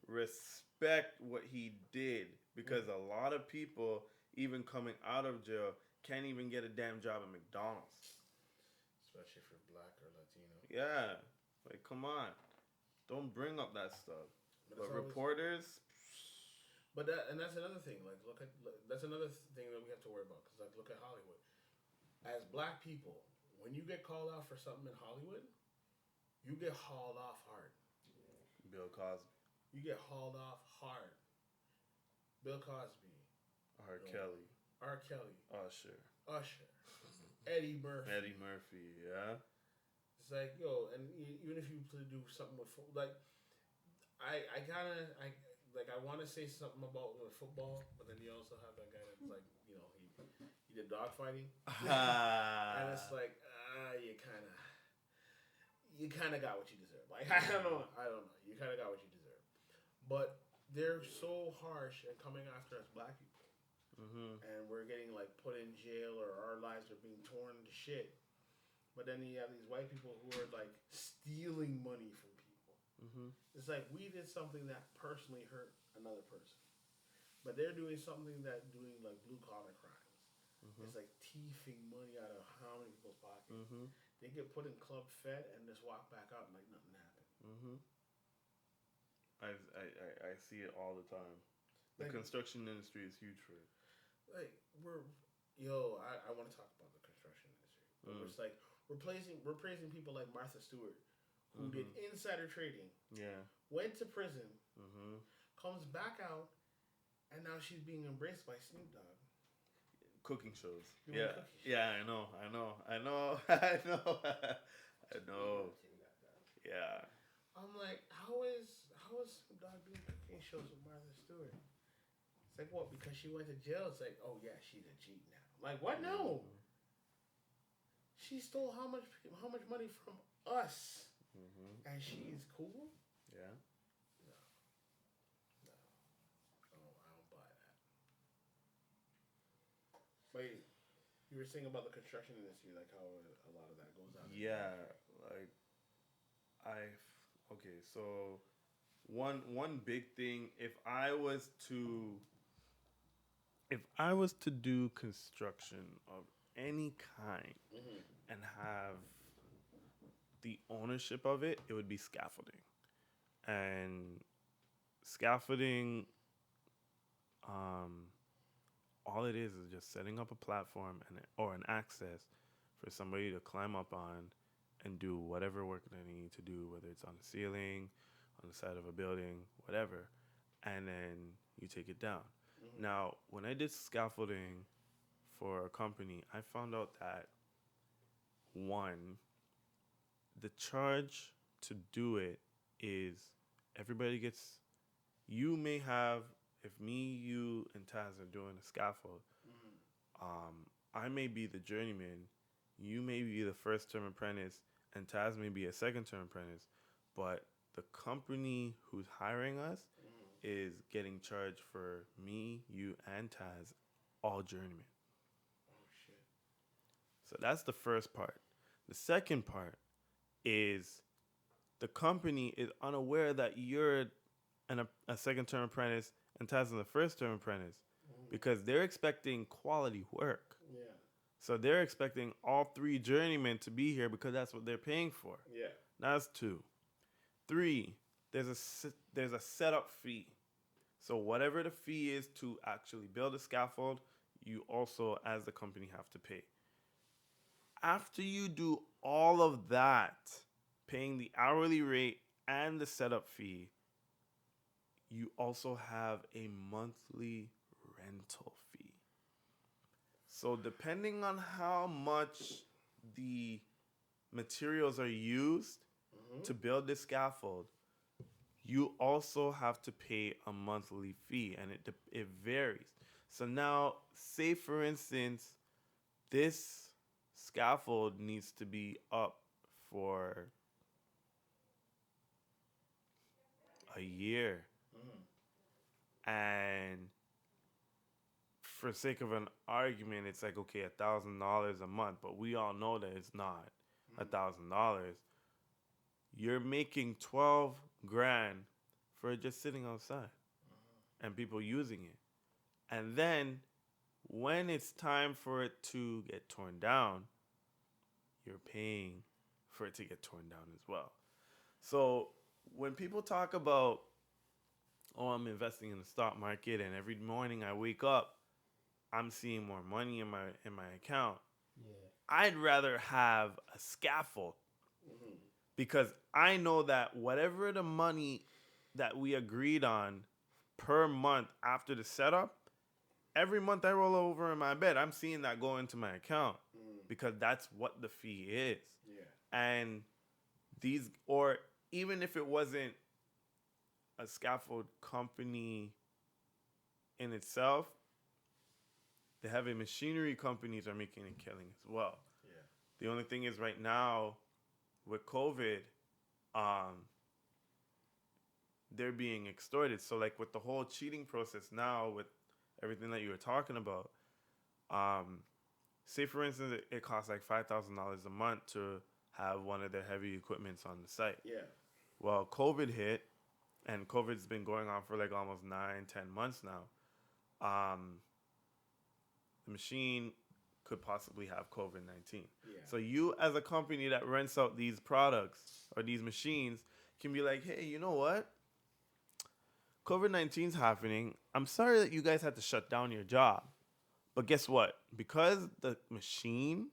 Respect what he did because a lot of people, even coming out of jail, can't even get a damn job at McDonald's. Especially for black or Latino. Yeah. Like, come on. Don't bring up that stuff. But reporters... But that's another thing. Like, that's another thing that we have to worry about. Because, like, look at Hollywood. As black people, when you get called out for something in Hollywood, you get hauled off hard. Bill Cosby. You get hauled off hard. Bill Cosby. R. Kelly. Usher. Eddie Murphy. Yeah. It's like, yo, and even if you do something with football, like, I want to say something about football, but then you also have that guy that's like, he did dog fighting, and it's like, you kind of got what you deserve. Like, I don't know, you kind of got what you deserve, but they're so harsh at coming after us black people. And we're getting like put in jail or our lives are being torn to shit. But then you have these white people who are like stealing money from people. It's like we did something that personally hurt another person. But they're doing something doing like blue collar crimes. It's like thieving money out of how many people's pockets. They get put in Club Fed and just walk back out like nothing happened. I see it all the time. The Like, construction industry is huge for it. Like I want to talk about the construction industry. It's like we're praising people like Martha Stewart, who did insider trading. Yeah. Went to prison, comes back out, and now she's being embraced by Snoop Dogg. Cooking shows. Doing Yeah. cooking shows. Yeah, I know. I know. Yeah. I'm like, how is Snoop Dogg doing cooking shows with Martha Stewart? It's like, what? Because she went to jail? It's like, oh yeah, she's a cheat now. Like, what? No. She stole how much money from us, and she's cool? Yeah. No. I don't buy that. Wait, you were saying about the construction industry, like how a lot of that goes on. Yeah, like okay, so one big thing, if I was to do construction of any kind and have the ownership of it, it would be scaffolding. And scaffolding, all it is just setting up a platform or an access for somebody to climb up on and do whatever work they need to do, whether it's on the ceiling, on the side of a building, whatever, and then you take it down. Now, when I did scaffolding for a company, I found out that, one, the charge to do it is everybody gets, you may have, if me, you, and Taz are doing a scaffold, I may be the journeyman, you may be the first term apprentice, and Taz may be a second term apprentice, but the company who's hiring us is getting charged for me, you, and Taz, all journeymen. Oh shit. So that's the first part. The second part is the company is unaware that you're a second term apprentice and Taz is a first term apprentice because they're expecting quality work. Yeah. So they're expecting all three journeymen to be here because that's what they're paying for. Yeah. That's 2. 3, there's a setup fee. So whatever the fee is to actually build a scaffold, you also, as the company, have to pay. After you do all of that, paying the hourly rate and the setup fee, you also have a monthly rental fee. So depending on how much the materials are used to build this scaffold, you also have to pay a monthly fee, and it varies. So now, say for instance, this scaffold needs to be up for a year. And for sake of an argument, it's like, okay, $1,000 a month, but we all know that it's not $1,000. You're making 12 grand for it just sitting outside and people using it. And then when it's time for it to get torn down, you're paying for it to get torn down as well. So when people talk about, oh, I'm investing in the stock market and every morning I wake up, I'm seeing more money in my account. Yeah. I'd rather have a scaffold because I know that whatever the money that we agreed on per month after the setup, every month I roll over in my bed, I'm seeing that go into my account because that's what the fee is. Yeah. And these, or even if it wasn't a scaffold company in itself, the heavy machinery companies are making a killing as well. Yeah. The only thing is right now with COVID, they're being extorted. So like with the whole cheating process now, with everything that you were talking about, say for instance, it costs like $5,000 a month to have one of their heavy equipments on the site. Yeah. Well, COVID hit, and COVID's been going on for like almost 9-10 months now. The machine could possibly have COVID-19. Yeah. So you, as a company that rents out these products or these machines, can be like, hey, you know what? COVID-19's happening. I'm sorry that you guys had to shut down your job. But guess what? Because the machine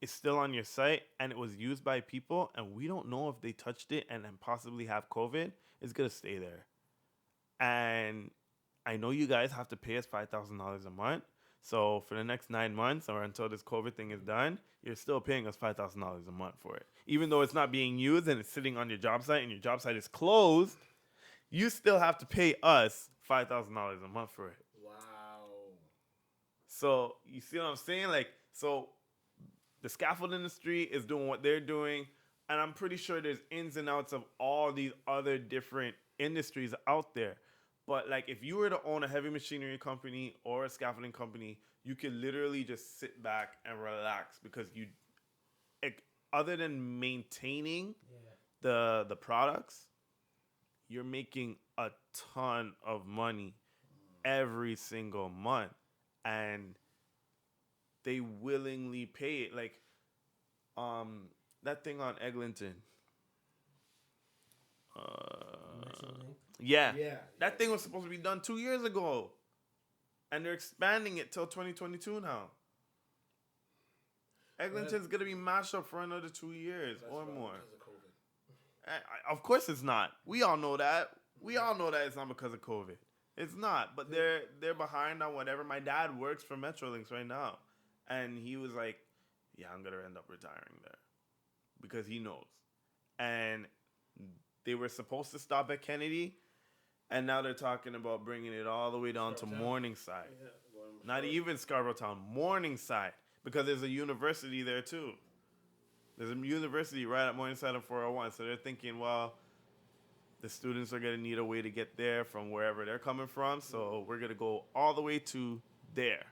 is still on your site and it was used by people and we don't know if they touched it and then possibly have COVID, it's going to stay there. And I know you guys have to pay us $5,000 a month. So for the next 9 months or until this COVID thing is done, you're still paying us $5,000 a month for it. Even though it's not being used and it's sitting on your job site and your job site is closed, you still have to pay us $5,000 a month for it. Wow. So you see what I'm saying? Like, so the scaffold industry is doing what they're doing, and I'm pretty sure there's ins and outs of all these other different industries out there. But like, if you were to own a heavy machinery company or a scaffolding company, you could literally just sit back and relax because other than maintaining the products, you're making a ton of money every single month, and they willingly pay it. Like, that thing on Eglinton. Yeah. That thing was supposed to be done 2 years ago, and they're expanding it till 2022 now. Eglinton's gonna be mashed up for another 2 years or more. Because of COVID. Of course it's not. We all know that. We all know that it's not because of COVID. It's not. But they're behind on whatever. My dad works for Metrolinx right now, and he was like, "Yeah, I'm gonna end up retiring there," because he knows. And they were supposed to stop at Kennedy, and now they're talking about bringing it all the way down to Morningside. Yeah, Not even Scarborough Town, Morningside, because there's a university there too. There's a university right at Morningside and 401, so they're thinking, well, the students are going to need a way to get there from wherever they're coming from, so we're going to go all the way to there.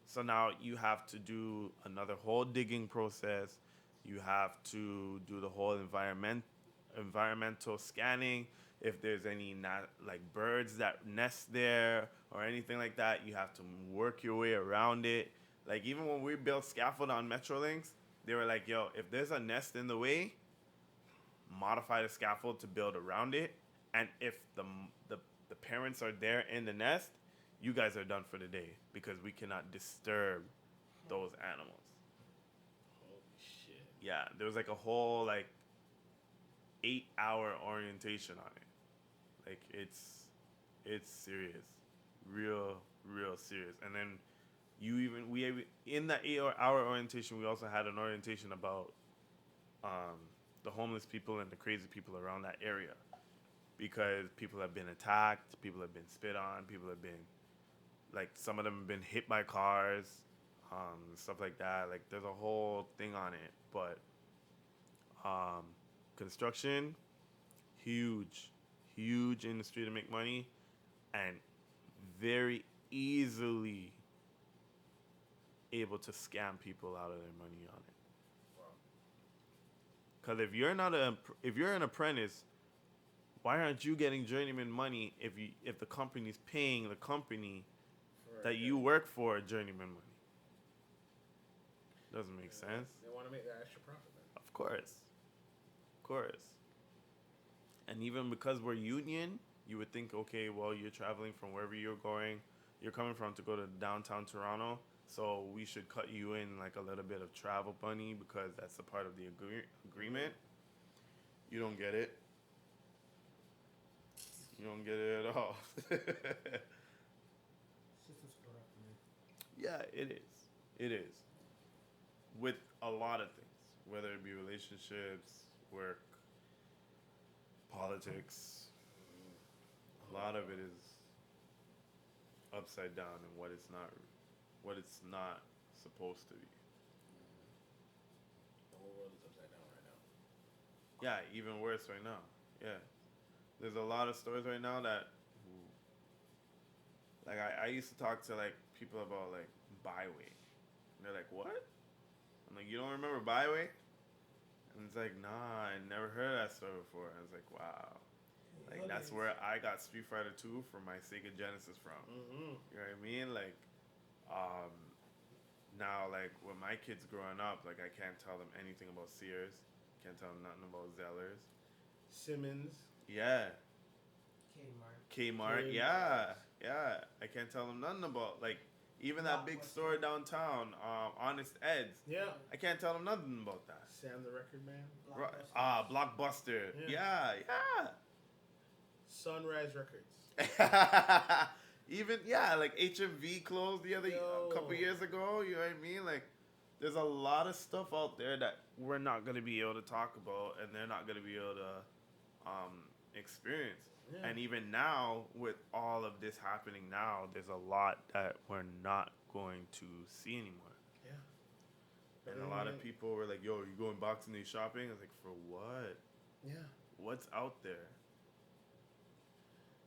So now you have to do another whole digging process. You have to do the whole environmental scanning. If there's any like birds that nest there or anything like that, you have to work your way around it. Like, even when we built scaffold on Metrolinx, they were like, yo, if there's a nest in the way, modify the scaffold to build around it. And if the parents are there in the nest, you guys are done for the day because we cannot disturb those animals. Holy shit. Yeah, there was like a whole 8-hour orientation on it. Like, it's serious. Real serious. And then we in that 8-hour orientation, we also had an orientation about the homeless people and the crazy people around that area, because people have been attacked, people have been spit on, people have been, like, some of them have been hit by cars, stuff like that. Like, there's a whole thing on it. But construction, huge industry to make money, and very easily able to scam people out of their money on it. Because if you're an apprentice, why aren't you getting journeyman money if the company's paying the company that you work for journeyman money? Doesn't make sense. They want to make that extra profit, man. Of course. And even because we're union, you would think, okay, well, you're traveling from wherever you're coming from to go to downtown Toronto, so we should cut you in like a little bit of travel money because that's a part of the agreement. You don't get it. You don't get it at all. Yeah, it is. With a lot of things, whether it be relationships, work, politics, a lot of it is upside down and what it's not supposed to be. The whole world is upside down right now. Yeah, even worse right now. Yeah. There's a lot of stores right now that, like, I used to talk to, like, people about, like, Byway. And they're like, what? I'm like, you don't remember Byway? And it's like, nah, I never heard of that store before. I was like, wow. Like, that's where I got Street Fighter 2 from my Sega Genesis from. Mm-hmm. You know what I mean? Like, now, like, with my kids growing up, like, I can't tell them anything about Sears. Can't tell them nothing about Zellers. Simmons. Yeah. Kmart. Kmart. Yeah. I can't tell them nothing about, like, even that big store downtown, Honest Ed's. Yeah. I can't tell them nothing about that. Sam the Record Man. Blockbuster. Yeah. Yeah. Sunrise Records. Even like HMV closed a couple years ago. You know what I mean? Like, there's a lot of stuff out there that we're not gonna be able to talk about, and they're not gonna be able to experience. Yeah. And even now, with all of this happening now, there's a lot that we're not going to see anymore. Yeah. And a lot of people were like, "Yo, you going Boxing Day shopping?" I was like, "For what? Yeah. What's out there?"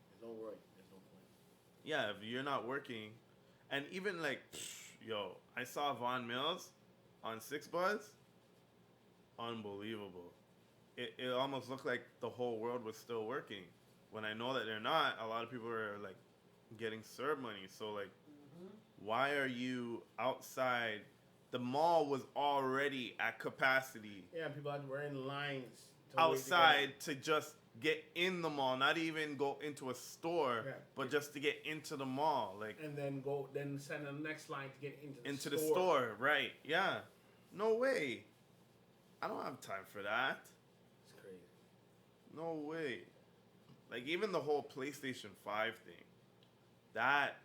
There's no right. There's no point. Yeah, if you're not working, and even like, I saw Von Mills on Six Buzz. Unbelievable. It almost looked like the whole world was still working. When I know that they're not, a lot of people are like getting served money. So like, why are you outside? The mall was already at capacity. Yeah, people were in lines outside to just get in the mall, not even go into a store, but just to get into the mall, like, and then send the next line to get into the store, right? Yeah, no way. I don't have time for that. It's crazy. No way. Like, even the whole PlayStation 5 thing, that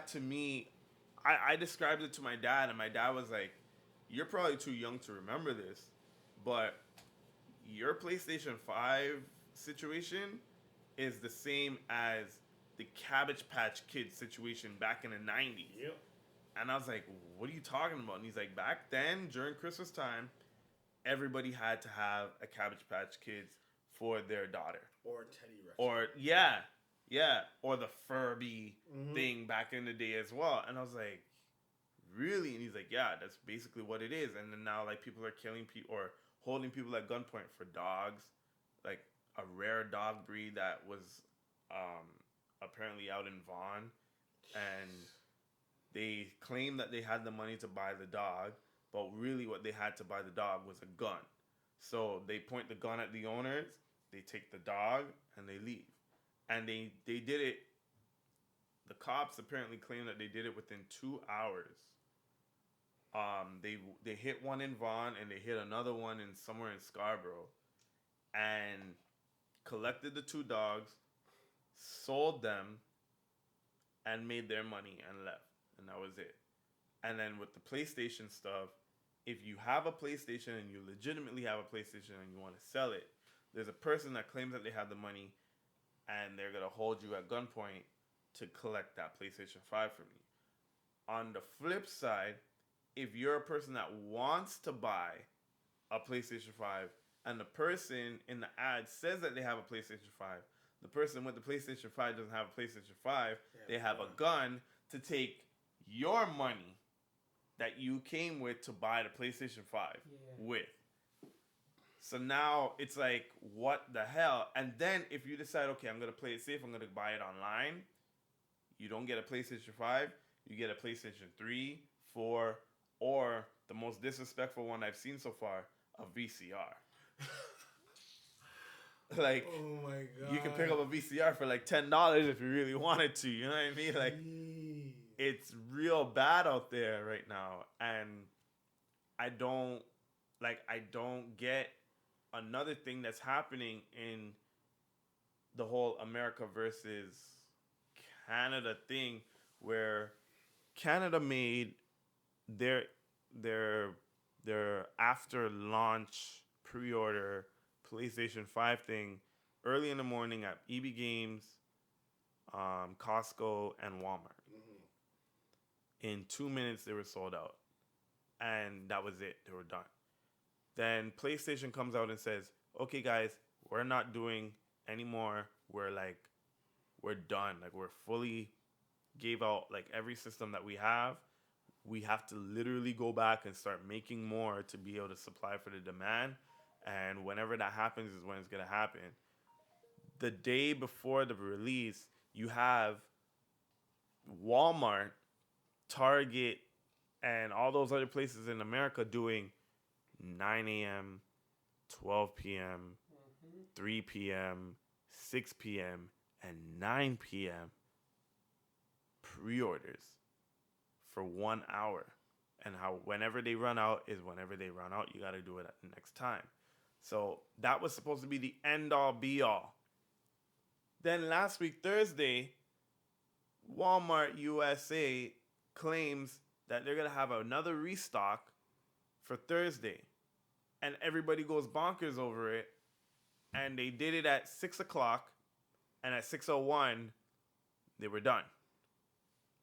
to me, I described it to my dad, and my dad was like, "You're probably too young to remember this, but your PlayStation 5 situation is the same as the Cabbage Patch Kids situation back in the 90s. Yep. And I was like, "What are you talking about?" And he's like, "Back then, during Christmas time, everybody had to have a Cabbage Patch Kids for their daughter. Or Teddy Ruxpin. Or, or the Furby thing back in the day as well." And I was like, "Really?" And he's like, "Yeah, that's basically what it is." And then now, like, people are killing people or holding people at gunpoint for dogs. Like, a rare dog breed that was apparently out in Vaughan. And they claimed that they had the money to buy the dog, but really what they had to buy the dog was a gun. So they point the gun at the owners, they take the dog, and they leave. And they did it, the cops apparently claim that they did it within 2 hours. They hit one in Vaughan, and they hit another one in somewhere in Scarborough, and collected the 2 dogs, sold them, and made their money and left. And that was it. And then with the PlayStation stuff, if you have a PlayStation and you legitimately have a PlayStation and you want to sell it, there's a person that claims that they have the money and they're going to hold you at gunpoint to collect that PlayStation 5 from you. On the flip side, if you're a person that wants to buy a PlayStation 5 and the person in the ad says that they have a PlayStation 5, the person with the PlayStation 5 doesn't have a PlayStation 5, they have a gun to take your money that you came with to buy the PlayStation 5 with. So now it's like, what the hell? And then if you decide, okay, I'm going to play it safe, I'm going to buy it online, you don't get a PlayStation 5, you get a PlayStation 3, 4, or the most disrespectful one I've seen so far, a VCR. Like, oh my God. You can pick up a VCR for like $10 if you really wanted to, you know what I mean? Like, it's real bad out there right now. And I don't get another thing that's happening in the whole America versus Canada thing, where Canada made their after launch pre-order PlayStation 5 thing early in the morning at EB Games, Costco, and Walmart. In 2 minutes, they were sold out. And that was it. They were done. Then PlayStation comes out and says, "Okay, guys, we're not doing anymore. We're done. Like, we're fully gave out like every system that we have. We have to literally go back and start making more to be able to supply for the demand. And whenever that happens is when it's going to happen." The day before the release, you have Walmart, Target, and all those other places in America doing 9 a.m., 12 p.m., 3 p.m., 6 p.m., and 9 p.m. pre-orders for 1 hour. And how whenever they run out is whenever they run out. You got to do it at the next time. So that was supposed to be the end-all, be-all. Then last week, Thursday, Walmart USA claims that they're going to have another restock for Thursday. And everybody goes bonkers over it. And they did it at 6 o'clock. And at 6:01, they were done.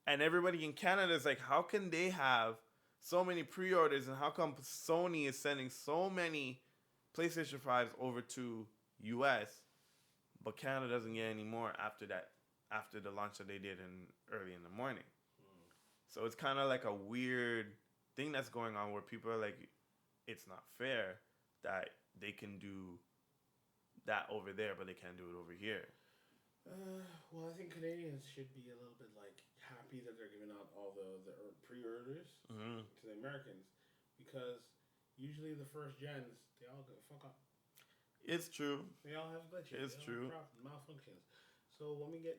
And everybody in Canada is like, how can they have so many pre-orders? And how come Sony is sending so many PlayStation 5s over to US, but Canada doesn't get any more after that, after the launch that they did early in the morning. So it's kind of like a weird thing that's going on where people are like, it's not fair that they can do that over there, but they can't do it over here. Well, I think Canadians should be a little bit like happy that they're giving out all the pre-orders to the Americans, because usually the first gens, they all go fuck up. It's true. They all have glitches. It's true. Malfunctions. So when we get,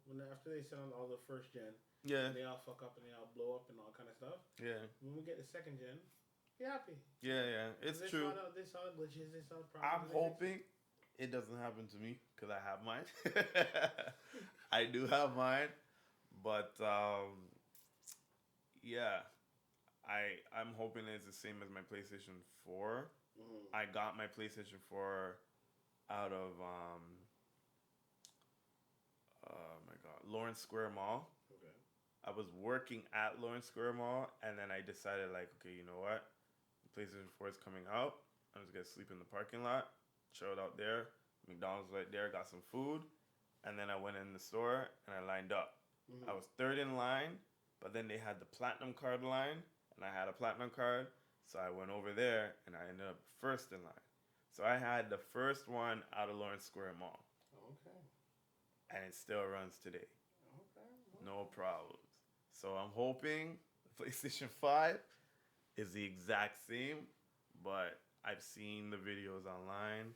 when after they send out all the first gen, they all fuck up and they all blow up and all kind of stuff. Yeah. When we get the second gen, be happy. Yeah. It's true. They saw the glitches. They saw the I'm problems. hoping it doesn't happen to me because I have mine. I do have mine, but I'm hoping it's the same as my PlayStation 4. I got my PlayStation 4 out of Lawrence Square Mall. Okay. I was working at Lawrence Square Mall, and then I decided, like, okay, you know what? PlayStation 4 is coming out. I'm just gonna sleep in the parking lot. Chilled out there. McDonald's right there. Got some food, and then I went in the store and I lined up. I was third in line, but then they had the platinum card line, and I had a platinum card, so I went over there and I ended up first in line. So I had the first one out of Lawrence Square Mall. Okay. And it still runs today. Okay. No problems. So I'm hoping the PlayStation 5 is the exact same, but I've seen the videos online,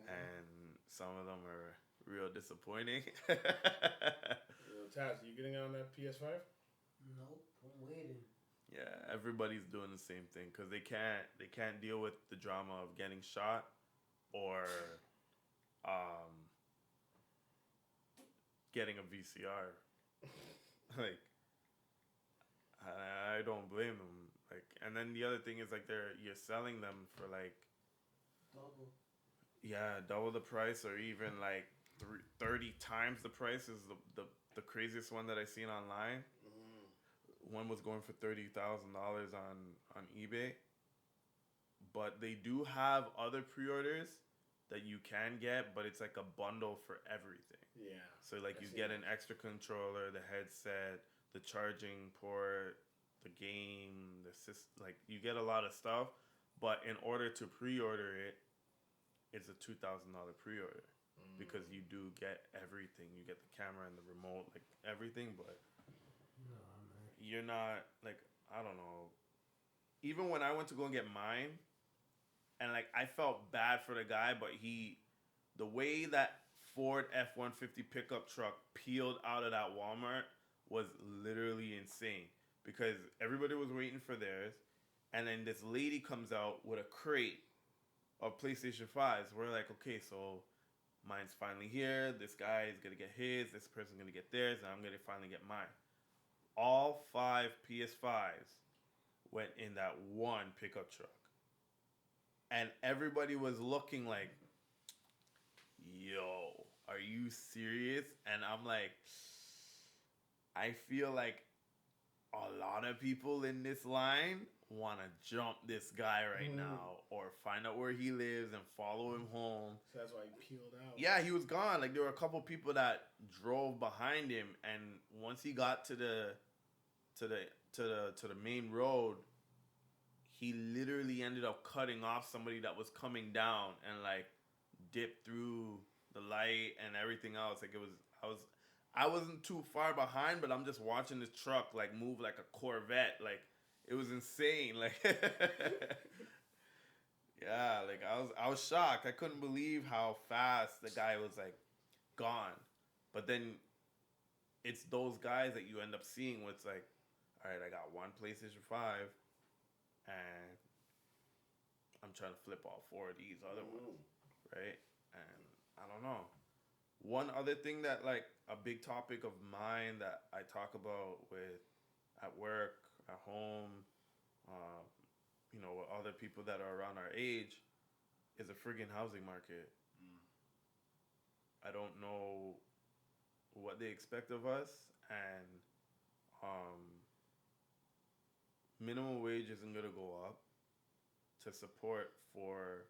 and some of them are real disappointing. Taz, you getting on that PS5? Nope, I'm waiting. Yeah, everybody's doing the same thing because they can't deal with the drama of getting shot or getting a VCR. Like, I don't blame them. Like, and then the other thing is like you're selling them for like double the price, or even like 30 times the price is the craziest one that I seen online. One was going for $30,000 on eBay. But they do have other pre-orders that you can get, but it's like a bundle for everything. Yeah. So like you get an extra controller, the headset, the charging port, the game, the system, like you get a lot of stuff. But in order to pre-order it, it's a $2,000 pre-order because you do get everything. You get the camera and the remote, like everything, but you're not, like, I don't know. Even when I went to go and get mine, and like I felt bad for the guy, but the way that Ford F-150 pickup truck peeled out of that Walmart was literally insane, because everybody was waiting for theirs, and then this lady comes out with a crate of PlayStation 5s. We're like, okay, so mine's finally here. This guy is gonna get his. This person's gonna get theirs, and I'm gonna finally get mine. All 5 PS5s went in that one pickup truck. And everybody was looking like, yo, are you serious? And I'm like, I feel like a lot of people in this line want to jump this guy right now, or find out where he lives and follow him home. So that's why he peeled out. Yeah, he was gone. Like, there were a couple people that drove behind him, and once he got to the main road, he literally ended up cutting off somebody that was coming down and like dipped through the light and everything else. Like, I wasn't too far behind, but I'm just watching this truck like move like a Corvette. Like, it was insane. Like, yeah, like I was shocked. I couldn't believe how fast the guy was like gone. But then it's those guys that you end up seeing where it's like, all right, I got one PlayStation 5, and I'm trying to flip all 4 of these other ones, right? And I don't know. one other thing that like a big topic of mine that I talk about with at work, at home, uh, with other people that are around our age, is a friggin' housing market. I don't know what they expect of us, and um, minimum wage isn't gonna go up to support for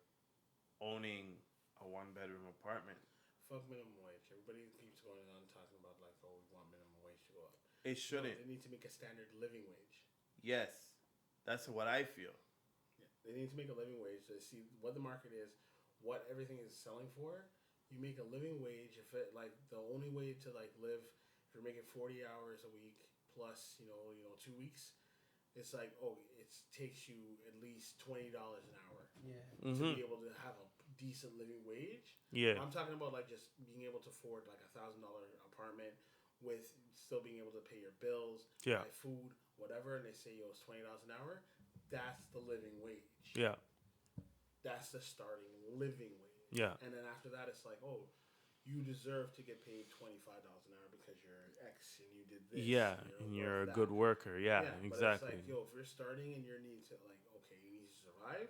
owning a one-bedroom apartment. Fuck minimum wage. Everybody keeps going on talking about like, oh, we want minimum wage to go up. It shouldn't. No, they need to make a standard living wage. Yes, that's what I feel. Yeah, they need to make a living wage to see what the market is, what everything is selling for. You make a living wage. If it like the only way to like live, if you're making 40 hours a week plus, 2 weeks, it's like, oh, it takes you at least $20 an hour. Yeah. To be able to have a decent living wage. Yeah. I'm talking about like just being able to afford like $1,000 apartment with still being able to pay your bills, buy food, whatever, and they say, yo, it's $20 an hour. That's the living wage. Yeah. That's the starting living wage. Yeah. And then after that, it's like, oh, you deserve to get paid $25 an hour because you're X and you did this. Yeah, and you're a good worker. Yeah, exactly. But it's like, yo, if you're starting and your needs to like, okay, you need to survive,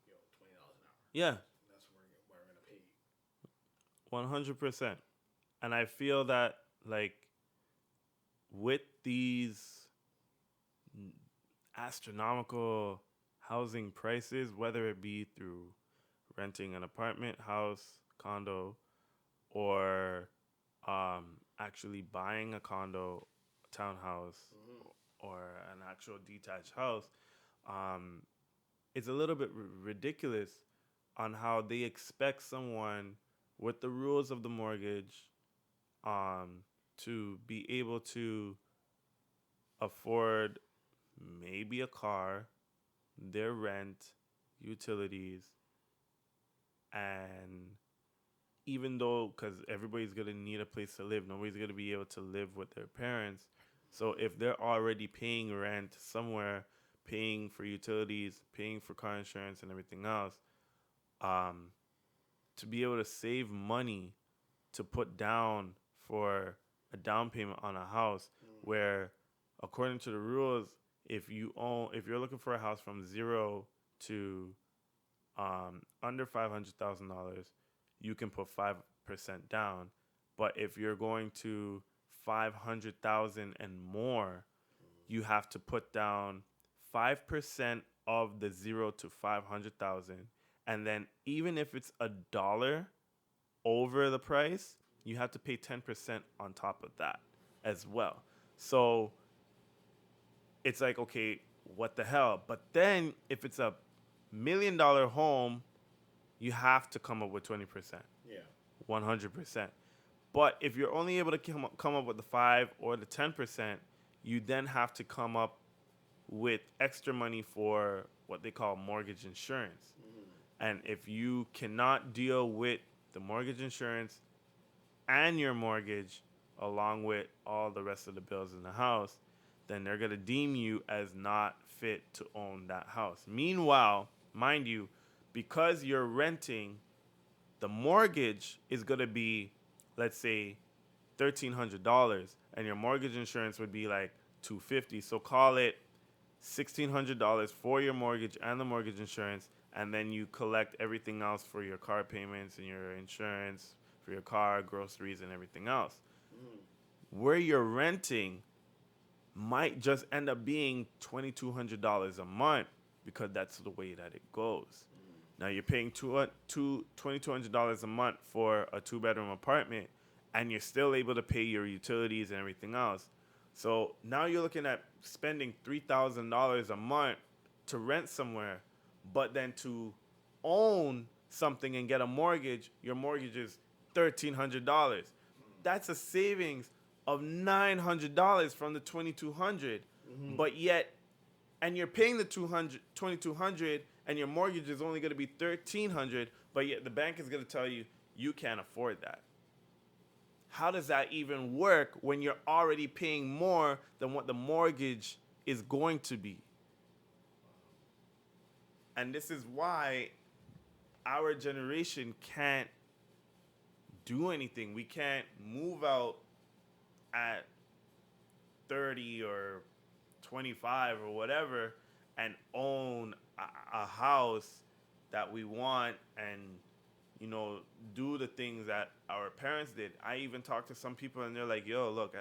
yo, $20 an hour. Yeah. That's where we're gonna pay you. 100%. And I feel that like with these astronomical housing prices, whether it be through renting an apartment, house, condo, or actually buying a condo, townhouse, or an actual detached house, it's a little bit ridiculous on how they expect someone with the rules of the mortgage to be able to afford maybe a car, their rent, utilities, and even though, because everybody's going to need a place to live, nobody's going to be able to live with their parents. So if they're already paying rent somewhere, paying for utilities, paying for car insurance and everything else, to be able to save money to put down for a down payment on a house, where according to the rules, if you're looking for a house from 0 to under $500,000, you can put 5% down. But if you're going to 500,000 and more, you have to put down 5% of the 0 to 500,000, and then even if it's $1 over the price, you have to pay 10% on top of that as well. So it's like, okay, what the hell? But then if it's $1 million home, you have to come up with 20%. Yeah. 100%. But if you're only able to come up with the 5 or the 10%, you then have to come up with extra money for what they call mortgage insurance. And if you cannot deal with the mortgage insurance and your mortgage, along with all the rest of the bills in the house, then they're going to deem you as not fit to own that house. Meanwhile, mind you, because you're renting, the mortgage is going to be, let's say, $1,300, and your mortgage insurance would be like $250. So call it $1,600 for your mortgage and the mortgage insurance, and then you collect everything else for your car payments and your insurance for your car, groceries, and everything else. Where you're renting might just end up being $2,200 a month, because that's the way that it goes. Now you're paying $2,200 a month for a 2-bedroom apartment, and you're still able to pay your utilities and everything else. So now you're looking at spending $3,000 a month to rent somewhere, but then to own something and get a mortgage, your mortgage is $1,300. That's a savings of $900 from the $2,200, but yet, and you're paying the $2,200, and your mortgage is only going to be $1,300, but yet the bank is going to tell you you can't afford that. How does that even work when you're already paying more than what the mortgage is going to be? And this is why our generation can't do anything. We can't move out at 30 or 25 or whatever and own a house that we want and, you know, do the things that our parents did. I even talked to some people and they're like, yo, look,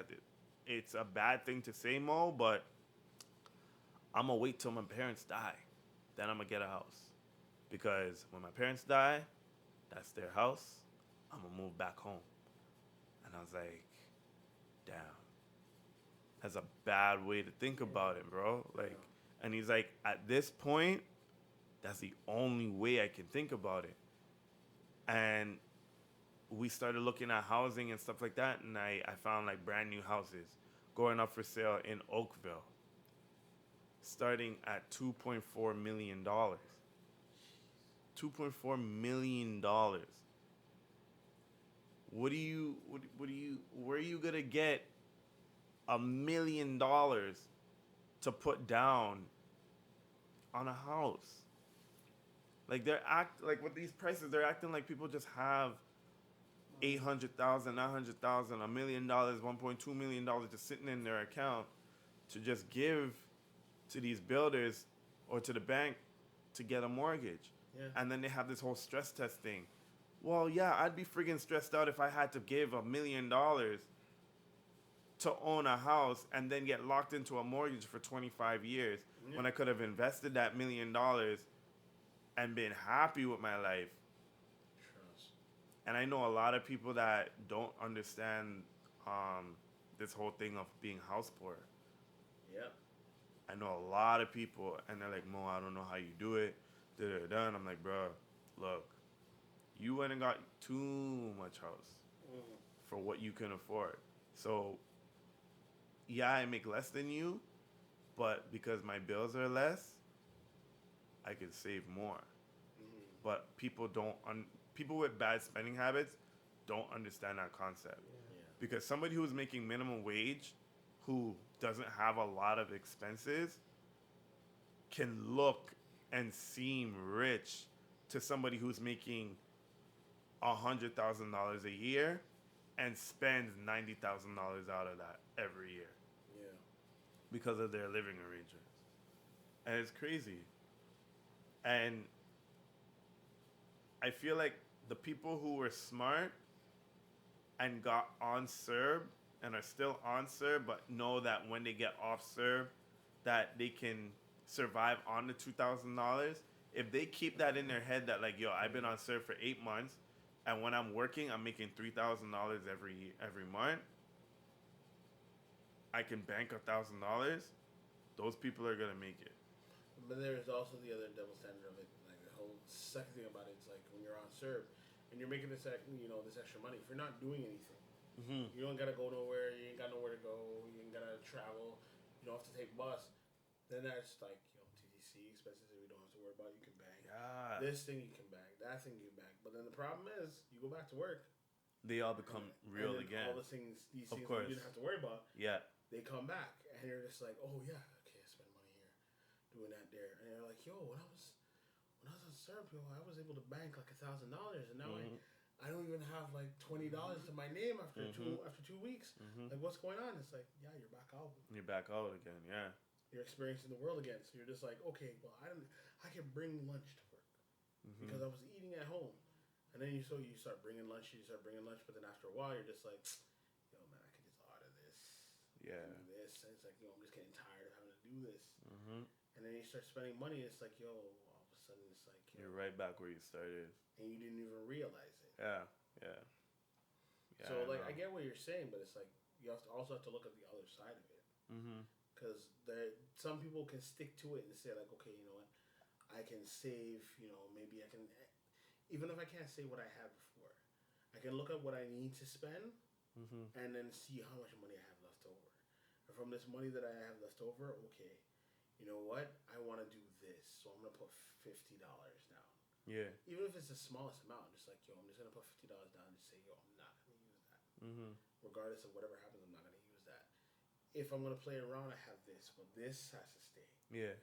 it's a bad thing to say, Mo, but I'm going to wait till my parents die. Then I'm going to get a house. Because when my parents die, that's their house. I'm going to move back home. And I was like, damn. That's a bad way to think about it, bro. Like, and he's like, at this point, that's the only way I can think about it. And we started looking at housing and stuff like that, and I found like brand new houses going up for sale in Oakville, starting at $2.4 million. $2.4 million. Where are you gonna get $1 million to put down on a house? Like like with these prices, they're acting like people just have $800,000, $900,000, $1 million, $1.2 million just sitting in their account to just give to these builders or to the bank to get a mortgage. Yeah. And then they have this whole stress test thing. Well, yeah, I'd be friggin' stressed out if I had to give $1 million to own a house and then get locked into a mortgage for 25 years when I could have invested that $1 million and been happy with my life. Trust. And I know a lot of people that don't understand this whole thing of being house poor. Yeah. I know a lot of people, and they're like, Mo, I don't know how you do it. Da-da-da. And I'm like, bro, look, you went and got too much house for what you can afford. So, yeah, I make less than you, but because my bills are less, I can save more. But people with bad spending habits don't understand that concept. Yeah. Because somebody who's making minimum wage, who doesn't have a lot of expenses, can look and seem rich to somebody who's making $100,000 a year and spends $90,000 out of that every year. Yeah. Because of their living arrangements. And it's crazy. And I feel like the people who were smart and got on CERB and are still on CERB, but know that when they get off CERB, that they can survive on the $2,000. If they keep that in their head that like, yo, I've been on CERB for 8 months, and when I'm working, I'm making $3,000 every month, I can bank $1,000. Those people are gonna make it. But there's also the other double standard of it. Like the whole second thing about it is like when you're on CERB and you're making this extra money. If you're not doing anything, you don't gotta go nowhere. You ain't got nowhere to go. You ain't gotta travel. You don't have to take bus. Then that's like TTC expenses that we don't have to worry about. You can bank. Yeah. This thing you can bank. That thing you can bank. But then the problem is you go back to work. They all become real and again. All these things that you didn't have to worry about. Yeah. They come back and you're just like, oh yeah, okay, I spend money here, doing that there, and you're like, yo, when I was on CERB, I was able to bank like $1,000, and now I don't even have like $20 to my name after 2 weeks. Like, what's going on? It's like, yeah, you're back out. You're back out again, yeah. You're experiencing the world again, so you're just like, okay, well, I can bring lunch to work because I was eating at home, and then you start bringing lunch, but then after a while, you're just like, yo, man, I could just order this. Yeah. Do this. And it's like, I'm just getting tired of having to do this. And then you start spending money. It's like, yo, all of a sudden it's like you're right back where you started, and you didn't even realize it. Yeah. So like, I get what you're saying, but it's like you also have to look at the other side of it. Because some people can stick to it and say like, okay, you know what, I can save. Maybe I can, even if I can't say what I had before, I can look at what I need to spend. And then see how much money I have left over. And from this money that I have left over, okay, you know what? I want to do this, so I'm gonna put $50 down. Yeah. Even if it's the smallest amount, just like, yo, I'm just gonna put $50 down and just say, yo, I'm not gonna use that. Regardless of whatever happens, I'm not gonna use that. If I'm gonna play around, I have this, but this has to stay. Yeah.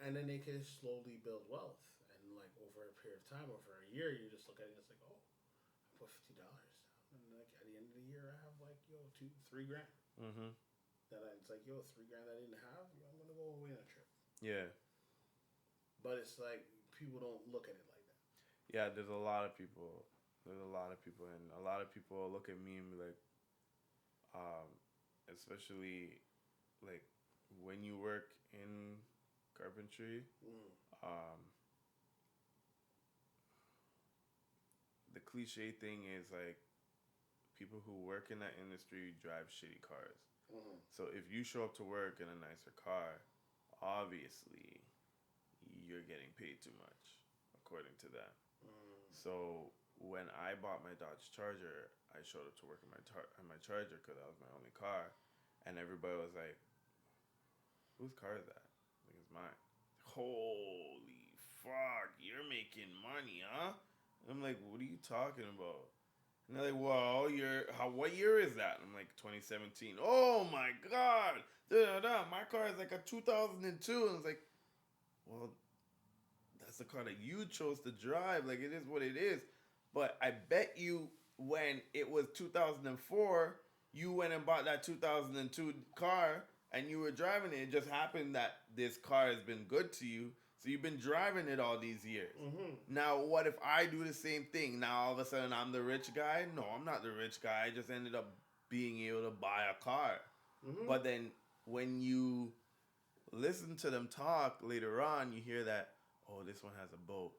And then they can slowly build wealth, and like over a period of time, over a year, you just look at it and it's like, oh, I'm put $50 down, and like at the end of the year, I have like $2-3 grand. Mm-hmm. It's like $3 grand I didn't have. I'm gonna go away on a trip. Yeah. But it's like people don't look at it like that. Yeah, there's a lot of people. And a lot of people look at me and be like, especially like when you work in carpentry, the cliche thing is like people who work in that industry drive shitty cars. Mm-hmm. So if you show up to work in a nicer car, obviously you're getting paid too much, according to that. So when I bought my Dodge Charger, I showed up to work in my Charger because that was my only car, and everybody was like, "Whose car is that?" Like, it's mine. Holy fuck, you're making money, huh? And I'm like, what are you talking about? And they're like, well, what year is that? And I'm like, 2017. Oh my god, my car is like a 2002. And it's like, well, that's the car that you chose to drive. Like, it is what it is. But I bet you when it was 2004, you went and bought that 2002 car and you were driving it. It just happened that this car has been good to you. So you've been driving it all these years. Mm-hmm. Now, what if I do the same thing? Now, all of a sudden, I'm the rich guy? No, I'm not the rich guy. I just ended up being able to buy a car. Mm-hmm. But then when you listen to them talk later on, you hear that, oh, this one has a boat.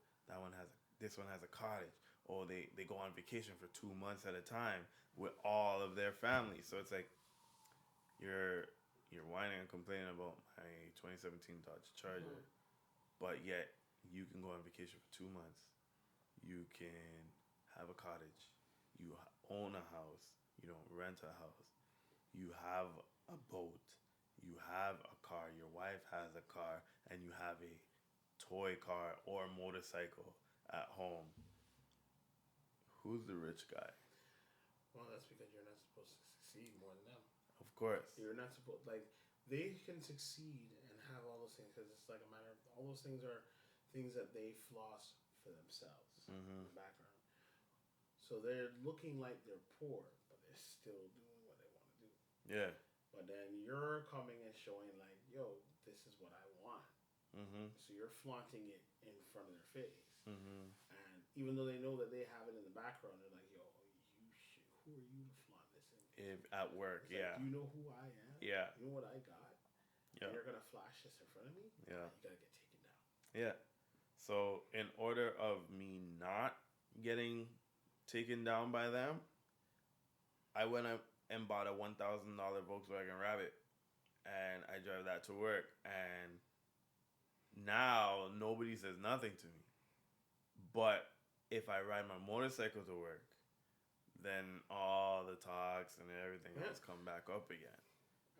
This one has a cottage. Or they go on vacation for 2 months at a time with all of their families. So it's like you're whining and complaining about my 2017 Dodge Charger, but yet you can go on vacation for 2 months. You can have a cottage. You own a house. You don't rent a house. You have a boat. You have a car. Your wife has a car, and you have a toy car or motorcycle at home. Who's the rich guy? Well, that's because you're not supposed to succeed more than them. Of course. You're not supposed, like, they can succeed and have all those things because it's like a matter of, all those things are things that they floss for themselves in the background. So they're looking like they're poor, but they're still doing what they want to do. Yeah. But then you're coming and showing like, yo, this is what I want. So you're flaunting it in front of their face. And even though they know that they have it in the background, they're like, yo, who are you to flaunt this in? At work, it's yeah. Like, do you know who I am? Yeah. You know what I got? Yeah. And you're going to flash this in front of me? Yeah. You got to get taken down. Yeah. So in order of me not getting taken down by them, I went up and bought a $1,000 Volkswagen Rabbit, and I drive that to work, and now nobody says nothing to me. But if I ride my motorcycle to work, then all the talks and everything else come back up again,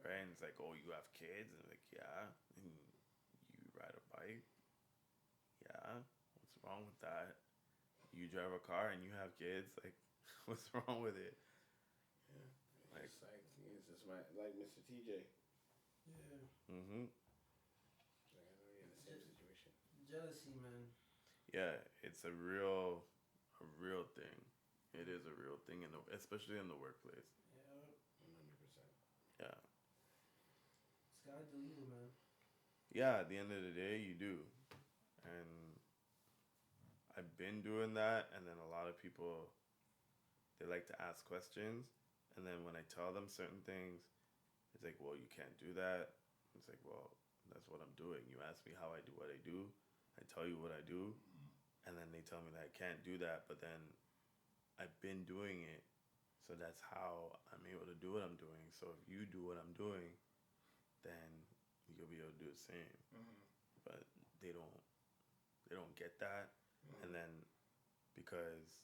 right? And it's like, oh, you have kids? And like, yeah. And you ride a bike? Yeah. What's wrong with that? You drive a car and you have kids? Like, what's wrong with it? Yeah. It's just like Mr. TJ. Yeah. Mm-hmm. Like, I know you're in the same situation. Jealousy, man. Yeah, it's a real thing. It is a real thing, especially in the workplace. Yeah. 100%. Yeah. Sky do you, man. Yeah, at the end of the day, you do. And I've been doing that, and then a lot of people, they like to ask questions, and then when I tell them certain things, it's like, well, you can't do that. It's like, well, that's what I'm doing. You ask me how I do what I do, I tell you what I do, and then they tell me that I can't do that, but then I've been doing it, so that's how I'm able to do what I'm doing. So if you do what I'm doing, then you'll be able to do the same. But they don't get that, and then because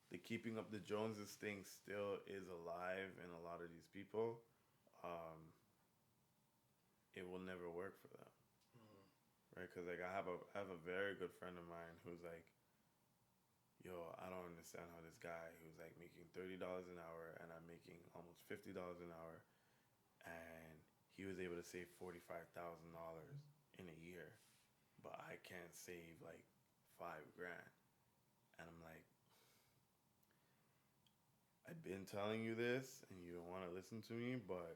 the keeping up the Joneses thing still is alive in a lot of these people, it will never work for them, right? Because like I have a very good friend of mine who's like, yo, I don't understand how this guy who's like making $30 an hour and I'm making almost $50 an hour, and he was able to save $45,000 in a year, but I can't save like $5,000. And I'm like, I've been telling you this, and you don't want to listen to me, but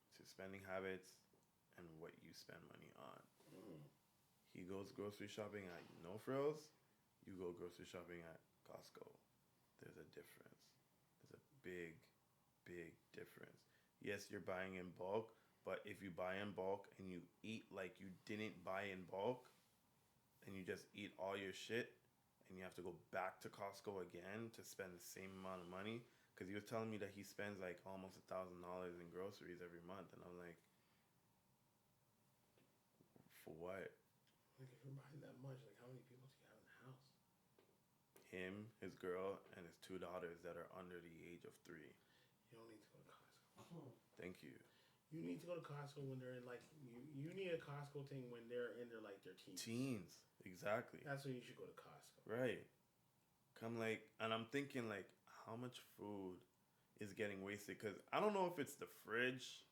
it's his spending habits and what you spend money on. He goes grocery shopping at No Frills. You go grocery shopping at Costco. There's a difference. There's a big, big difference. Yes, you're buying in bulk, but if you buy in bulk and you eat like you didn't buy in bulk, and you just eat all your shit, and you have to go back to Costco again to spend the same amount of money, because he was telling me that he spends like almost $1,000 in groceries every month, and I'm like, for what? Like, if you're buying that much, like, how many people do you have in the house? Him, his girl, and his 2 daughters that are under the age of 3. You don't need to go to Costco. Thank you. You need to go to Costco when they're in, like, you need a Costco thing when they're in their, like, their teens. Teens, exactly. That's when you should go to Costco. Right. Come like, and I'm thinking like, how much food is getting wasted? Because I don't know if it's the fridge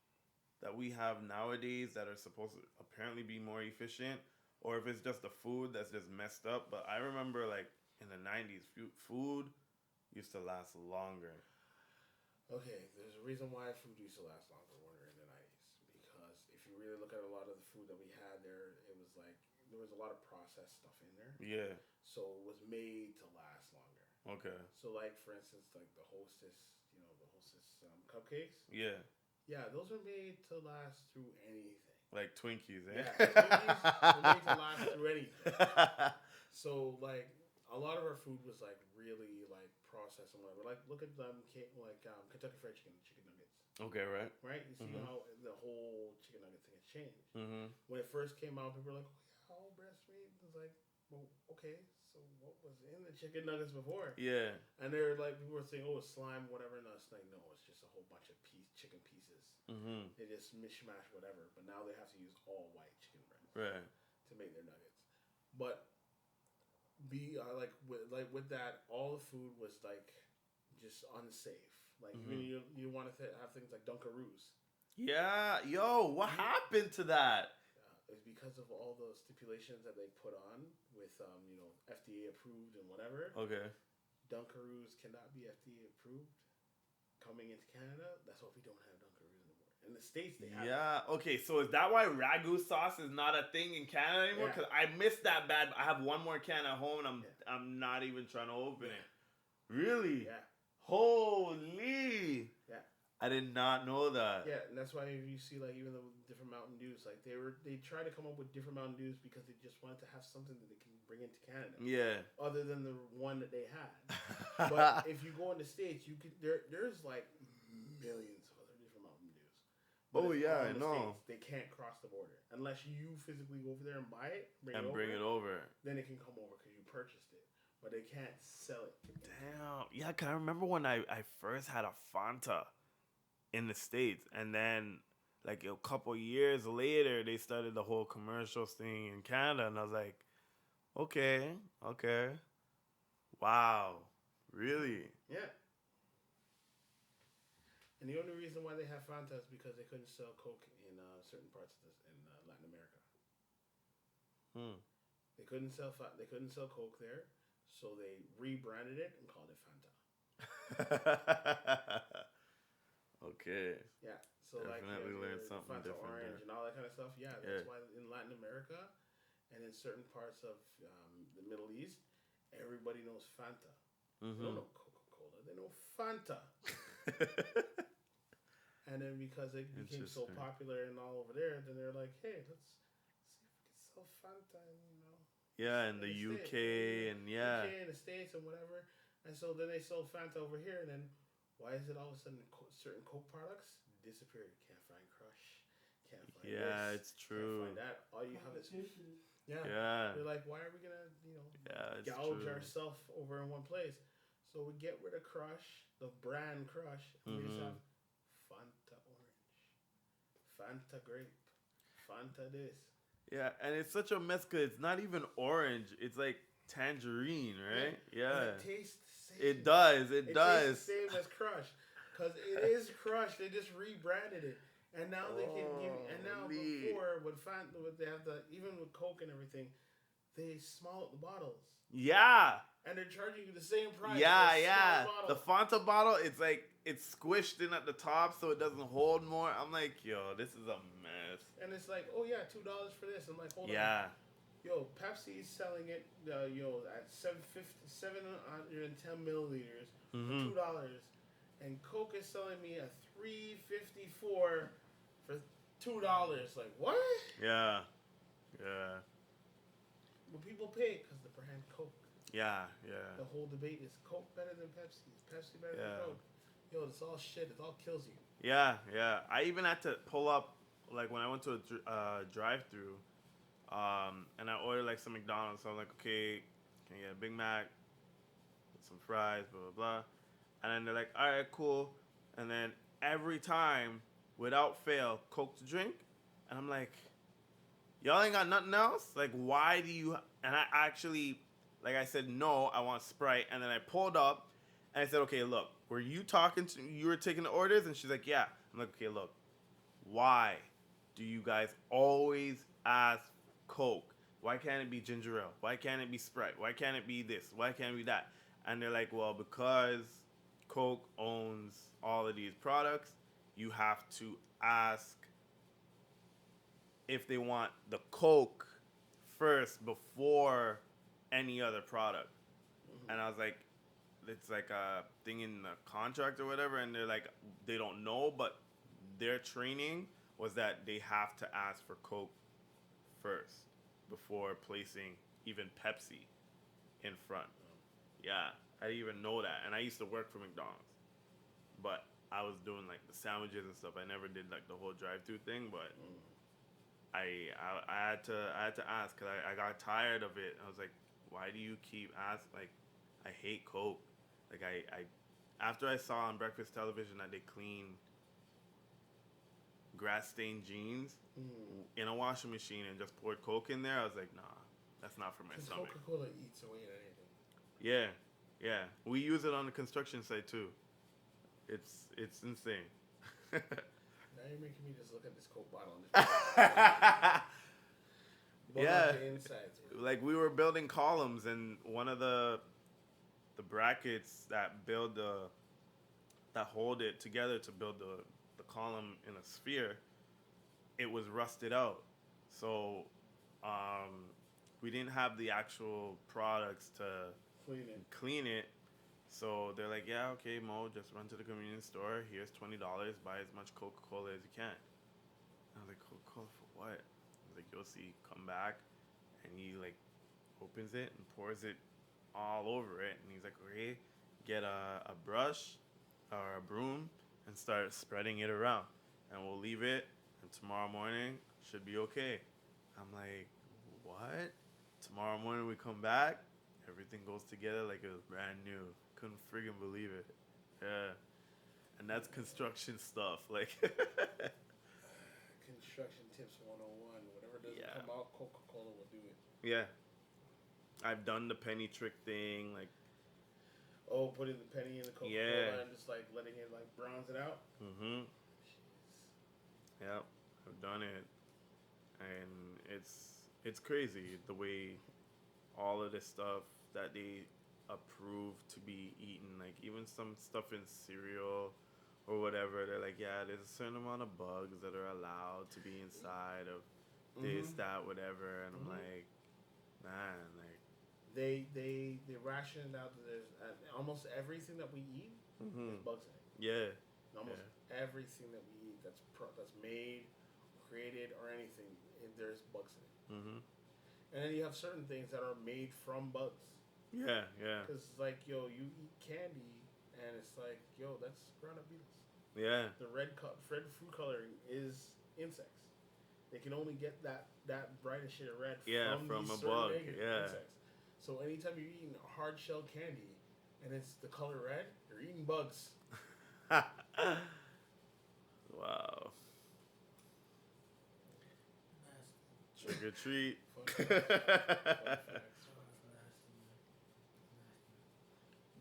that we have nowadays that are supposed to apparently be more efficient, or if it's just the food that's just messed up. But I remember like in the 90s, food used to last longer. Okay, there's a reason why food used to last longer when we were in the 90s. Because if you really look at a lot of the food that we had there, it was like, there was a lot of processed stuff in there. Yeah. So it was made to last longer. Okay. So like, for instance, like the Hostess, cupcakes. Yeah. Yeah, those are made to last through anything. Like Twinkies, eh? Yeah, Twinkies are made to last through anything. So like, a lot of our food was like really like processed and whatever. Like, look at Kentucky Fried Chicken nuggets. Okay, right. Right? You see how the whole chicken nugget thing has changed. Mm-hmm. When it first came out, people were like, "Oh yeah, all breast meat." It was like, well, okay, so what was in the chicken nuggets before? Yeah. And they're like, people were saying, "Oh, it's slime, whatever." And it's like, no, it's just a whole bunch of chicken pieces. Mm-hmm. They just mishmash whatever. But now they have to use all white chicken breast, right, to make their nuggets. But with that, all the food was like just unsafe. Like even you want to have things like Dunkaroos. Yeah, yo, what happened to that? It's because of all those stipulations that they put on with FDA approved and whatever. Okay. Dunkaroos cannot be FDA approved coming into Canada. That's why we don't have Dunkaroos anymore. In the States, they have. Yeah. Okay. So is that why ragu sauce is not a thing in Canada anymore? Because I missed that bad. I have one more can at home, and I'm not even trying to open it. Really? Yeah. Holy. Yeah. I did not know that. Yeah, and that's why you see like even the different Mountain Dews, like they try to come up with different Mountain Dews because they just wanted to have something that they can bring into Canada. Yeah. Other than the one that they had. But if you go in the States, you could there's like millions of other different Mountain Dews. But I know. States, they can't cross the border unless you physically go over there and buy it, bring it over. Then it can come over because you purchased it, but they can't sell it. Damn. Yeah, cause I remember when I first had a Fanta in the States, and then like a couple years later they started the whole commercials thing in Canada, and I was like, okay, wow, really? Yeah. And the only reason why they have Fanta is because they couldn't sell Coke in certain parts of in Latin America. They couldn't sell Coke there, so they rebranded it and called it Fanta. Okay. Yeah. So definitely learned something Fanta different Orange there. and all that kind of stuff. Yeah, that's why in Latin America and in certain parts of the Middle East, everybody knows Fanta. They don't know Coca-Cola. They know Fanta. And then because it became so popular and all over there, then they're like, hey, let's see if we can sell Fanta in the UK and UK and the States and whatever. And so then they sold Fanta over here, and then why is it all of a sudden certain Coke products disappeared? Can't find Crush. Can't find this. It's true. Can't find that. All you have is Yeah. They're like, why are we gonna gouge ourselves over in one place? So we get rid of Crush, the brand Crush, and we just have Fanta Orange, Fanta Grape, Fanta this. Yeah, and it's such a mess because it's not even orange. It's like tangerine, right? Yeah. And it tastes the same. It does. It does. Tastes the same as Crush. Because it is Crush. They just rebranded it. And now they can give. And now before with Fanta, they have even with Coke and everything, they small the bottles. Yeah. And they're charging you the same price. Yeah. The Fanta bottle, it's like, it's squished in at the top so it doesn't hold more. I'm like, yo, this is a mess. And it's like, oh yeah, $2 for this. I'm like, hold on. Yeah. Yo, Pepsi's selling it, at 710 milliliters for $2, and Coke is selling me a 354 for $2. Like what? Yeah. Well, people pay because the brand Coke. Yeah. The whole debate is Coke better than Pepsi? Is Pepsi better than Coke? Yo, it's all shit. It all kills you. Yeah. I even had to pull up, like when I went to a drive-through. And I ordered like some McDonald's. So I'm like, okay, can I get a Big Mac with some fries, blah, blah, blah. And then they're like, all right, cool. And then every time, without fail, Coke to drink. And I'm like, y'all ain't got nothing else? Like, why do you... And I actually, like I said, no, I want Sprite. And then I pulled up and I said, okay, look, were you talking to... You were taking the orders? And she's like, yeah. I'm like, okay, look, why do you guys always ask Coke? Why can't it be ginger ale? Why can't it be Sprite? Why can't it be this? Why can't it be that? And they're like, well, because Coke owns all of these products, you have to ask if they want the Coke first before any other product. And I was like, it's like a thing in the contract or whatever, and they're like, they don't know, but their training was that they have to ask for Coke first before placing even Pepsi in front. Yeah, I didn't even know that. And I used to work for McDonald's, but I was doing like the sandwiches and stuff. I never did like the whole drive-through thing, but I had to ask because I got tired of it. I was like, why do you keep asking? Like, I hate Coke. Like I after I saw on breakfast television that they clean grass-stained jeans in a washing machine and just poured Coke in there, I was like, nah, that's not for my stomach. Coca-Cola eats away at anything. Yeah. We use it on the construction site too. It's insane. Now you're making me just look at this Coke bottle and just yeah. insides, like we were building columns, and one of the brackets that hold it together to build the column in a sphere, it was rusted out. So we didn't have the actual products to clean it. So they're like, yeah, okay, Mo, just run to the convenience store. Here's $20. Buy as much Coca-Cola as you can. I was like, Coca-Cola for what? I was like, you'll see. Come back. And he like opens it and pours it all over it. And he's like, okay, get a brush or a broom and start spreading it around. And we'll leave it. And tomorrow morning should be okay. I'm like, what? Tomorrow morning we come back. Everything goes together like it was brand new. Couldn't friggin' believe it. Yeah. And that's construction stuff. Like construction tips 101. Whatever doesn't come out, Coca-Cola will do it. Yeah. I've done the penny trick thing, like putting the penny in the Coca-Cola and just like letting it like bronze it out. Jeez. Yep. I've done it. And it's crazy the way all of this stuff that they approve to be eaten, like even some stuff in cereal or whatever, they're like, yeah, there's a certain amount of bugs that are allowed to be inside of this, that, whatever, and I'm like, man, like they ration it out that there's almost everything that we eat there's bugs in it. Yeah. Almost everything that we eat that's made, created, or anything, there's bugs in it. And then you have certain things that are made from bugs. Yeah. Because it's like, yo, you eat candy, and it's like, yo, that's ground-up beetles. Yeah. The red food coloring is insects. They can only get that brightest shade of red from a bug. Insects. So anytime you're eating hard-shell candy, and it's the color red, you're eating bugs. Wow. Trick or treat.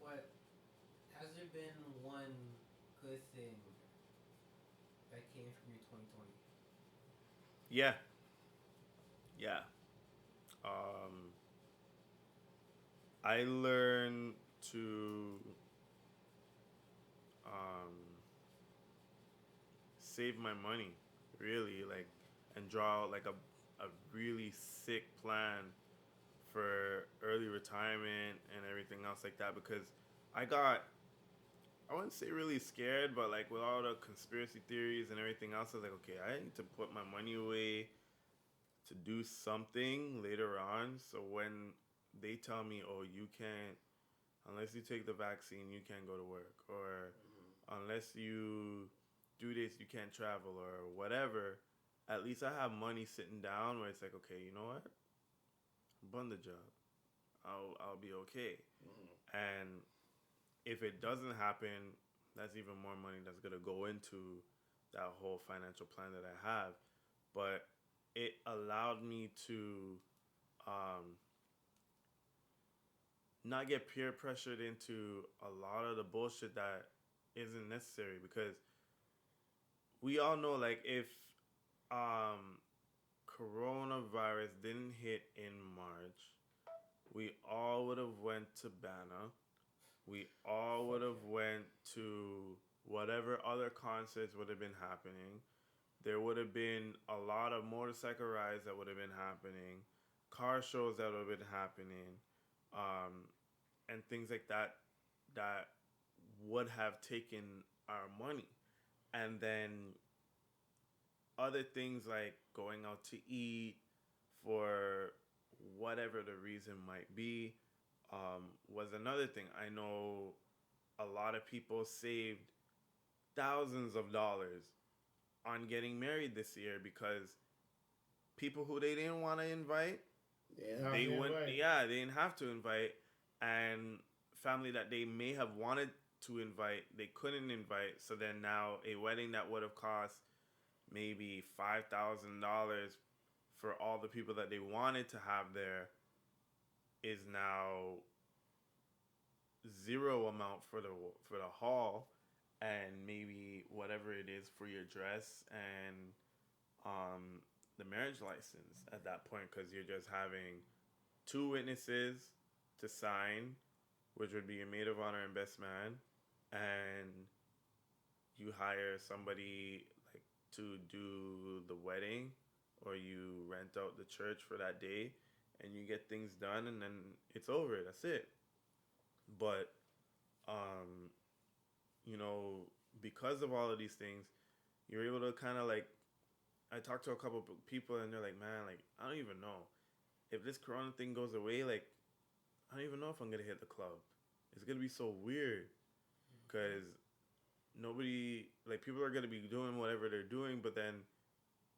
What has there been one good thing that came from your 2020? Yeah. I learned to um, save my money, really, like, and draw like a really sick plan for early retirement and everything else like that because I got I wouldn't say really scared, but like with all the conspiracy theories and everything else, I was like, okay, I need to put my money away to do something later on. So when they tell me, oh, you can't, unless you take the vaccine, you can't go to work, or unless you do this, you can't travel, or whatever, at least I have money sitting down where it's like, okay, you know what? Bun the job. I'll be okay. And if it doesn't happen, that's even more money that's gonna go into that whole financial plan that I have. But it allowed me to um, not get peer pressured into a lot of the bullshit that isn't necessary because we all know like if um, coronavirus didn't hit in March, we all would have went to Banner. We all would have went to whatever other concerts would have been happening. There would have been a lot of motorcycle rides that would have been happening, car shows that would have been happening, um, and things like that that would have taken our money. And then other things like going out to eat for whatever the reason might be was another thing. I know a lot of people saved thousands of dollars on getting married this year because people who they didn't want to invite, they wouldn't. Yeah, they didn't have to invite, and family that they may have wanted to invite, they couldn't invite. So then now a wedding that would have cost maybe $5,000 for all the people that they wanted to have there is now zero amount for the hall and maybe whatever it is for your dress and the marriage license at that point because you're just having two witnesses to sign, which would be your maid of honor and best man, and you hire somebody like to do the wedding or you rent out the church for that day and you get things done and then it's over. That's it. But you know, because of all of these things, you're able to kind of like, I talked to a couple of people and they're like, man, like, I don't even know. If this corona thing goes away, like, I don't even know if I'm going to hit the club. It's going to be so weird because nobody, like, people are going to be doing whatever they're doing, but then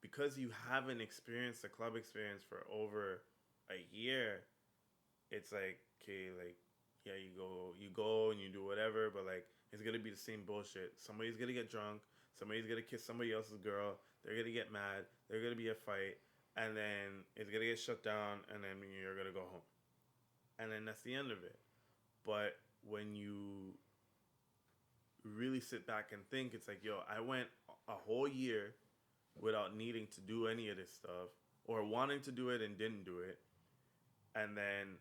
because you haven't experienced a club experience for over a year, it's like, okay, like, yeah, you go and you do whatever, but like, it's gonna be the same bullshit. Somebody's gonna get drunk. Somebody's gonna kiss somebody else's girl. They're gonna get mad. There's gonna be a fight, and then it's gonna get shut down, and then you're gonna go home, and then that's the end of it. But when you really sit back and think, it's like, yo, I went a whole year without needing to do any of this stuff or wanting to do it and didn't do it, and then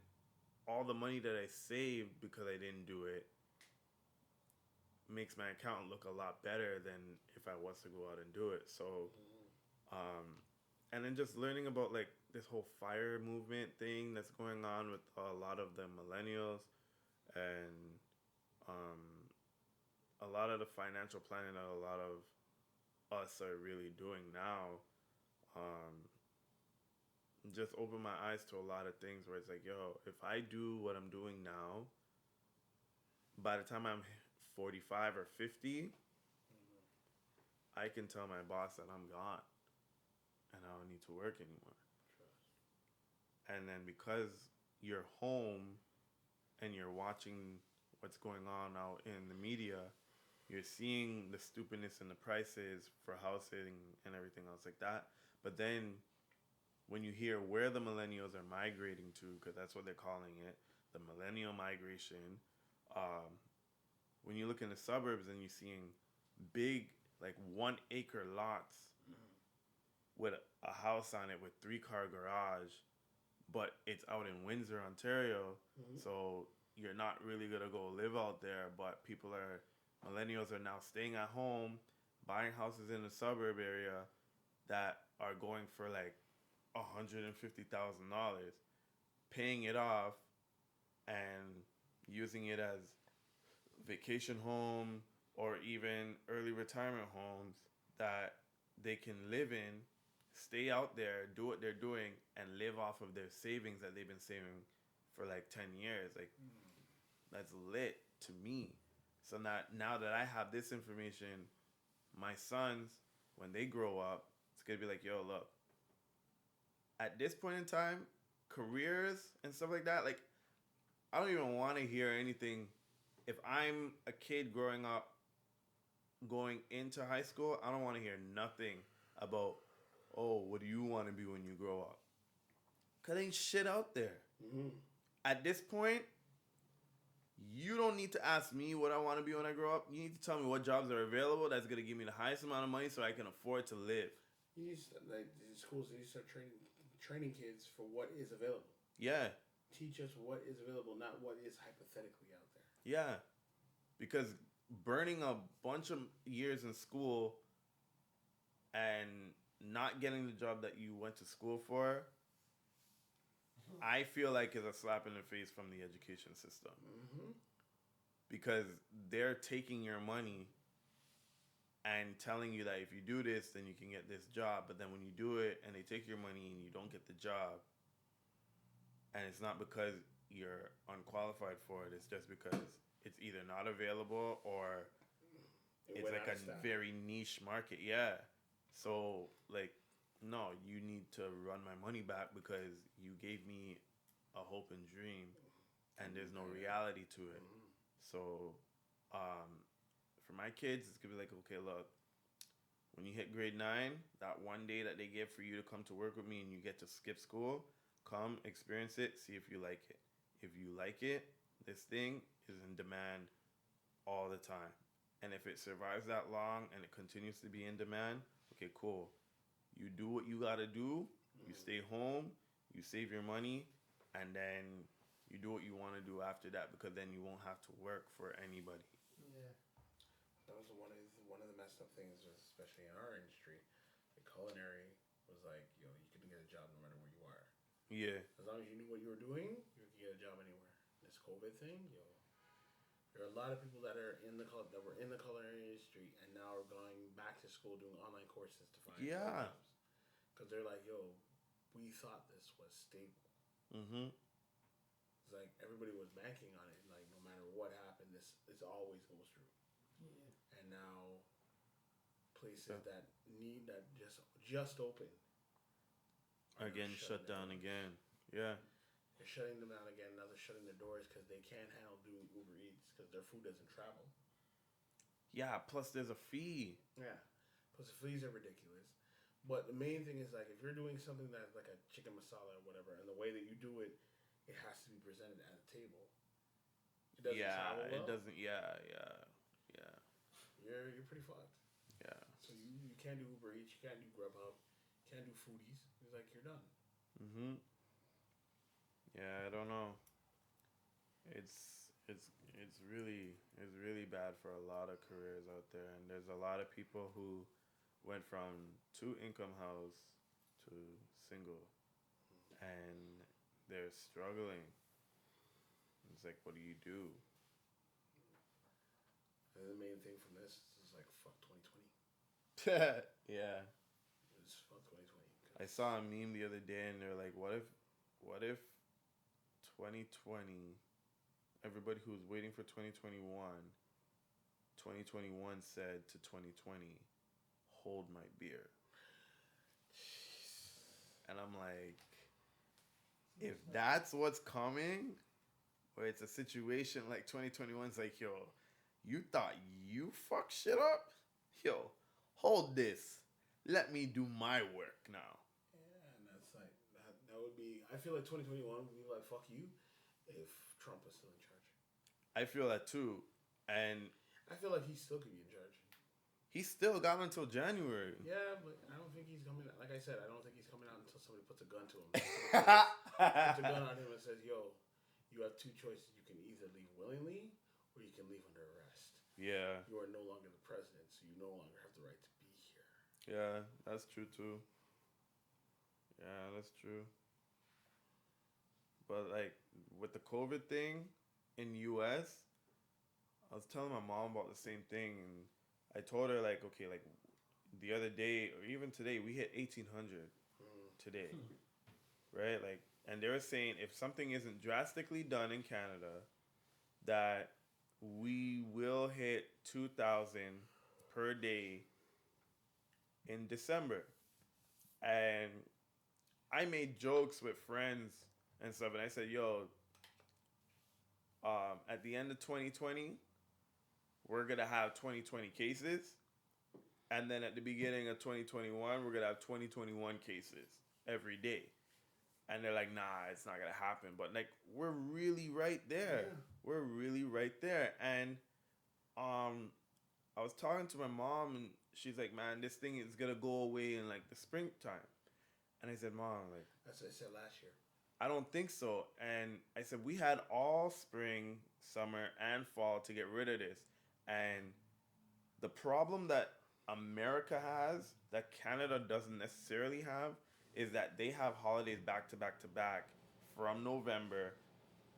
all the money that I saved because I didn't do it makes my account look a lot better than if I was to go out and do it. So, and then just learning about like this whole FIRE movement thing that's going on with a lot of the millennials and a lot of the financial planning that a lot of us are really doing now. Just open my eyes to a lot of things where it's like, yo, if I do what I'm doing now, by the time I'm 45 or 50, I can tell my boss that I'm gone and I don't need to work anymore. And then because you're home and you're watching what's going on out in the media, you're seeing the stupidness in the prices for housing and everything else like that. But then when you hear where the millennials are migrating to, because that's what they're calling it, the millennial migration, when you look in the suburbs and you're seeing big, like 1 acre lots with a house on it with 3-car garage but it's out in Windsor, Ontario. So you're not really gonna go live out there. But millennials are now staying at home, buying houses in the suburb area that are going for like $150,000, paying it off, and using it as vacation home or even early retirement homes that they can live in, stay out there, do what they're doing, and live off of their savings that they've been saving for like 10 years. Like, that's lit to me. So now that I have this information, my sons, when they grow up, it's going to be like, yo, look, at this point in time, careers and stuff like that, like, I don't even want to hear anything. If I'm a kid growing up, going into high school, I don't want to hear nothing about, oh, what do you want to be when you grow up? Because ain't shit out there. At this point, you don't need to ask me what I want to be when I grow up. You need to tell me what jobs are available that's going to give me the highest amount of money so I can afford to live. You need to, like, schools need to start training kids for what is available. Yeah. Teach us what is available, not what is hypothetically out there. Yeah. Because burning a bunch of years in school and not getting the job that you went to school for, I feel like is a slap in the face from the education system. Because they're taking your money and telling you that if you do this, then you can get this job. But then when you do it and they take your money and you don't get the job, and it's not because you're unqualified for it, it's just because it's either not available or it's like a very niche market. Yeah. So, like, no, you need to run my money back because you gave me a hope and dream and there's no reality to it. So, for my kids, it's going to be like, okay, look, when you hit grade 9, that one day that they give for you to come to work with me and you get to skip school, come, experience it, see if you like it. If you like it, this thing is in demand all the time. And if it survives that long and it continues to be in demand, okay, cool. You do what you got to do. You stay home. You save your money. And then you do what you want to do after that because then you won't have to work for anybody. Yeah. That was one of the messed up things, especially in our industry. The culinary was like, yo, you could get a job no matter where you are. Yeah. As long as you knew what you were doing, you could get a job anywhere. This COVID thing, yo, there are a lot of people that were in the culinary industry and now are going back to school doing online courses to find jobs. Because they're like, yo, we thought this was stable. It's like everybody was banking on it. Like no matter what happened, this always goes through. Yeah. And now places that just opened again shut down again. Yeah. They're shutting them down again. Now they're shutting their doors because they can't handle doing Uber Eats because their food doesn't travel. Yeah, plus there's a fee. Yeah. Plus the fees are ridiculous. But the main thing is, like, if you're doing something that's like a chicken masala or whatever, and the way that you do it, it has to be presented at a table. It doesn't travel well. It doesn't. Yeah. You're pretty fucked. Yeah. So you can't do Uber Eats, you can't do Grubhub, you can't do Foodies. It's like you're done. Yeah, I don't know. It's really bad for a lot of careers out there, and there's a lot of people who went from 2-income house to single, and they're struggling. It's like, what do you do? And the main thing from this is like, fuck 2020. Yeah. It's fuck 2020. I saw a meme the other day, and they're like, what if 2020, everybody who was waiting for 2021 said to 2020, hold my beer. And I'm like, if that's what's coming, where it's a situation like 2021's like, yo, you thought you fucked shit up? Yo, hold this. Let me do my work now. Yeah, and that's like, that would be, I feel like 2021 would be like, fuck you, if Trump was still in charge. I feel that too. And I feel like he still could be in charge. He still got until January. Yeah, but I don't think he's coming out. Like I said, I don't think he's coming out until somebody puts a gun to him. Puts a gun on him and says, yo, you have two choices. You can either leave willingly or you can leave under arrest. Yeah. You are no longer the president, so you no longer have the right to be here. Yeah, that's true too. Yeah, that's true. But like with the COVID thing in US, I was telling my mom about the same thing, and I told her like, okay, like the other day or even today, we hit 1,800 today, right? Like, and they were saying if something isn't drastically done in Canada, that we will hit 2,000 per day in December. And I made jokes with friends and stuff, and I said, yo, at the end of 2020, we're going to have 2020 cases. And then at the beginning of 2021, we're going to have 2021 cases every day. And they're like, nah, it's not going to happen. But, like, we're really right there. Yeah. We're really right there. And I was talking to my mom, and she's like, man, this thing is going to go away in, like, the springtime. And I said, Mom, like... That's what I said last year. I don't think so. And I said, we had all spring, summer, and fall to get rid of this. And the problem that America has, that Canada doesn't necessarily have, is that they have holidays back to back to back from November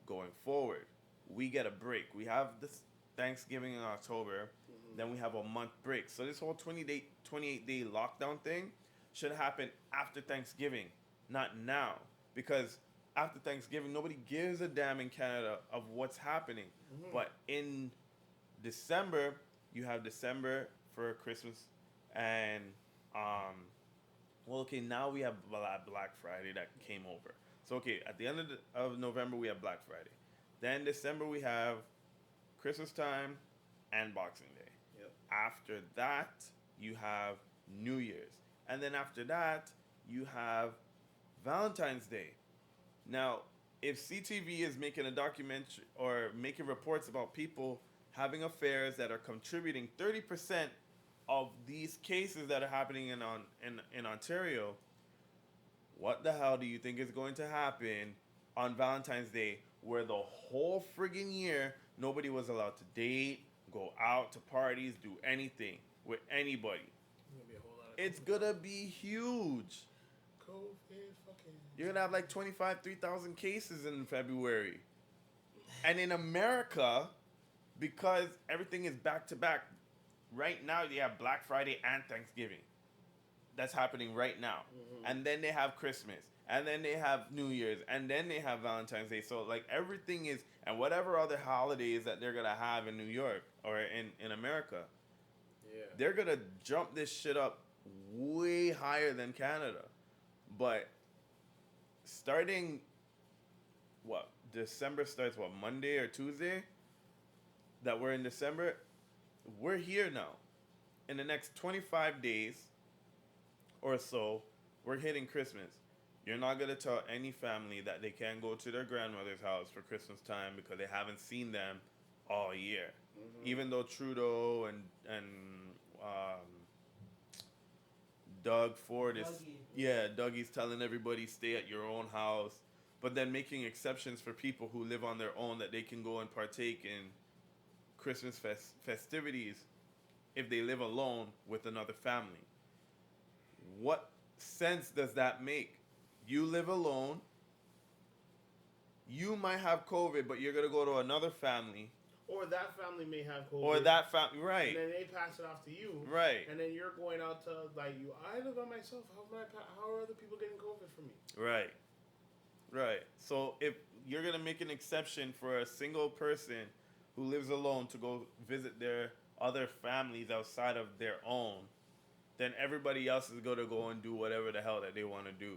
going forward. We get a break. We have this Thanksgiving in October, then we have a month break. So this whole 28-day lockdown thing should happen after Thanksgiving, not now. Because after Thanksgiving, nobody gives a damn in Canada of what's happening. But in December, you have December for Christmas, and well, okay, now we have Black Friday that came over. So okay, at the end of November we have Black Friday. Then December we have Christmas time and Boxing Day. Yep. After that you have New Year's, and then after that you have Valentine's Day. Now, if CTV is making a documentary or making reports about people having affairs that are contributing 30% of these cases that are happening in Ontario, what the hell do you think is going to happen on Valentine's Day, where the whole friggin' year nobody was allowed to date, go out to parties, do anything with anybody? It's gonna be huge. You're gonna have like 3,000 cases in February. And in America, because everything is back to back, right now they have Black Friday and Thanksgiving. That's happening right now. And then they have Christmas. And then they have New Year's. And then they have Valentine's Day. So like everything is, and whatever other holidays that they're going to have in New York or in America, they're going to jump this shit up way higher than Canada. But starting, December starts Monday or Tuesday? That we're in December, we're here now. In the next 25 days or so, we're hitting Christmas. You're not going to tell any family that they can't go to their grandmother's house for Christmas time because they haven't seen them all year. Even though Trudeau and Doug Ford is... Yeah, Dougie's telling everybody stay at your own house, but then making exceptions for people who live on their own that they can go and partake in Christmas festivities if they live alone with another family. What sense does that make? You live alone. You might have COVID, but you're going to go to another family. Or that family may have COVID. Or that family, right. And then they pass it off to you. Right. And then you're going out to, like, I live by myself. How are other people getting COVID from me? Right. Right. So if you're going to make an exception for a single person who lives alone to go visit their other families outside of their own, then everybody else is going to go and do whatever the hell that they want to do.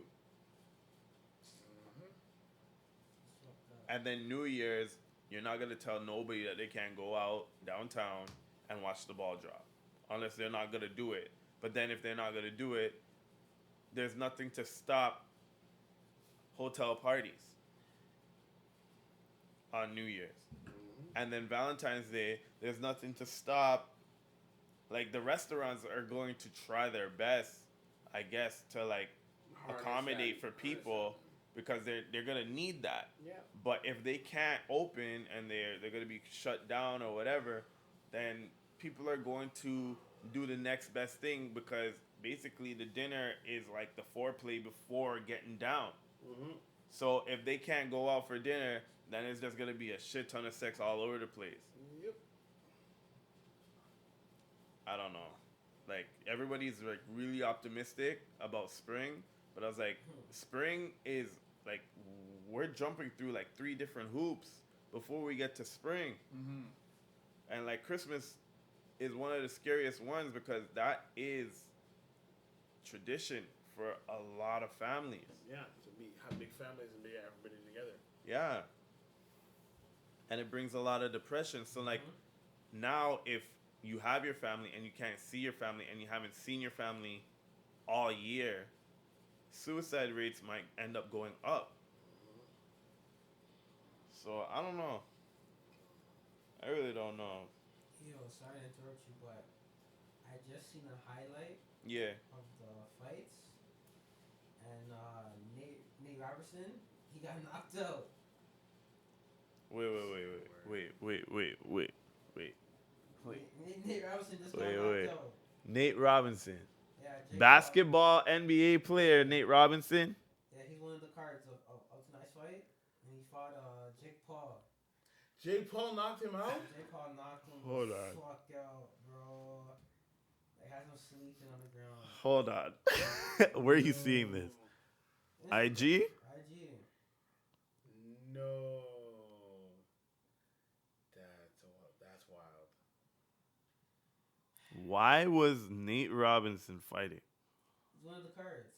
And then New Year's, you're not going to tell nobody that they can't go out downtown and watch the ball drop, unless they're not going to do it. But then if they're not going to do it, there's nothing to stop hotel parties on New Year's. And then Valentine's Day, there's nothing to stop like the restaurants are going to try their best, I guess, to like accommodate for people because they're gonna need that. Yeah. But if they can't open and they're gonna be shut down or whatever, then people are going to do the next best thing because basically the dinner is like the foreplay before getting down. Mm-hmm. So if they can't go out for dinner, then it's just gonna be a shit ton of sex all over the place. Yep. I don't know. Like everybody's like really optimistic about spring, but I was like, spring is like we're jumping through like 3 different hoops before we get to spring. Mm-hmm. And like Christmas is one of the scariest ones because that is tradition for a lot of families. Yeah, to have big families and be everybody together. Yeah. And it brings a lot of depression. So like now if you have your family and you can't see your family and you haven't seen your family all year, suicide rates might end up going up. So I don't know. I really don't know. Yo, sorry to interrupt you, but I just seen a highlight Yeah. of the fights, and Nate Robertson, he got knocked out. Wait. Nate Robinson just got knocked out. Nate Robinson. Yeah, Jake Basketball NBA player Nate Robinson. Yeah, he's one of the cards of tonight's fight, and he fought Jake Paul. Jake Paul knocked him out? Jake Paul knocked him Hold the on. fuck out, bro. Like, has him sleeping on the ground. Hold on. Where are you seeing this? IG? IG. No. That's wild. Why was Nate Robinson fighting? He's one of the cards.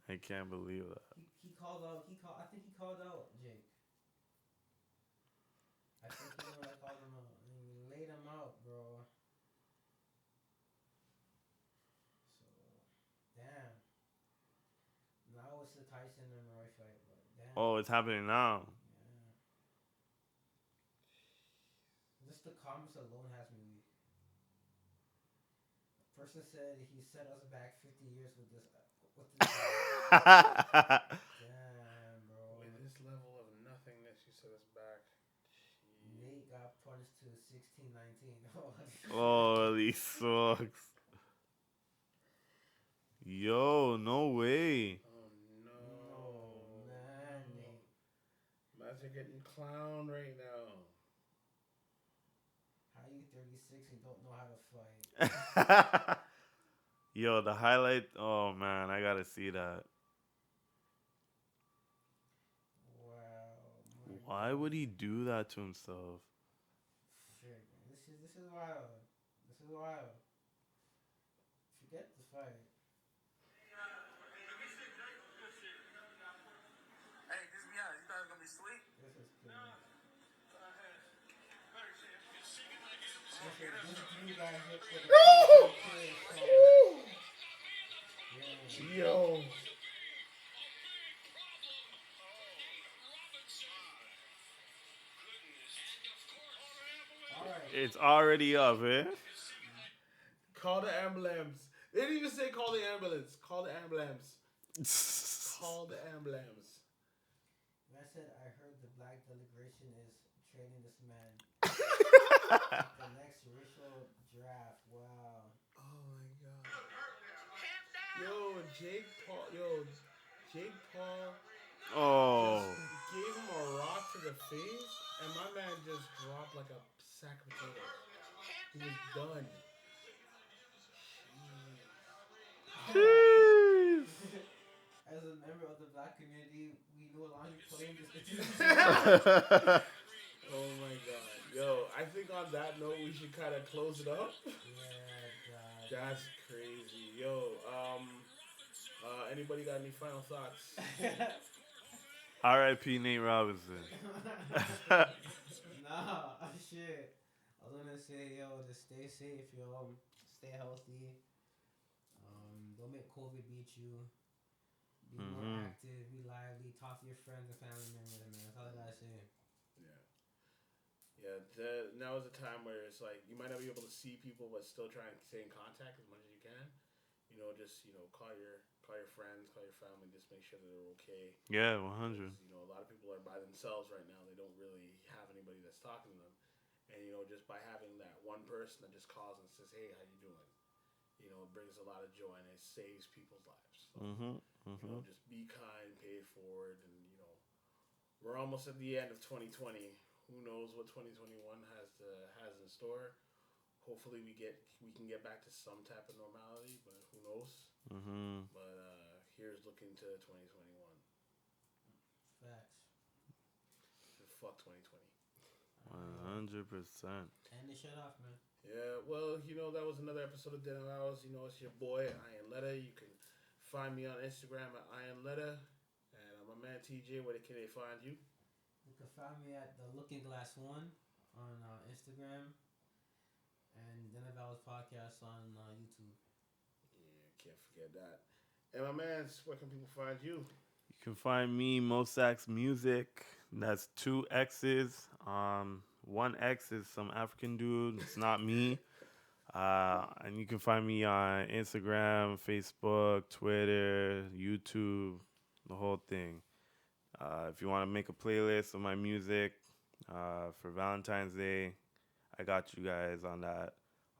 I can't believe that. He called out. I think he called out Jake. I think he called him out. And he laid him out, bro. So, damn. Now it's the Tyson and Roy fight, but damn. Oh, it's happening now. Yeah. Just the comments alone has me weak. A person said he set us back 50 years with this. Damn, bro. With this level of nothingness, you set us back. Jeez. Nate got punished to 16-19. Holy sucks. Yo, no way. Oh no. No, man, Nate. Man's are getting clowned right now. How you 36 and don't know how to fight? Yo, the highlight. Oh man, I gotta see that. Wow. Why would he do that to himself? Shit, man. This is wild. This is wild. Forget the fight. Hey, just be honest. You thought it was gonna be sweet? This is crazy. This dude got hit with a Yo. Alright. It's already up, eh? Call the ambulance. They didn't even say call the ambulance. Call the ambulance. Call the ambulance. I said I heard the black delegation is training this man. The next racial draft. Wow. Oh my god. Yo, Jake Paul. Oh. Just gave him a rock to the face, and my man just dropped like a sack of potatoes. He was done. Jeez. As a member of the black community, we no longer claim this. Oh my god. Yo, I think on that note, we should kind of close it up. Yeah, God. That's crazy. Yo, anybody got any final thoughts? R.I.P. Nate Robinson. Nah, shit. I was gonna say, yo, just stay safe, yo. Stay healthy. Don't make COVID beat you. Be more active, be lively, talk to your friends and family members, man. That's all I gotta say. Yeah. Yeah, now is a time where it's like you might not be able to see people, but still try and stay in contact as much as you can. You know, just call your friends, call your family, just make sure that they're okay. Yeah, 100. Because, a lot of people are by themselves right now. They don't really have anybody that's talking to them, and just by having that one person that just calls and says, "Hey, how you doing?" It brings a lot of joy and it saves people's lives. So, just be kind, pay it forward, and we're almost at the end of 2020. Who knows what 2021 has in store? Hopefully we can get back to some type of normality, but who knows? But here's looking to 2021. Facts. Fuck 2020. 100%. And they shut off, man. Yeah, well, that was another episode of Dinner Hours. It's your boy Iron Letta. You can find me on Instagram at Iron Letta, and my man TJ. Where can they find you? You can find me at the Looking Glass One on Instagram, and Dinner Hours Podcast on YouTube. Yeah, can't forget that. And my man, where can people find you? You can find me Mosax Music. That's 2 X's. 1 X is some African dude. It's not me. And you can find me on Instagram, Facebook, Twitter, YouTube, the whole thing. If you want to make a playlist of my music for Valentine's Day, I got you guys on that.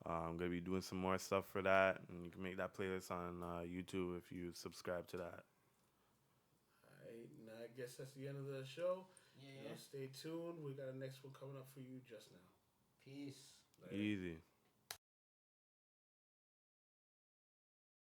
I'm going to be doing some more stuff for that, and you can make that playlist on YouTube if you subscribe to that. All right, now I guess that's the end of the show. Yeah. Stay tuned. We got a next one coming up for you just now. Peace. Later. Easy.